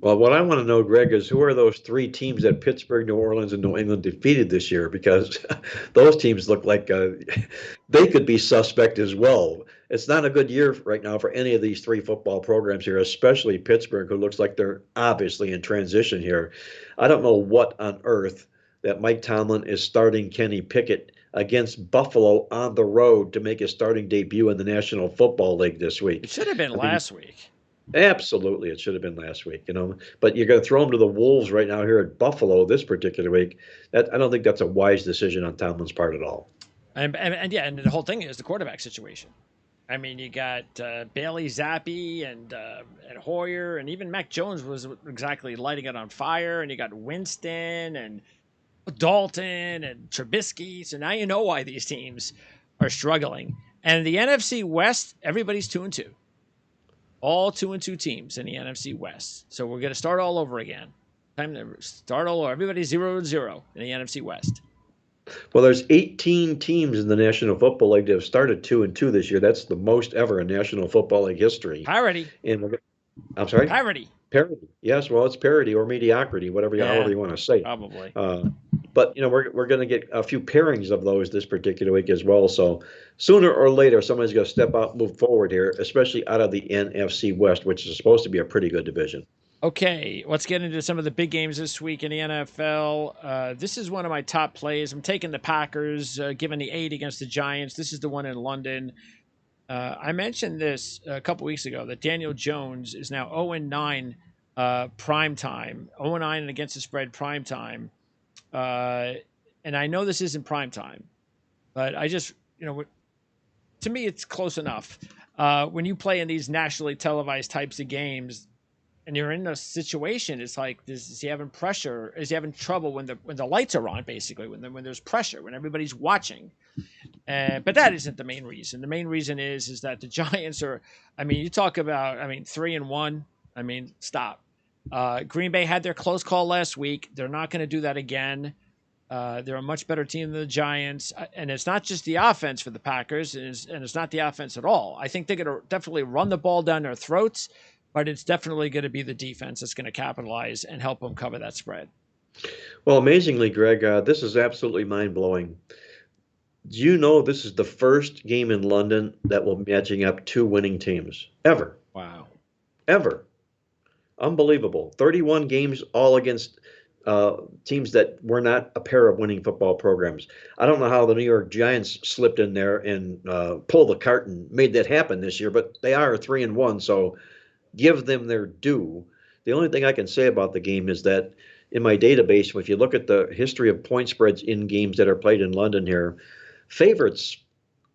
[SPEAKER 2] Well, what I want to know, Greg, is who are those three teams that Pittsburgh, New Orleans, and New England defeated this year? Because those teams look like they could be suspect as well. It's not a good year right now for any of these three football programs here, especially Pittsburgh, who looks like they're obviously in transition here. I don't know what on earth that Mike Tomlin is starting Kenny Pickett against Buffalo on the road to make his starting debut in the National Football League this week.
[SPEAKER 1] It should have been last week.
[SPEAKER 2] Absolutely, it should have been last week, But you're going to throw him to the wolves right now here at Buffalo this particular week. I don't think that's a wise decision on Tomlin's part at all.
[SPEAKER 1] And the whole thing is the quarterback situation. I mean, you got Bailey Zappi and Hoyer, and even Mac Jones was exactly lighting it on fire. And you got Winston and Dalton and Trubisky. So now you know why these teams are struggling. And the NFC West, everybody's 2-2. All 2-2 teams in the NFC West. So we're going to start all over again. Time to start all over. Everybody's 0-0 in the NFC West.
[SPEAKER 2] Well, there's 18 teams in the National Football League that have started 2-2 this year. That's the most ever in National Football League history.
[SPEAKER 1] Parity.
[SPEAKER 2] I'm sorry?
[SPEAKER 1] Parity.
[SPEAKER 2] Parity. Yes, well, it's parity or mediocrity, however you want to say.
[SPEAKER 1] Probably.
[SPEAKER 2] But we're going to get a few pairings of those this particular week as well. So sooner or later, somebody's going to step out and move forward here, especially out of the NFC West, which is supposed to be a pretty good division.
[SPEAKER 1] Okay, let's get into some of the big games this week in the NFL. This is one of my top plays. I'm taking the Packers, given the 8 against the Giants. This is the one in London. I mentioned this a couple weeks ago that Daniel Jones is now 0-9 prime time, 0-9 and against the spread prime time. And I know this isn't prime time, but I just, to me, it's close enough. When you play in these nationally televised types of games and you're in a situation, it's like, is he having pressure? Is he having trouble when the lights are on, basically, when there's pressure, when everybody's watching? But that isn't the main reason. The main reason is that the Giants are, you talk about, 3-1. Stop. Green Bay had their close call last week. They're not going to do that again. They're a much better team than the Giants. And it's not just the offense for the Packers, and it's not the offense at all. I think they're going to definitely run the ball down their throats, but it's definitely going to be the defense that's going to capitalize and help them cover that spread.
[SPEAKER 2] Well, amazingly, Greg, this is absolutely mind-blowing. Do you know this is the first game in London that will be matching up 2 winning teams ever?
[SPEAKER 1] Wow.
[SPEAKER 2] Ever. Unbelievable. 31 games all against teams that were not a pair of winning football programs. I don't know how the New York Giants slipped in there and pulled the cart and made that happen this year, but they are 3-1, so give them their due. The only thing I can say about the game is that in my database, if you look at the history of point spreads in games that are played in London here, favorites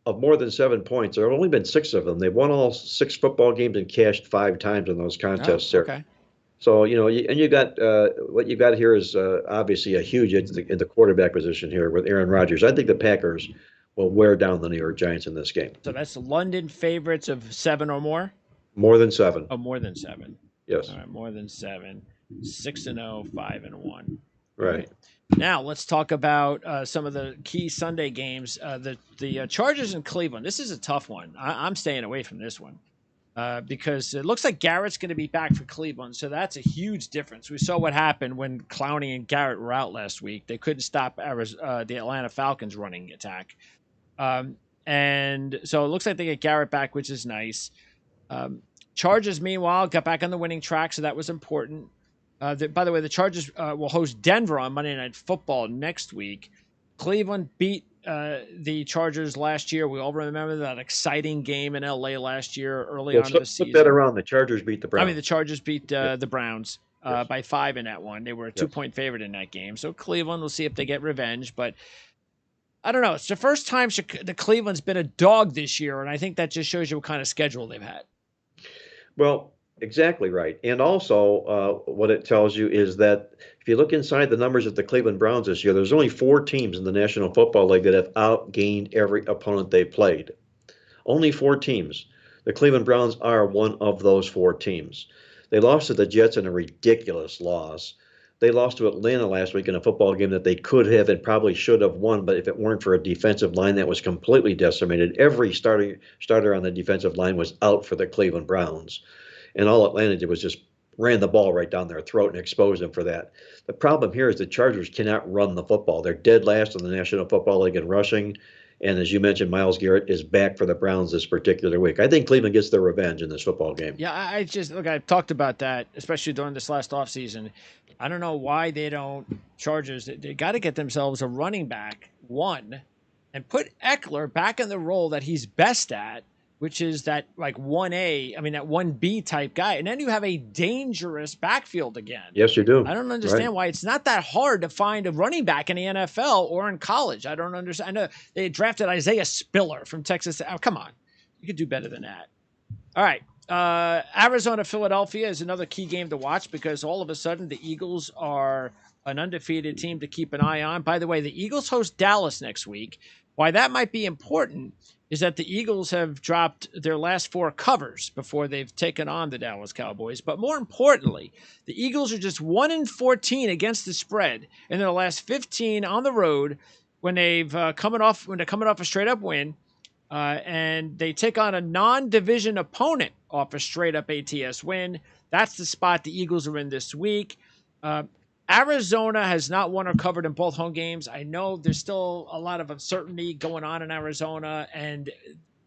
[SPEAKER 2] of more than 7 points, there have only been 6 of them. They've won all 6 football games and cashed 5 times in those contests there.
[SPEAKER 1] Okay.
[SPEAKER 2] So, and you got what you got here is obviously a huge edge in the quarterback position here with Aaron Rodgers. I think the Packers will wear down the New York Giants in this game.
[SPEAKER 1] So that's London favorites of 7 or more.
[SPEAKER 2] More than 7.
[SPEAKER 1] Oh, more than 7. All
[SPEAKER 2] Yes.
[SPEAKER 1] right, more than 7. 6-0, 5-1. All right.
[SPEAKER 2] Right.
[SPEAKER 1] Now let's talk about some of the key Sunday games. The Chargers in Cleveland. This is a tough one. I'm staying away from this one because it looks like Garrett's going to be back for Cleveland, so that's a huge difference. We saw what happened when Clowney and Garrett were out last week. They couldn't stop the Atlanta Falcons running attack, and so it looks like they get Garrett back, which is nice. Chargers, meanwhile, got back on the winning track, so that was important. By the way, the Chargers will host Denver on Monday Night Football next week. Cleveland beat the Chargers last year. We all remember that exciting game in LA last year, early on in the season.
[SPEAKER 2] Flip that around. The Chargers beat the Browns.
[SPEAKER 1] I mean, the Chargers beat the Browns by 5 in that one. They were a 2-point favorite in that game. So Cleveland, we'll see if they get revenge. But I don't know. It's the first time the Cleveland's been a dog this year, and I think that just shows you what kind of schedule they've had.
[SPEAKER 2] Well, exactly right. And also, what it tells you is that if you look inside the numbers of the Cleveland Browns this year, there's only 4 teams in the National Football League that have outgained every opponent they played. Only 4 teams. The Cleveland Browns are one of those 4 teams. They lost to the Jets in a ridiculous loss. They lost to Atlanta last week in a football game that they could have and probably should have won, but if it weren't for a defensive line that was completely decimated, every starter on the defensive line was out for the Cleveland Browns. And all Atlanta did was just ran the ball right down their throat and exposed them for that. The problem here is the Chargers cannot run the football. They're dead last in the National Football League in rushing. And as you mentioned, Myles Garrett is back for the Browns this particular week. I think Cleveland gets their revenge in this football game.
[SPEAKER 1] Yeah, I've talked about that, especially during this last offseason. I don't know why they don't, Chargers, they got to get themselves a running back, one, and put Eckler back in the role that he's best at, which is that like 1A, that 1B type guy. And then you have a dangerous backfield again.
[SPEAKER 2] Yes, you do.
[SPEAKER 1] I don't understand why it's not that hard to find a running back in the NFL or in college. I don't understand. I know they drafted Isaiah Spiller from Texas. Oh, come on. You could do better than that. All right. Arizona, Philadelphia is another key game to watch because all of a sudden the Eagles are an undefeated team to keep an eye on. By the way, the Eagles host Dallas next week. Why that might be important is that the Eagles have dropped their last 4 covers before they've taken on the Dallas Cowboys. But more importantly, the Eagles are just 1-14 against the spread in their last 15 on the road when they're coming off a straight up win. And they take on a non-division opponent off a straight-up ATS win. That's the spot the Eagles are in this week. Arizona has not won or covered in both home games. I know there's still a lot of uncertainty going on in Arizona, and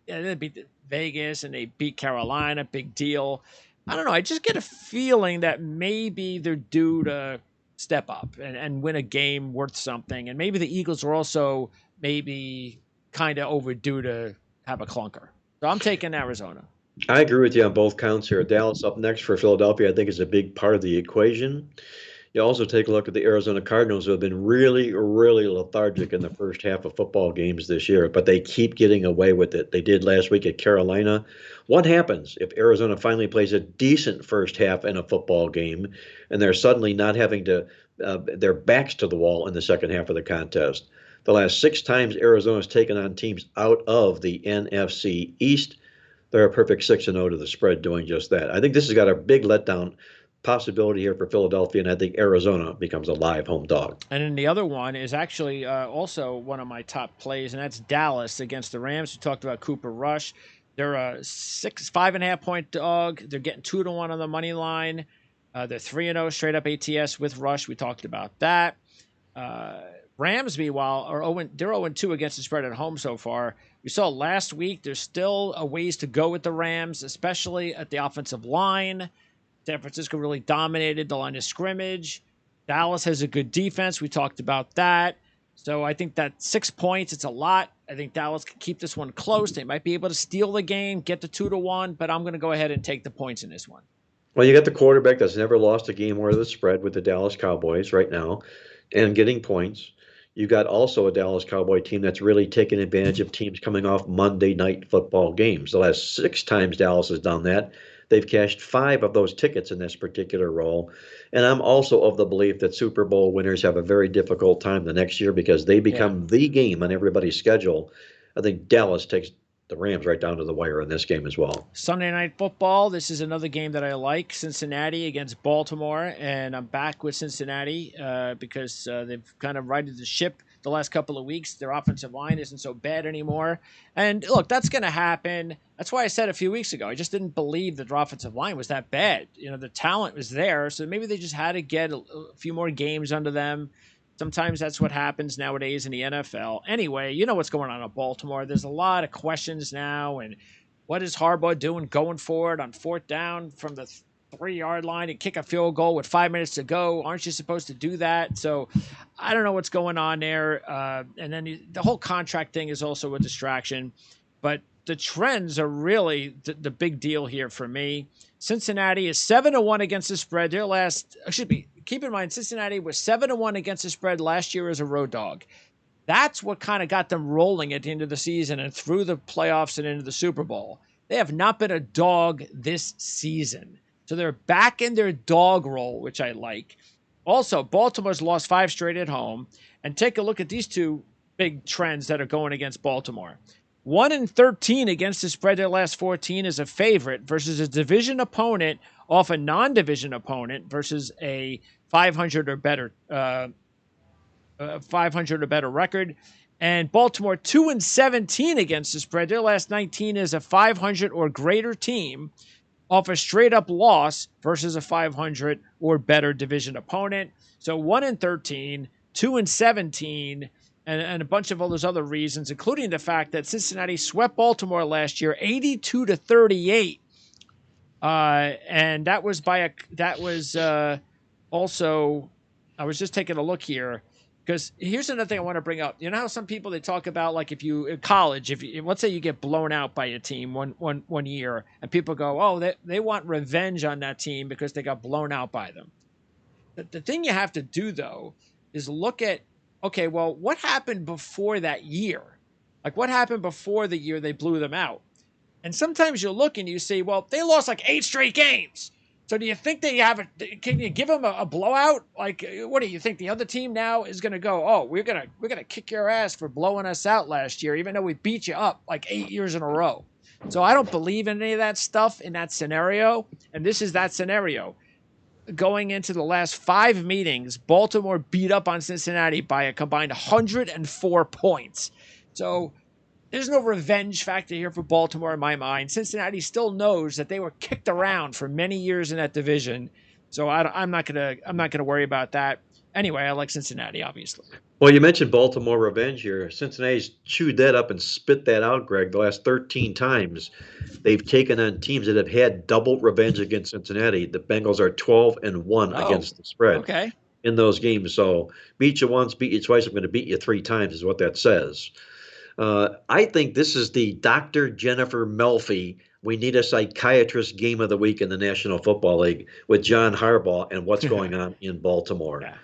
[SPEAKER 1] they beat Vegas and they beat Carolina, big deal. I don't know. I just get a feeling that maybe they're due to step up and win a game worth something. And maybe the Eagles are also maybe kind of overdue to have a clunker. So I'm taking Arizona.
[SPEAKER 2] I agree with you on both counts here. Dallas up next for Philadelphia, I think, is a big part of the equation. You also take a look at the Arizona Cardinals, who have been really, really lethargic in the first half of football games this year, but they keep getting away with it. They did last week at Carolina. What happens if Arizona finally plays a decent first half in a football game and they're suddenly not having to their backs to the wall in the second half of the contest? The last 6 times Arizona's taken on teams out of the NFC East, they're a perfect 6-0 to the spread doing just that. I think this has got a big letdown possibility here for Philadelphia, and I think Arizona becomes a live home dog.
[SPEAKER 1] And then the other one is actually also one of my top plays, and that's Dallas against the Rams. We talked about Cooper Rush. They're a 5.5 point dog. They're getting 2-1 on the money line. They're 3-0 straight up ATS with Rush. We talked about that. Rams, meanwhile, are 0-2 against the spread at home so far. We saw last week there's still a ways to go with the Rams, especially at the offensive line. San Francisco really dominated the line of scrimmage. Dallas has a good defense. We talked about that. So I think that 6 points, it's a lot. I think Dallas can keep this one close. They might be able to steal the game, get to 2-1, but I'm going to go ahead and take the points in this one.
[SPEAKER 2] Well, you got the quarterback that's never lost a game worth of the spread with the Dallas Cowboys right now and getting points. You got also a Dallas Cowboy team that's really taking advantage of teams coming off Monday night football games. The last 6 times Dallas has done that, They've cashed 5 of those tickets in this particular role. And I'm also of the belief that Super Bowl winners have a very difficult time the next year because they
[SPEAKER 1] Yeah.
[SPEAKER 2] become the game on everybody's schedule. I think Dallas takes the Rams right down to the wire in this game as well.
[SPEAKER 1] Sunday Night Football. This is another game that I like. Cincinnati against Baltimore, and I'm back with Cincinnati because they've kind of righted the ship the last couple of weeks. Their offensive line isn't so bad anymore. And look, that's going to happen. That's why I said a few weeks ago, I just didn't believe that their offensive line was that bad. You know, the talent was there, so maybe they just had to get a few more games under them. Sometimes that's what happens nowadays in the NFL. Anyway, you know what's going on in Baltimore. There's a lot of questions now, and what is Harbaugh doing going forward on 4th down from the 3-yard line and kick a field goal with 5 minutes to go? Aren't you supposed to do that? So I don't know what's going on there. And then the whole contract thing is also a distraction. But the trends are really the big deal here for me. Cincinnati is 7-1 against the spread. Their last, keep in mind, Cincinnati was 7-1 against the spread last year as a road dog. That's what kind of got them rolling at the end of the season and through the playoffs and into the Super Bowl. They have not been a dog this season. So they're back in their dog role, which I like. Also, Baltimore's lost 5 straight at home. And take a look at these two big trends that are going against Baltimore. 1-13 against the spread their last 14 as a favorite versus a division opponent off a non-division opponent versus a 500 or better 500 or better record. And Baltimore 2-17 against the spread. Their last 19 is a 500 or greater team off a straight up loss versus a 500 or better division opponent. So 1-13, 2-17, and a bunch of all those other reasons, including the fact that Cincinnati swept Baltimore last year 82-38. And that was also, I was just taking a look here. Because here's another thing I want to bring up. You know how some people, they talk about, like, if you in college, let's say you get blown out by a team one year, and people go, oh, they want revenge on that team because they got blown out by them. The thing you have to do, though, is look at, okay, well, what happened before that year? Like, what happened before the year they blew them out? And sometimes you look and you see, well, they lost like 8 straight games. So do you think can you give them a blowout? Like, what do you think? The other team now is going to go, oh, we're going to kick your ass for blowing us out last year, even though we beat you up like 8 years in a row. So I don't believe in any of that stuff in that scenario. And this is that scenario. Going into the last 5 meetings, Baltimore beat up on Cincinnati by a combined 104 points. So there's no revenge factor here for Baltimore in my mind. Cincinnati still knows that they were kicked around for many years in that division, so I'm not gonna worry about that. Anyway, I like Cincinnati, obviously.
[SPEAKER 2] Well, you mentioned Baltimore revenge here. Cincinnati's chewed that up and spit that out, Greg. The last 13 times they've taken on teams that have had double revenge against Cincinnati. The Bengals are 12-1 against the spread
[SPEAKER 1] Okay.
[SPEAKER 2] in those games. So beat you once, beat you twice. I'm going to beat you 3 times is what that says. I think this is the Dr. Jennifer Melfi. We need a psychiatrist game of the week in the National Football League with John Harbaugh and what's going on in Baltimore.
[SPEAKER 1] Yeah.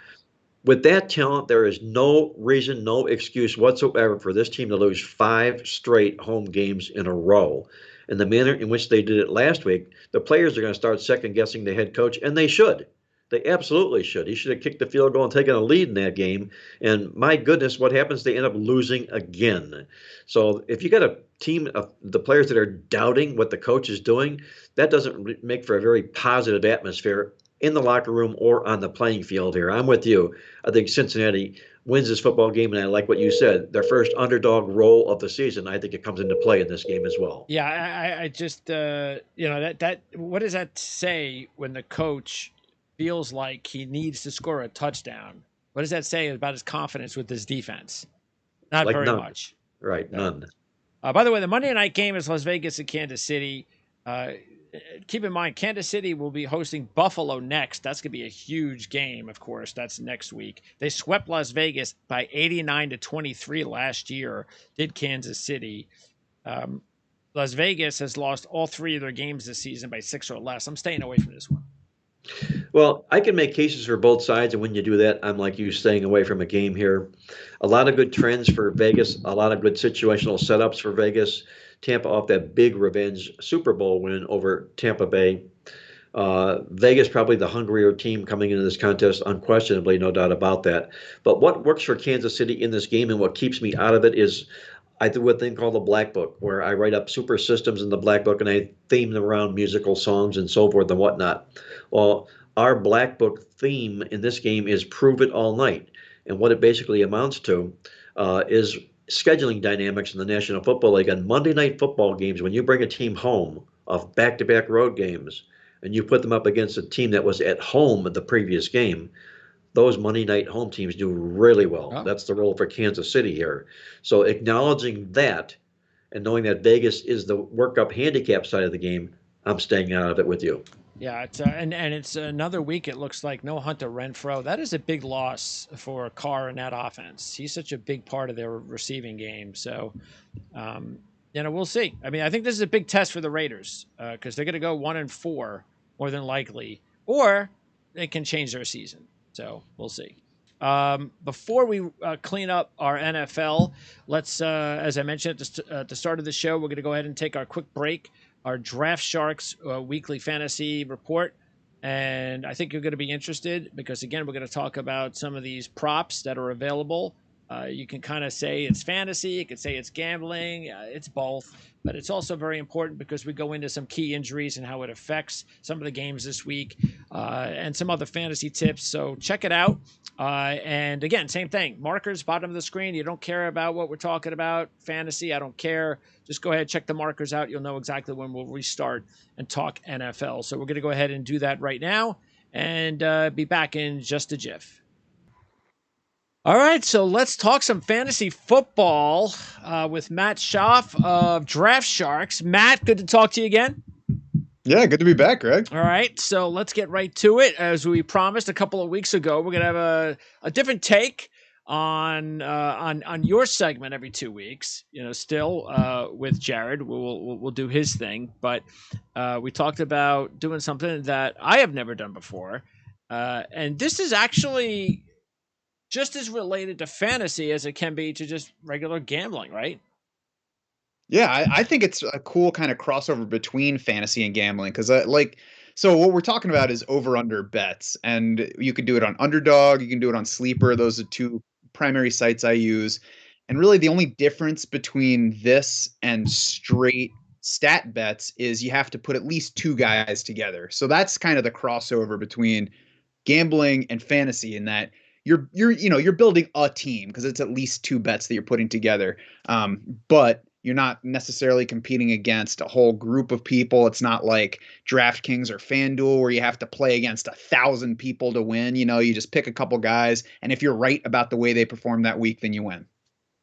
[SPEAKER 2] With that talent, there is no reason, no excuse whatsoever for this team to lose 5 straight home games in a row. And the manner in which they did it last week, the players are going to start second guessing the head coach, and they should. They absolutely should. He should have kicked the field goal and taken a lead in that game. And my goodness, what happens? They end up losing again. So if you got a team of the players that are doubting what the coach is doing, that doesn't make for a very positive atmosphere in the locker room or on the playing field here. I'm with you. I think Cincinnati wins this football game, and I like what you said. Their first underdog role of the season, I think it comes into play in this game as well.
[SPEAKER 1] Yeah, I just that what does that say when the coach feels like he needs to score a touchdown? What does that say about his confidence with his defense? Not
[SPEAKER 2] Like
[SPEAKER 1] very
[SPEAKER 2] none.
[SPEAKER 1] much.
[SPEAKER 2] Right, none.
[SPEAKER 1] By the way, the Monday night game is Las Vegas and Kansas City. Keep in mind, Kansas City will be hosting Buffalo next. That's going to be a huge game, of course. That's next week. They swept Las Vegas by 89-23 last year, did Kansas City. Las Vegas has lost all 3 of their games this season by 6 or less. I'm staying away from this one.
[SPEAKER 2] Well, I can make cases for both sides, and when you do that, I'm like you staying away from a game here. A lot of good trends for Vegas, a lot of good situational setups for Vegas. Tampa off that big revenge Super Bowl win over Tampa Bay. Vegas probably the hungrier team coming into this contest, unquestionably, no doubt about that. But what works for Kansas City in this game and what keeps me out of it is I do a thing called the Black Book, where I write up super systems in the Black Book and I theme them around musical songs and so forth and whatnot. Well, our Black Book theme in this game is Prove It All Night. And what it basically amounts to is scheduling dynamics in the National Football League on Monday night football games. When you bring a team home of back to back road games and you put them up against a team that was at home the previous game, those Monday night home teams do really well.
[SPEAKER 1] Oh,
[SPEAKER 2] That's the role for Kansas City here. So acknowledging that and knowing that Vegas is the workup handicap side of the game, I'm staying out of it with you.
[SPEAKER 1] yeah, and it's another week. It looks like no Hunter Renfro. That is a big loss for Carr in that offense. He's such a big part of their receiving game. So, um, we'll see. I mean, I think this is a big test for the Raiders because they're going to go 1-4 more than likely, or they can change their season. So we'll see. Before we clean up our NFL, let's, as I mentioned at the start of the show, we're going to go ahead and take our quick break, our Draft Sharks weekly fantasy report. And I think you're going to be interested because, again, we're going to talk about some of these props that are available. You can kind of say it's fantasy, you could say it's gambling, it's both, but it's also very important because we go into some key injuries and how it affects some of the games this week and some other fantasy tips. So check it out. And again, same thing, markers, bottom of the screen. You don't care about what we're talking about, fantasy, I don't care. Just go ahead, check the markers out. You'll know exactly when we'll restart and talk NFL. So we're going to go ahead and do that right now and be back in just a jiff. All right, so let's talk some fantasy football with Matt Schaff of Draft Sharks. Matt, good to talk to you again.
[SPEAKER 3] Yeah, good to be back, Greg.
[SPEAKER 1] All right, so let's get right to it. As we promised a couple of weeks ago, we're gonna have a different take on your segment every 2 weeks. Still with Jared, we'll do his thing, but we talked about doing something that I have never done before, and this is actually just as related to fantasy as it can be to just regular gambling, right?
[SPEAKER 3] Yeah, I think it's a cool kind of crossover between fantasy and gambling because, so what we're talking about is over/under bets, and you can do it on Underdog, you can do it on Sleeper. Those are two primary sites I use, and really the only difference between this and straight stat bets is you have to put at least two guys together. So that's kind of the crossover between gambling and fantasy in that you're building a team because it's at least two bets that you're putting together. But you're not necessarily competing against a whole group of people. It's not like DraftKings or FanDuel where you have to play against 1,000 people to win. You just pick a couple guys, and if you're right about the way they perform that week, then you win.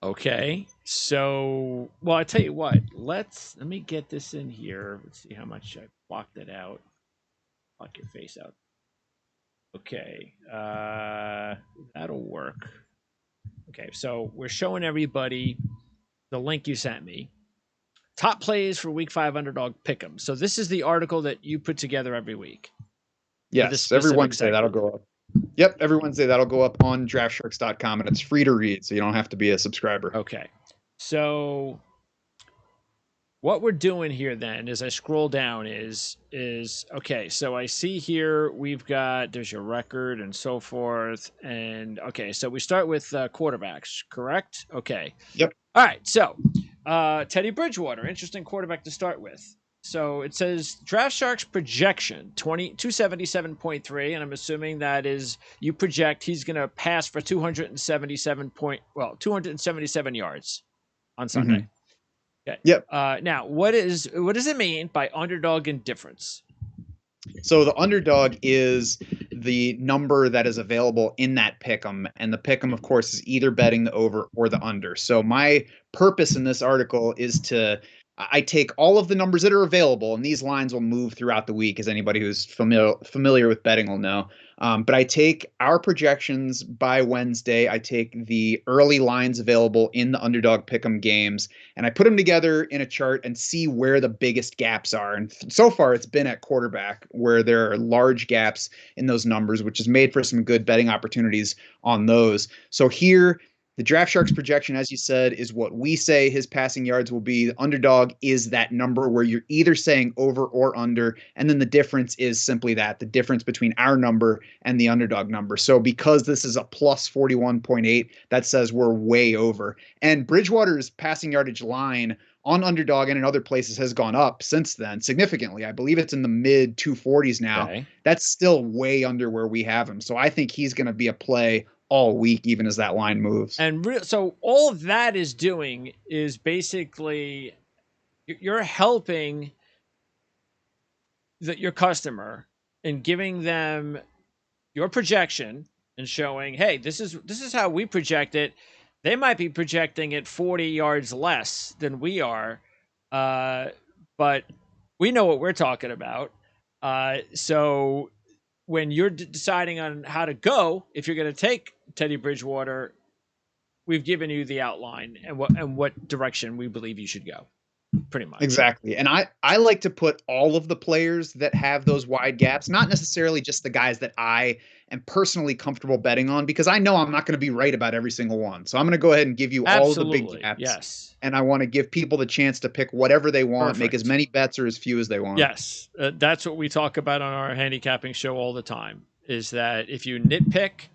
[SPEAKER 1] Okay. So, well, I tell you what. Let me get this in here. Let's see how much I blocked it out. Block your face out. Okay. That'll work. Okay. So we're showing everybody the link you sent me. Top plays for week 5 underdog pick'em. So this is the article that you put together every week.
[SPEAKER 3] Yes, every Wednesday that'll go up. Yep, every Wednesday that'll go up on draftsharks.com, and it's free to read, so you don't have to be a subscriber.
[SPEAKER 1] Okay. So what we're doing here then as I scroll down is okay, so I see here there's your record and so forth. And okay, so we start with quarterbacks, correct? Okay.
[SPEAKER 3] Yep.
[SPEAKER 1] All right, so Teddy Bridgewater, interesting quarterback to start with. So it says Draft Sharks projection 277.3, and I'm assuming that is you project he's going to pass for 277 yards on Sunday.
[SPEAKER 3] Mm-hmm.
[SPEAKER 1] Okay.
[SPEAKER 3] Yep.
[SPEAKER 1] Now, what does it mean by underdog indifference?
[SPEAKER 3] So the underdog is the number that is available in that pick'em, and the pick'em, of course, is either betting the over or the under. So my purpose in this article is to I take all of the numbers that are available, and these lines will move throughout the week, as anybody who's familiar with betting will know. But I take our projections by Wednesday. I take the early lines available in the underdog pick'em games, and I put them together in a chart and see where the biggest gaps are. And so far, it's been at quarterback, where there are large gaps in those numbers, which has made for some good betting opportunities on those. So here, the Draft Sharks projection, as you said, is what we say his passing yards will be. The underdog is that number where you're either saying over or under. And then the difference is simply that, the difference between our number and the underdog number. So because this is a plus 41.8, that says we're way over. And Bridgewater's passing yardage line on underdog and in other places has gone up since then significantly. I believe it's in the mid 240s now.
[SPEAKER 1] Okay.
[SPEAKER 3] That's still way under where we have him. So I think he's going to be a play all week, even as that line moves.
[SPEAKER 1] And so all of that is doing is basically you're helping your customer and giving them your projection and showing, hey, this is how we project it. They might be projecting it 40 yards less than we are, but we know what we're talking about. So when you're deciding on how to go, if you're going to take Teddy Bridgewater, we've given you the outline and what direction we believe you should go, pretty much.
[SPEAKER 3] Exactly. And I like to put all of the players that have those wide gaps, not necessarily just the guys that I am personally comfortable betting on, because I know I'm not going to be right about every single one. So I'm going to go ahead and give you all of the big gaps.
[SPEAKER 1] Yes.
[SPEAKER 3] And I want to give people the chance to pick whatever they want,
[SPEAKER 1] Perfect.
[SPEAKER 3] Make as many bets or as few as they want.
[SPEAKER 1] Yes. That's what we talk about on our handicapping show all the time, is that if you nitpick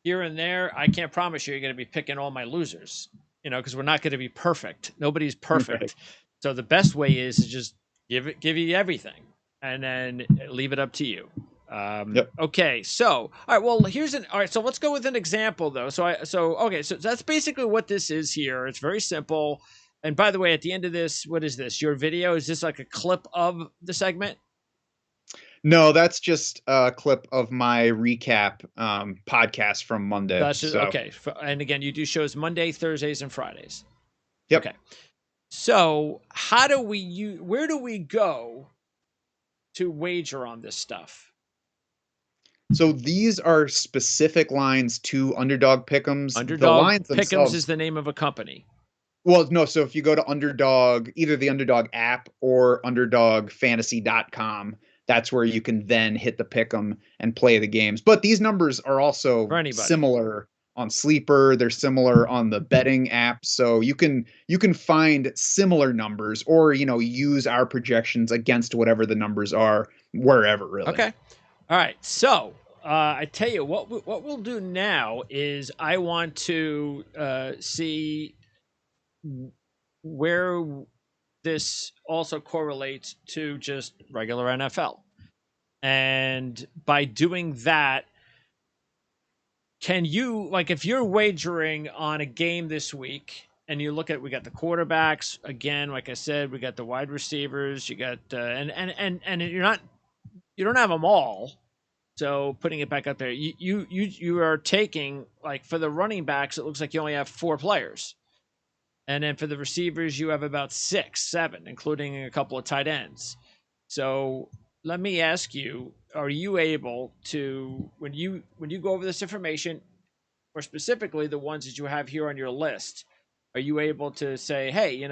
[SPEAKER 1] here and there, I can't promise you're going to be picking all my losers, because we're not going to be perfect. Nobody's perfect. Right. So the best way is to just give you everything and then leave it up to you.
[SPEAKER 3] Yep.
[SPEAKER 1] Okay. So, all right, well, all right. So let's go with an example though. So that's basically what this is here. It's very simple. And by the way, at the end of this, what is this? Your video? Is this like a clip of the segment?
[SPEAKER 3] No, that's just a clip of my recap podcast from Monday.
[SPEAKER 1] Okay. And again, you do shows Monday, Thursdays, and Fridays.
[SPEAKER 3] Yep.
[SPEAKER 1] Okay. So where do we go to wager on this stuff?
[SPEAKER 3] So these are specific lines to Underdog Pick'ems.
[SPEAKER 1] Underdog Pick'ems is the name of a company.
[SPEAKER 3] Well, no. So if you go to Underdog, either the Underdog app or UnderdogFantasy.com, that's where you can then hit the Pick'em and play the games. But these numbers are also similar on Sleeper. They're similar on the betting app. So you can find similar numbers or, use our projections against whatever the numbers are wherever, really.
[SPEAKER 1] Okay. All right. So I tell you what we'll do now is I want to see where this also correlates to just regular NFL. And by doing that, can you, like, if you're wagering on a game this week and you look at, we got the quarterbacks again, like I said, we got the wide receivers, you got and you don't have them all. So putting it back up there, you are taking, like, for the running backs, it looks like you only have 4 players. And then for the receivers, you have about 6, 7, including a couple of tight ends. So let me ask you, are you able to, when you go over this information, or specifically the ones that you have here on your list, are you able to say, hey,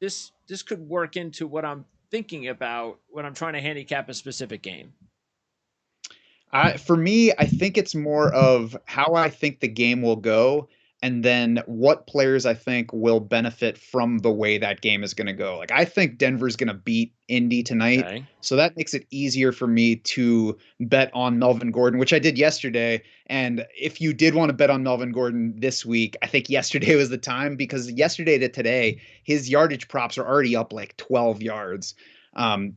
[SPEAKER 1] this could work into what I'm thinking about when I'm trying to handicap a specific game?
[SPEAKER 3] For me, I think it's more of how I think the game will go, and then what players I think will benefit from the way that game is going to go. Like, I think Denver's going to beat Indy tonight. Okay. So that makes it easier for me to bet on Melvin Gordon, which I did yesterday. And if you did want to bet on Melvin Gordon this week, I think yesterday was the time, because yesterday to today, his yardage props are already up like 12 yards.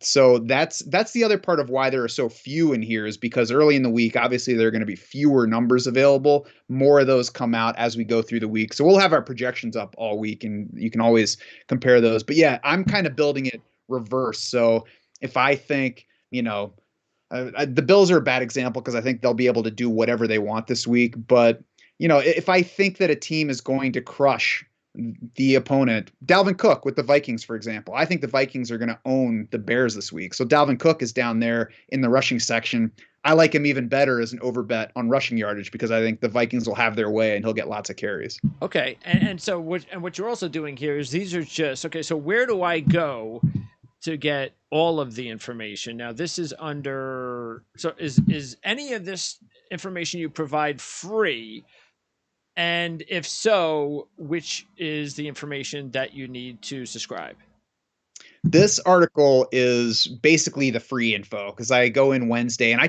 [SPEAKER 3] So that's the other part of why there are so few in here, is because early in the week, obviously there are going to be fewer numbers available. More of those come out as we go through the week. So we'll have our projections up all week and you can always compare those. But yeah, I'm kind of building it reverse. So if I think, the Bills are a bad example because I think they'll be able to do whatever they want this week. But, if I think that a team is going to crush the opponent. Dalvin Cook with the Vikings, for example. I think the Vikings are going to own the Bears this week. So Dalvin Cook is down there in the rushing section. I like him even better as an overbet on rushing yardage because I think the Vikings will have their way and he'll get lots of carries.
[SPEAKER 1] Okay, and so what you're also doing here is these are just okay. So where do I go to get all of the information? Now this is under. So is any of this information you provide free? And if so, which is the information that you need to subscribe?
[SPEAKER 3] This article is basically the free info because I go in Wednesday and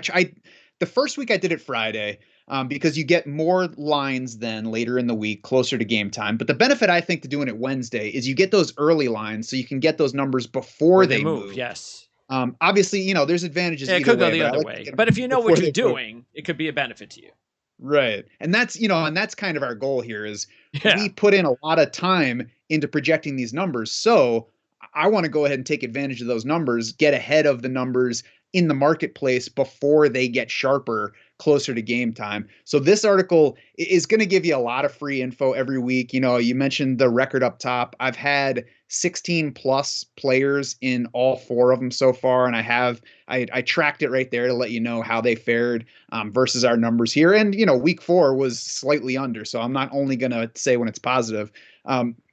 [SPEAKER 3] the first week I did it Friday because you get more lines then later in the week, closer to game time. But the benefit I think to doing it Wednesday is you get those early lines so you can get those numbers before they move.
[SPEAKER 1] Yes.
[SPEAKER 3] Obviously, there's advantages.
[SPEAKER 1] Yeah, it could go the other way. But if you know what you're doing, it could be a benefit to you.
[SPEAKER 3] Right. And that's kind of our goal here is we put in a lot of time into projecting these numbers. So I want to go ahead and take advantage of those numbers, get ahead of the numbers in the marketplace before they get sharper closer to game time. So this article is going to give you a lot of free info every week. You mentioned the record up top. I've had 16 plus players in all 4 of them so far. And I tracked it right there to let you know how they fared versus our numbers here. And, week 4 was slightly under. So I'm not only going to say when it's positive.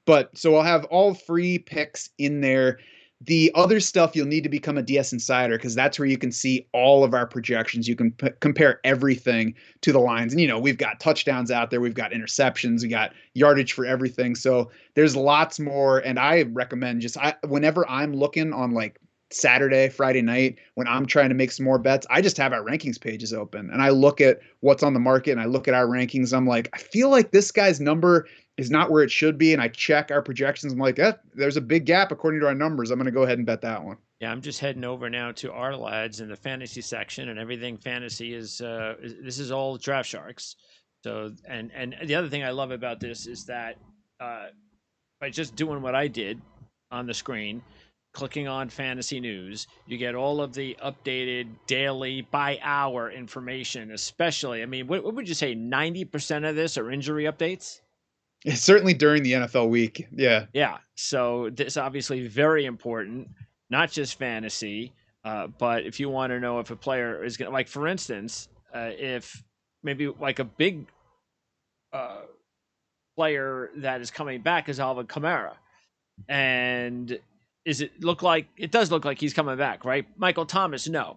[SPEAKER 3] But so I'll have all free picks in there. The other stuff you'll need to become a DS Insider because that's where you can see all of our projections. You can compare everything to the lines. And, we've got touchdowns out there. We've got interceptions. We got yardage for everything. So there's lots more. And I recommend whenever I'm looking on like Saturday, Friday night, when I'm trying to make some more bets, I just have our rankings pages open and I look at what's on the market and I look at our rankings. I'm like, I feel like this guy's number is not where it should be. And I check our projections. I'm like, there's a big gap according to our numbers. I'm going to go ahead and bet that one.
[SPEAKER 1] Yeah, I'm just heading over now to our lads in the fantasy section, and everything fantasy is this is all Draft Sharks. So and the other thing I love about this is that by just doing what I did on the screen, clicking on fantasy news, you get all of the updated daily by hour information, especially, I mean, what would you say, 90% of this are injury updates?
[SPEAKER 3] Certainly during the NFL week. Yeah.
[SPEAKER 1] Yeah. So this obviously very important, not just fantasy, but if you want to know if a player is going to, like, for instance, if maybe like a big player that is coming back is Alvin Kamara. And it does look like he's coming back, right? Michael Thomas, no.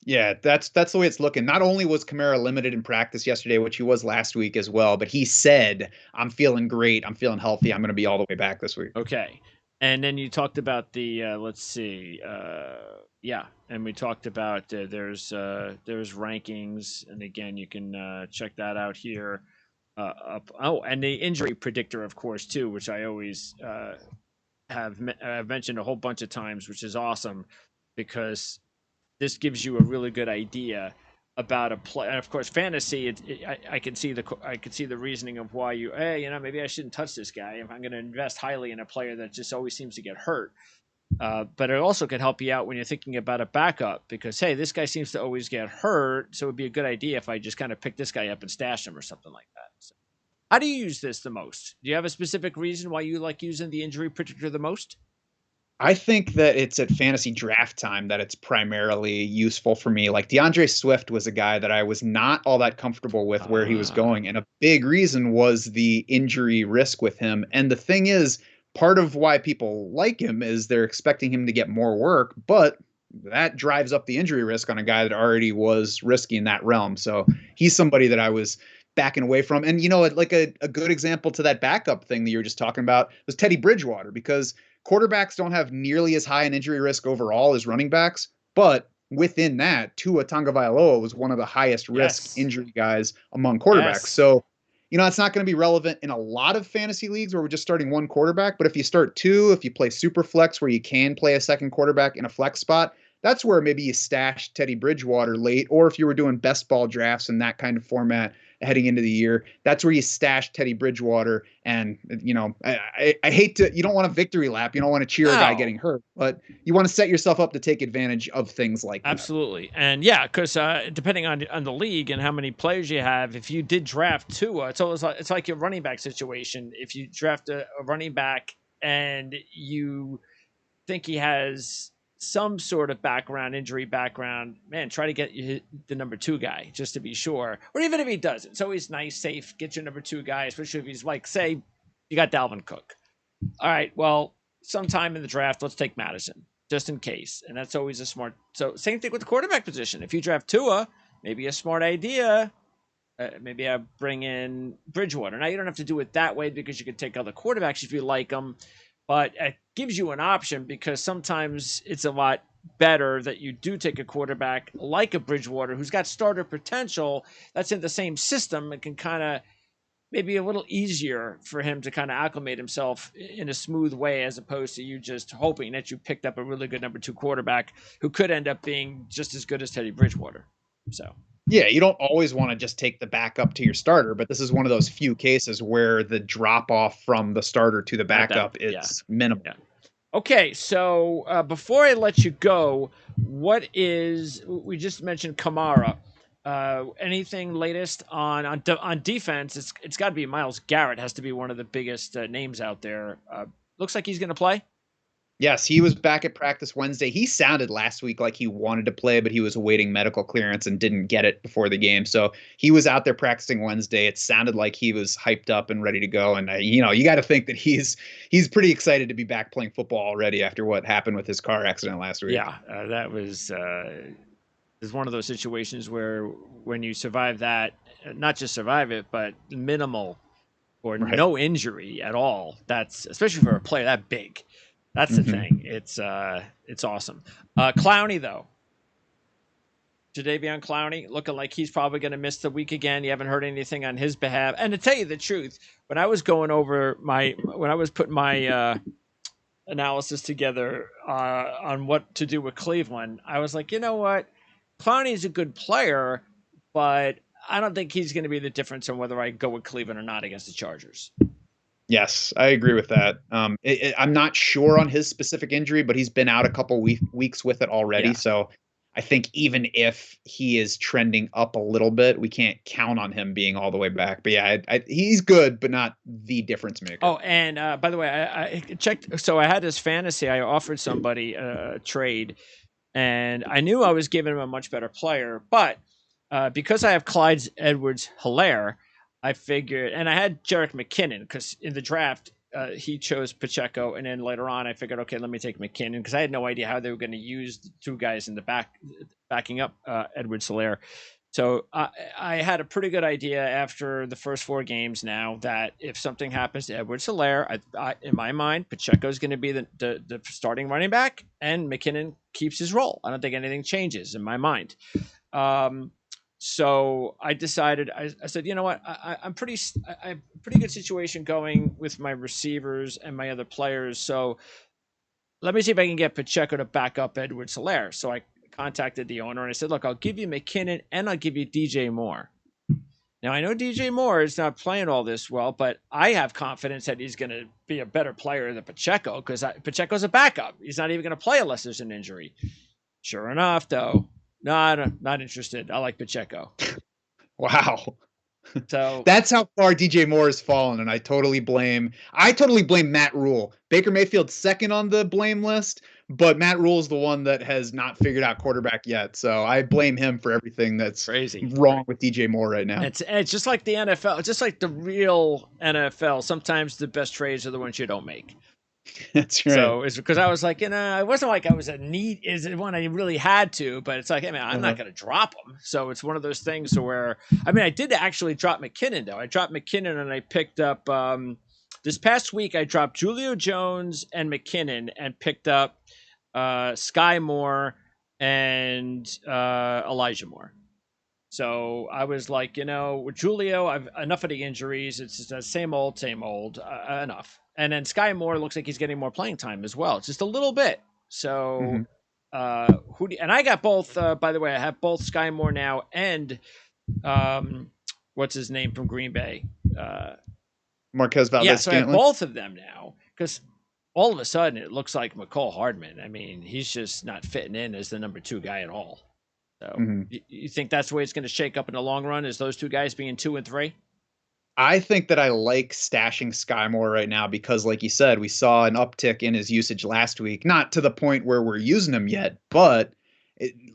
[SPEAKER 3] Yeah, that's the way it's looking. Not only was Kamara limited in practice yesterday, which he was last week as well, but he said, I'm feeling great. I'm feeling healthy. I'm going to be all the way back this week.
[SPEAKER 1] Okay. And then you talked about the, and we talked about there's rankings. And again, you can check that out here. And the injury predictor, of course, too, which I always have mentioned a whole bunch of times, which is awesome because this gives you a really good idea about a play. And of course, fantasy, I can see the reasoning of why maybe I shouldn't touch this guy if I'm going to invest highly in a player that just always seems to get hurt. But it also can help you out when you're thinking about a backup because, hey, this guy seems to always get hurt, so it would be a good idea if I just kind of pick this guy up and stash him or something like that. So, how do you use this the most? Do you have a specific reason why you like using the injury predictor the most?
[SPEAKER 3] I think that it's at fantasy draft time that it's primarily useful for me. Like DeAndre Swift was a guy that I was not all that comfortable with where he was going. And a big reason was the injury risk with him. And the thing is, part of why people like him is they're expecting him to get more work, but that drives up the injury risk on a guy that already was risky in that realm. So he's somebody that I was backing away from. And, like a good example to that backup thing that you were just talking about was Teddy Bridgewater, because quarterbacks don't have nearly as high an injury risk overall as running backs, but within that, Tua Tagovailoa was one of the highest risk injury guys among quarterbacks. Yes. So, it's not going to be relevant in a lot of fantasy leagues where we're just starting one quarterback, but if you start 2, if you play super flex where you can play a second quarterback in a flex spot, that's where maybe you stash Teddy Bridgewater late, or if you were doing best ball drafts in that kind of format, heading into the year. That's where you stash Teddy Bridgewater. And, I hate to, you don't want a victory lap. You don't want to cheer a guy getting hurt, but you want to set yourself up to take advantage of things like that.
[SPEAKER 1] Absolutely. And yeah, because depending on the league and how many players you have, if you did draft Tua, it's like your running back situation. If you draft a running back and you think he has some sort of injury background, man, try to get the number 2 guy just to be sure. Or even if he doesn't, it's always nice, safe, get your number 2 guy, especially if he's like, say, you got Dalvin Cook. All right, well, sometime in the draft, let's take Madison, just in case. And that's always a smart. So same thing with the quarterback position. If you draft Tua, maybe a smart idea. Maybe I bring in Bridgewater. Now, you don't have to do it that way because you could take other quarterbacks if you like them. But it gives you an option because sometimes it's a lot better that you do take a quarterback like a Bridgewater who's got starter potential that's in the same system and can kind of maybe a little easier for him to kind of acclimate himself in a smooth way as opposed to you just hoping that you picked up a really good number 2 quarterback who could end up being just as good as Teddy Bridgewater. So.
[SPEAKER 3] Yeah, you don't always want to just take the backup to your starter, but this is one of those few cases where the drop off from the starter to the backup is minimal. Yeah.
[SPEAKER 1] Okay, so before I let you go, we just mentioned Kamara. Anything latest on defense? It's got to be Myles Garrett. Has to be one of the biggest names out there. Looks like he's going to play.
[SPEAKER 3] Yes, he was back at practice Wednesday. He sounded last week like he wanted to play, but he was awaiting medical clearance and didn't get it before the game. So he was out there practicing Wednesday. It sounded like he was hyped up and ready to go. And you got to think that he's pretty excited to be back playing football already after what happened with his car accident last week.
[SPEAKER 1] Yeah, that was one of those situations where when you survive that, not just survive it, but minimal or no injury at all. That's especially for a player that big. That's the thing. It's awesome. Clowney, though. Jadeveon Clowney, looking like he's probably going to miss the week again. You haven't heard anything on his behalf. And to tell you the truth, when I was putting my analysis together on what to do with Cleveland, I was like, you know what? Clowney's a good player, but I don't think he's going to be the difference on whether I go with Cleveland or not against the Chargers.
[SPEAKER 3] Yes, I agree with that. I'm not sure on his specific injury, but he's been out a couple weeks with it already. Yeah. So I think even if he is trending up a little bit, we can't count on him being all the way back. But yeah, he's good, but not the difference maker.
[SPEAKER 1] Oh, and by the way, I checked. So I had this fantasy. I offered somebody a trade, and I knew I was giving him a much better player. But because I have Clyde Edwards-Helaire, I figured, and I had Jerick McKinnon because in the draft, he chose Pacheco. And then later on, I figured, okay, let me take McKinnon because I had no idea how they were going to use the 2 guys in the backing up Edwards-Helaire. So I had a pretty good idea after the first 4 games now that if something happens to Edwards-Helaire, in my mind, Pacheco is going to be the starting running back and McKinnon keeps his role. I don't think anything changes in my mind. So I decided, I said, you know what, I have a pretty good situation going with my receivers and my other players. So let me see if I can get Pacheco to back up Edwards-Helaire. So I contacted the owner and I said, look, I'll give you McKinnon and I'll give you DJ Moore. Now I know DJ Moore is not playing all this well, but I have confidence that he's going to be a better player than Pacheco because Pacheco's a backup. He's not even going to play unless there's an injury. Sure enough, though. No, not interested. I like Pacheco.
[SPEAKER 3] Wow.
[SPEAKER 1] So
[SPEAKER 3] that's how far DJ Moore has fallen, and I totally blame Matt Rule. Baker Mayfield's second on the blame list, but Matt Rule is the one that has not figured out quarterback yet. So I blame him for everything that's
[SPEAKER 1] crazy
[SPEAKER 3] wrong with DJ Moore right now.
[SPEAKER 1] It's just like the NFL, just like the real NFL. Sometimes the best trades are the ones you don't make.
[SPEAKER 3] That's right.
[SPEAKER 1] So it's because I was like, it wasn't like I was is it one I really had to, but it's like, hey man, I'm not going to drop him. So it's one of those things where, I did actually drop McKinnon though. I dropped McKinnon and I picked up, this past week I dropped Julio Jones and McKinnon and picked up Sky Moore and Elijah Moore. So I was like, with Julio, I've enough of the injuries. It's just the same old, enough. And then Sky Moore looks like he's getting more playing time as well. It's just a little bit. So and I got both, by the way, I have both Sky Moore now and what's his name from Green Bay?
[SPEAKER 3] Marquez
[SPEAKER 1] Yeah,
[SPEAKER 3] Valdez
[SPEAKER 1] so I have
[SPEAKER 3] Scantling.
[SPEAKER 1] both of them now because all of a sudden it looks like McCall Hardman. I mean, he's just not fitting in as the number 2 guy at all. So
[SPEAKER 3] Mhm.
[SPEAKER 1] you think that's the way it's going to shake up in the long run? Is those 2 guys being 2 and 3?
[SPEAKER 3] I think that I like stashing Sky Moore right now because, like you said, we saw an uptick in his usage last week. Not to the point where we're using him yet, but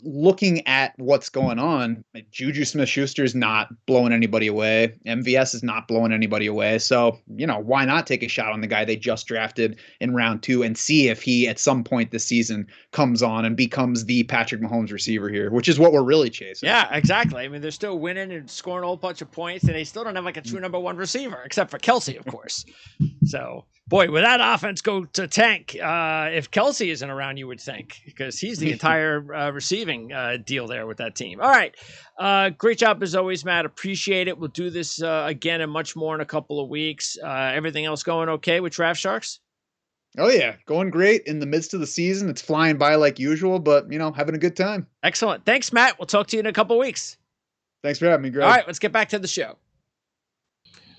[SPEAKER 3] looking at what's going on, Juju Smith-Schuster is not blowing anybody away. MVS is not blowing anybody away. So, why not take a shot on the guy they just drafted in round 2 and see if he, at some point this season, comes on and becomes the Patrick Mahomes receiver here, which is what we're really chasing.
[SPEAKER 1] Yeah, exactly. I mean, they're still winning and scoring a whole bunch of points, and they still don't have like a true number 1 receiver, except for Kelsey, of course. So, boy, would that offense go to tank if Kelsey isn't around, you would think, because he's the entire receiving deal there with that team. All right. Great job as always, Matt. Appreciate it. We'll do this again and much more in a couple of weeks. Everything else going okay with Draft Sharks?
[SPEAKER 3] Oh, yeah. Going great in the midst of the season. It's flying by like usual, but, having a good time.
[SPEAKER 1] Excellent. Thanks, Matt. We'll talk to you in a couple of weeks.
[SPEAKER 3] Thanks for having me, Greg.
[SPEAKER 1] All right, let's get back to the show.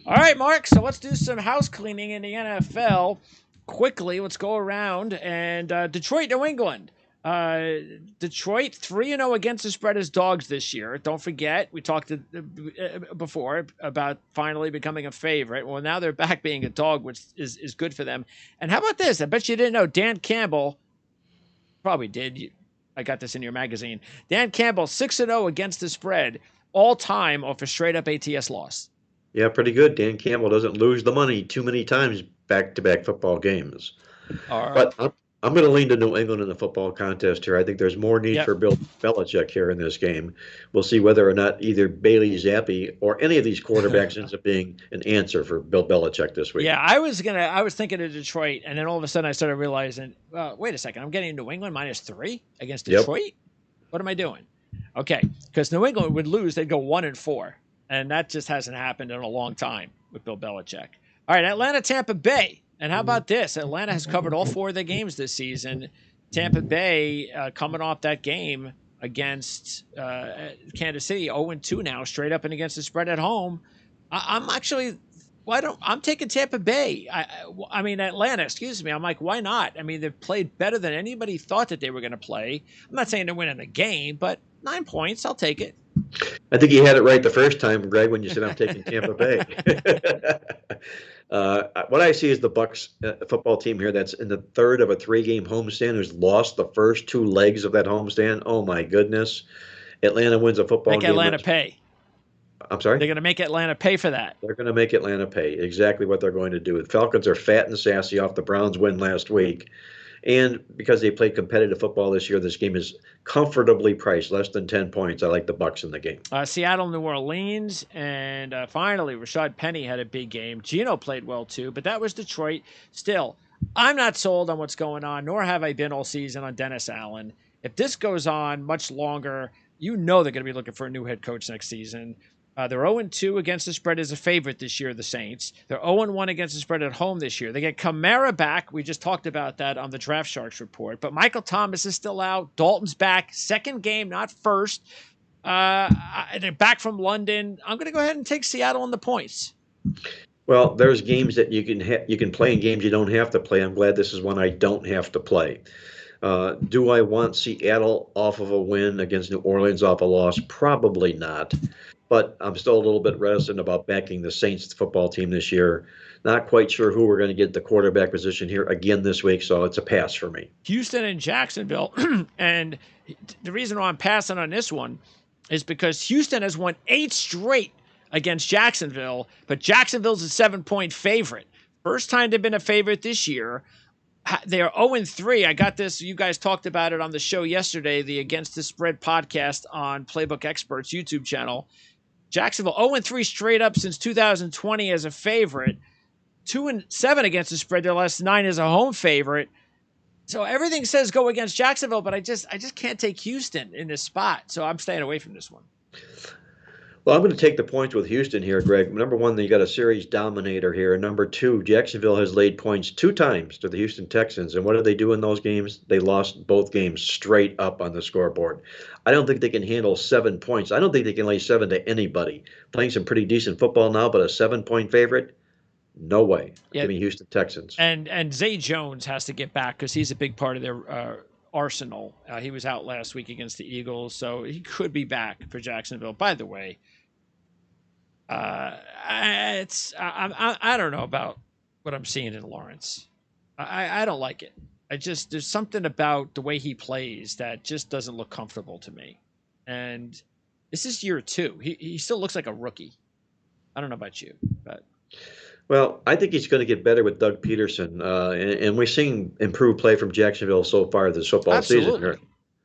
[SPEAKER 1] All right, Mark. So let's do some house cleaning in the NFL. Quickly, let's go around. And Detroit, New England. Detroit 3-0 against the spread as dogs this year. Don't forget, we talked before about finally becoming a favorite. Well, now they're back being a dog, which is good for them. And how about this? I bet you didn't know Dan Campbell, probably did. I got this in your magazine. Dan Campbell 6-0 against the spread all time off a straight up ATS loss.
[SPEAKER 2] Yeah, pretty good. Dan Campbell doesn't lose the money too many times back-to-back football games.
[SPEAKER 1] All right.
[SPEAKER 2] But I'm going to lean to New England in the football contest here. I think there's more need for Bill Belichick here in this game. We'll see whether or not either Bailey Zappi or any of these quarterbacks ends up being an answer for Bill Belichick this week.
[SPEAKER 1] Yeah, I was thinking of Detroit, and then all of a sudden I started realizing, wait a second, I'm getting New England -3 against Detroit? Yep. What am I doing? Okay, because New England would lose, they'd go 1-4. And that just hasn't happened in a long time with Bill Belichick. All right, Atlanta, Tampa Bay. And how about this? Atlanta has covered all 4 of their games this season. Tampa Bay coming off that game against Kansas City, 0-2 now, straight up and against the spread at home. I'm taking Tampa Bay. I mean, Atlanta, excuse me. I'm like, why not? I mean, they've played better than anybody thought that they were going to play. I'm not saying they're winning the game, but 9 points, I'll take it.
[SPEAKER 2] I think you had it right the first time, Greg, when you said I'm taking Tampa Bay. What I see is the Bucs football team here that's in the third of a 3-game homestand who's lost the first 2 legs of that homestand. Oh, my goodness. Atlanta wins a football game.
[SPEAKER 1] Make Atlanta pay.
[SPEAKER 2] I'm sorry?
[SPEAKER 1] They're going to make Atlanta pay for that.
[SPEAKER 2] They're going to make Atlanta pay. Exactly what they're going to do. The Falcons are fat and sassy off the Browns win last week. And because they played competitive football this year, this game is comfortably priced, less than 10 points. I like the Bucs in the game.
[SPEAKER 1] Seattle, New Orleans, and finally, Rashad Penny had a big game. Geno played well too, but that was Detroit. Still, I'm not sold on what's going on, nor have I been all season on Dennis Allen. If this goes on much longer, they're going to be looking for a new head coach next season. They're 0-2 against the spread as a favorite this year, the Saints. They're 0-1 against the spread at home this year. They get Kamara back. We just talked about that on the Draft Sharks report. But Michael Thomas is still out. Dalton's back. Second game, not first. They're back from London. I'm going to go ahead and take Seattle in the points.
[SPEAKER 2] Well, there's games that you can play and games you don't have to play. I'm glad this is one I don't have to play. Do I want Seattle off of a win against New Orleans off a loss? Probably not. But I'm still a little bit reticent about backing the Saints football team this year. Not quite sure who we're going to get the quarterback position here again this week, so it's a pass for me.
[SPEAKER 1] Houston and Jacksonville. And the reason why I'm passing on this one is because Houston has won 8 straight against Jacksonville, but Jacksonville's a 7-point favorite. First time they've been a favorite this year. They are 0-3. I got this. You guys talked about it on the show yesterday, the Against the Spread podcast on Playbook Experts YouTube channel. Jacksonville 0-3 straight up since 2020 as a favorite. 2-7 against the spread. Their last 9 as a home favorite. So everything says go against Jacksonville, but I just can't take Houston in this spot. So I'm staying away from this one.
[SPEAKER 2] Well, I'm going to take the points with Houston here, Greg. Number one, you got a series dominator here. Number two, Jacksonville has laid points 2 times to the Houston Texans. And what did they do in those games? They lost both games straight up on the scoreboard. I don't think they can handle 7 points. I don't think they can lay seven to anybody. Playing some pretty decent football now, but a 7-point favorite? No way.
[SPEAKER 1] Yeah.
[SPEAKER 2] Give me Houston Texans.
[SPEAKER 1] And Zay Jones has to get back because he's a big part of their arsenal. He was out last week against the Eagles, so he could be back for Jacksonville. By the way, I don't know about what I'm seeing in Lawrence. I don't like it. There's something about the way he plays that just doesn't look comfortable to me. And this is year 2. He still looks like a rookie. I don't know about you, but.
[SPEAKER 2] Well, I think he's going to get better with Doug Peterson, and we're seeing improved play from Jacksonville so far this football season.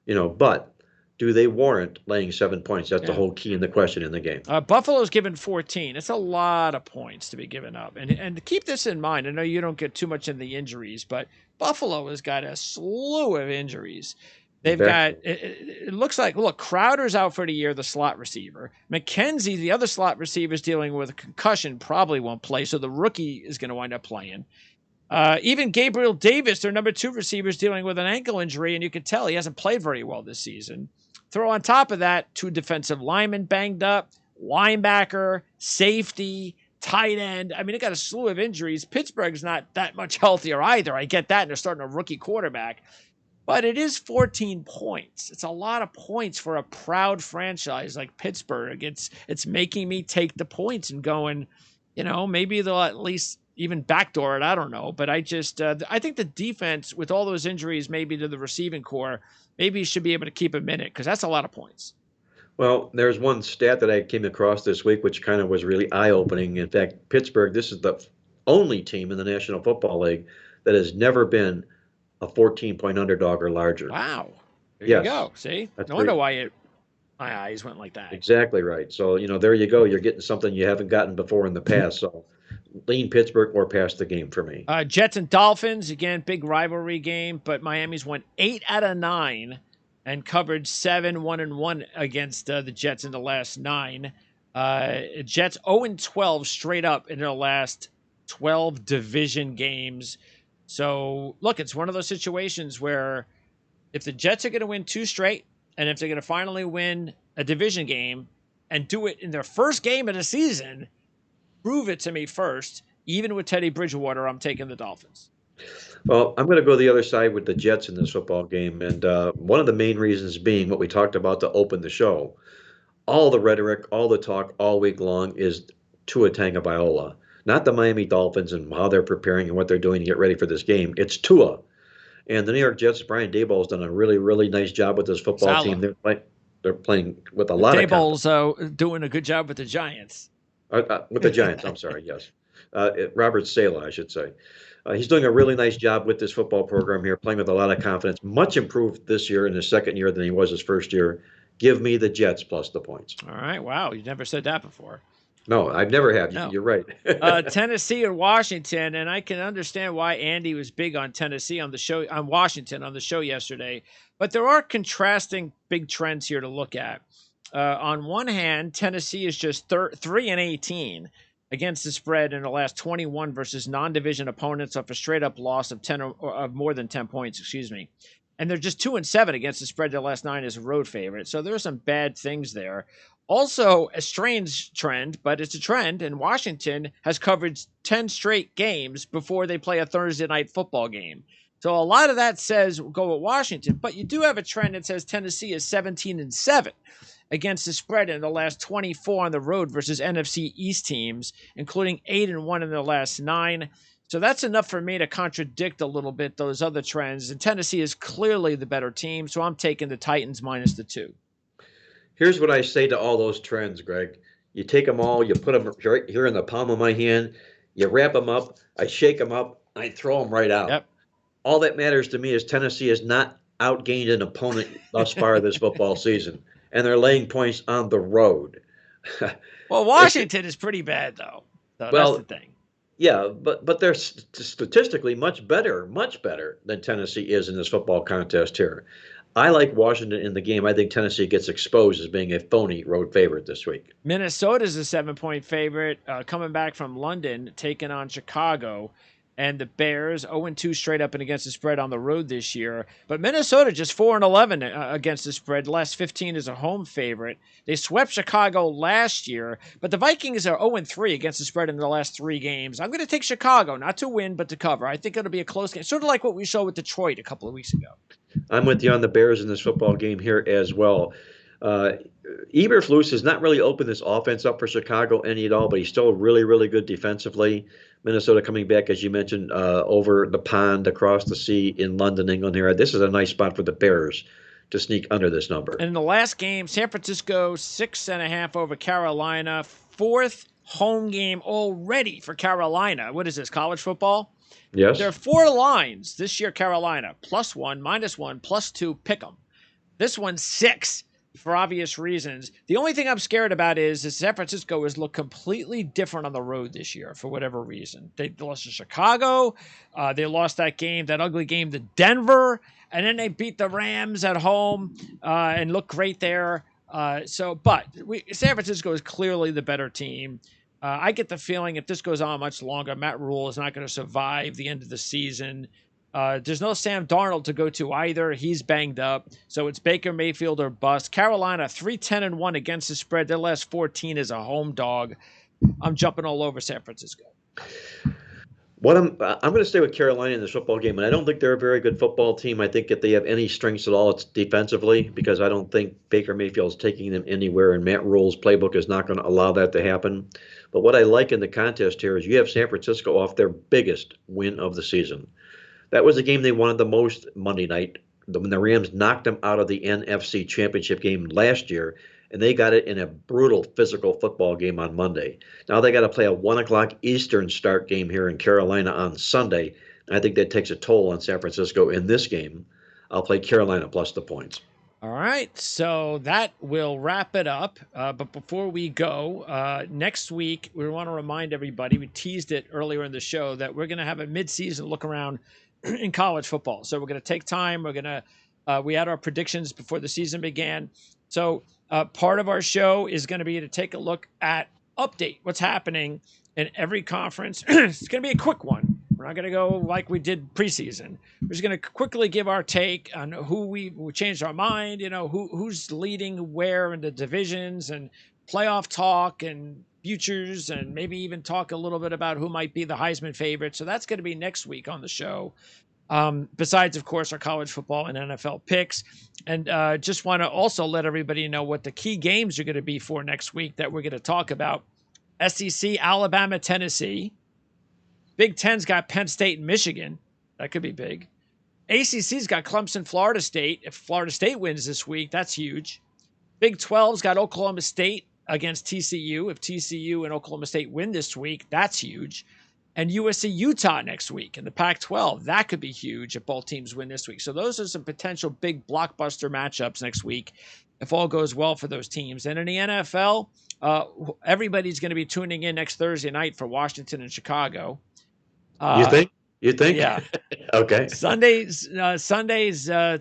[SPEAKER 2] But do they warrant laying 7 points? That's the whole key in the question in the game.
[SPEAKER 1] Buffalo's given 14. It's a lot of points to be given up, and keep this in mind. I know you don't get too much in the injuries, but Buffalo has got a slew of injuries. They've got, it looks like, look, Crowder's out for the year, the slot receiver. McKenzie, the other slot receiver, is dealing with a concussion, probably won't play, so the rookie is going to wind up playing. Even Gabriel Davis, their number 2 receiver, is dealing with an ankle injury, and you can tell he hasn't played very well this season. Throw on top of that 2 defensive linemen banged up, linebacker, safety, tight end. I mean, they got a slew of injuries. Pittsburgh's not that much healthier either. I get that, and they're starting a rookie quarterback. But it is 14 points. It's a lot of points for a proud franchise like Pittsburgh. It's making me take the points and going, maybe they'll at least even backdoor it. I don't know. But I think the defense, with all those injuries maybe to the receiving core, maybe you should be able to keep a minute because that's a lot of points.
[SPEAKER 2] Well, there's one stat that I came across this week which kind of was really eye-opening. In fact, Pittsburgh, this is the only team in the National Football League that has never been a 14-point underdog or larger.
[SPEAKER 1] Wow. There you go. See?
[SPEAKER 2] That's
[SPEAKER 1] no wonder why my eyes went like that.
[SPEAKER 2] Exactly right. So, there you go. You're getting something you haven't gotten before in the past. So, lean Pittsburgh or pass the game for me.
[SPEAKER 1] Jets and Dolphins, again, big rivalry game, but Miami's won 8 out of 9 and covered 7-1-1 against the Jets in the last 9. Jets 0-12 straight up in their last 12 division games. So, look, it's one of those situations where if the Jets are going to win 2 straight, and if they're going to finally win a division game and do it in their first game of the season, prove it to me first. Even with Teddy Bridgewater, I'm taking the Dolphins.
[SPEAKER 2] Well, I'm going to go the other side with the Jets in this football game. And one of the main reasons being what we talked about to open the show. All the rhetoric, all the talk all week long is Tua Tagovailoa. Not the Miami Dolphins and how they're preparing and what they're doing to get ready for this game. It's Tua. And the New York Jets, Brian Daboll has done a really, really nice job with this football team. They're playing with a lot of confidence.
[SPEAKER 1] Daboll's doing a good job with the Giants.
[SPEAKER 2] With the Giants, I'm sorry, yes. Robert Saleh, I should say. He's doing a really nice job with this football program here, playing with a lot of confidence. Much improved this year in his second year than he was his first year. Give me the Jets plus the points.
[SPEAKER 1] All right. Wow. You never said that before.
[SPEAKER 2] No, I've never have. No. You're right.
[SPEAKER 1] Tennessee and Washington, and I can understand why Andy was big on Tennessee on Washington on the show yesterday. But there are contrasting big trends here to look at. On one hand, Tennessee is just 3-18 against the spread in the last 21 versus non-division opponents off a straight-up loss of more than 10 points. And they're just 2-7 against the spread the last 9 as a road favorite. So there are some bad things there. Also, a strange trend, but it's a trend, and Washington has covered 10 straight games before they play a Thursday night football game. So a lot of that says go with Washington, but you do have a trend that says Tennessee is 17-7 against the spread in the last 24 on the road versus NFC East teams, including 8-1 in the last 9. So that's enough for me to contradict a little bit those other trends. And Tennessee is clearly the better team, so I'm taking the Titans minus the 2.
[SPEAKER 2] Here's what I say to all those trends, Greg. You take them all, you put them right here in the palm of my hand, you wrap them up, I shake them up, I throw them right out.
[SPEAKER 1] Yep.
[SPEAKER 2] All that matters to me is Tennessee has not outgained an opponent thus far this football season, and they're laying points on the road.
[SPEAKER 1] Well, Washington is pretty bad, though. So that's the thing.
[SPEAKER 2] Yeah, but they're statistically much better than Tennessee is in this football contest here. I like Washington in the game. I think Tennessee gets exposed as being a phony road favorite this week.
[SPEAKER 1] Minnesota's a 7-point favorite, coming back from London, taking on Chicago. And the Bears 0-2 straight up and against the spread on the road this year. But Minnesota just 4-11 against the spread. The last 15 is a home favorite. They swept Chicago last year, but the Vikings are 0-3 against the spread in the last 3 games. I'm going to take Chicago, not to win, but to cover. I think it'll be a close game, sort of like what we saw with Detroit a couple of weeks ago.
[SPEAKER 2] I'm with you on the Bears in this football game here as well. Uh, Eberflus has not really opened this offense up for Chicago any at all, but he's still really, really good defensively. Minnesota coming back, as you mentioned, over the pond, across the sea in London, England here. This is a nice spot for the Bears to sneak under this number.
[SPEAKER 1] And in the last game, San Francisco 6.5 over Carolina. 4th home game already for Carolina. What is this, college football?
[SPEAKER 2] Yes.
[SPEAKER 1] There are 4 lines this year, Carolina. +1, -1, +2, pick 'em. This one's 6 for obvious reasons. The only thing I'm scared about is that San Francisco has looked completely different on the road this year for whatever reason. They lost to Chicago. They lost that game, that ugly game to Denver. And then they beat the Rams at home and looked great there. But San Francisco is clearly the better team. I get the feeling if this goes on much longer, Matt Rule is not going to survive the end of the season. There's no Sam Darnold to go to either. He's banged up. So it's Baker Mayfield or bust. Carolina, 3-10-1 against the spread. Their last 14 is a home dog. I'm jumping all over San Francisco.
[SPEAKER 2] I'm going to stay with Carolina in this football game, and I don't think they're a very good football team. I think if they have any strengths at all, it's defensively, because I don't think Baker Mayfield's taking them anywhere, and Matt Rule's playbook is not going to allow that to happen. But what I like in the contest here is you have San Francisco off their biggest win of the season. That was the game they wanted the most Monday night, when the Rams knocked them out of the NFC Championship game last year, and they got it in a brutal physical football game on Monday. Now they got to play a 1 o'clock Eastern start game here in Carolina on Sunday. And I think that takes a toll on San Francisco in this game. I'll play Carolina plus the points.
[SPEAKER 1] All right, so that will wrap it up. But before we go, next week, we want to remind everybody, we teased it earlier in the show, that we're going to have a midseason look around in college football. So we're going to take time. We had our predictions before the season began. So part of our show is going to be to take a look at what's happening in every conference. It's going to be a quick one. We're not going to go like we did preseason. We're just going to quickly give our take on who we changed our mind, who's leading where in the divisions, and playoff talk and futures, and maybe even talk a little bit about who might be the Heisman favorite. So that's going to be next week on the show. Besides, of course, our college football and NFL picks. And just want to also let everybody know what the key games are going to be for next week that we're going to talk about. SEC, Alabama, Tennessee. Big Ten's got Penn State and Michigan. That could be big. ACC's got Clemson, Florida State. If Florida State wins this week, that's huge. Big 12's got Oklahoma State against TCU. If TCU and Oklahoma State win this week, that's huge. And USC, Utah next week in the Pac-12. That could be huge if both teams win this week. So those are some potential big blockbuster matchups next week if all goes well for those teams. And in the NFL, everybody's going to be tuning in next Thursday night for Washington and Chicago.
[SPEAKER 2] You think?
[SPEAKER 1] Yeah.
[SPEAKER 2] Okay.
[SPEAKER 1] Sunday's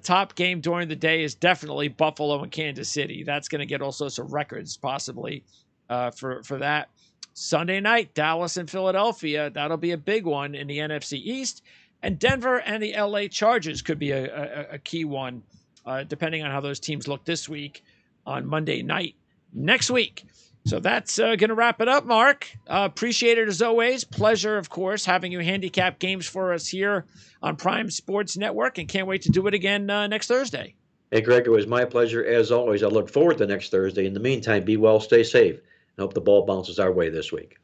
[SPEAKER 1] top game during the day is definitely Buffalo and Kansas City. That's going to get all sorts of records possibly for that. Sunday night, Dallas and Philadelphia. That'll be a big one in the NFC East. And Denver and the LA Chargers could be a key one, depending on how those teams look this week on Monday night next week. So that's going to wrap it up, Mark. Appreciate it as always. Pleasure, of course, having you handicap games for us here on Prime Sports Network, and can't wait to do it again next Thursday.
[SPEAKER 2] Hey, Greg, it was my pleasure as always. I look forward to next Thursday. In the meantime, be well, stay safe, and hope the ball bounces our way this week.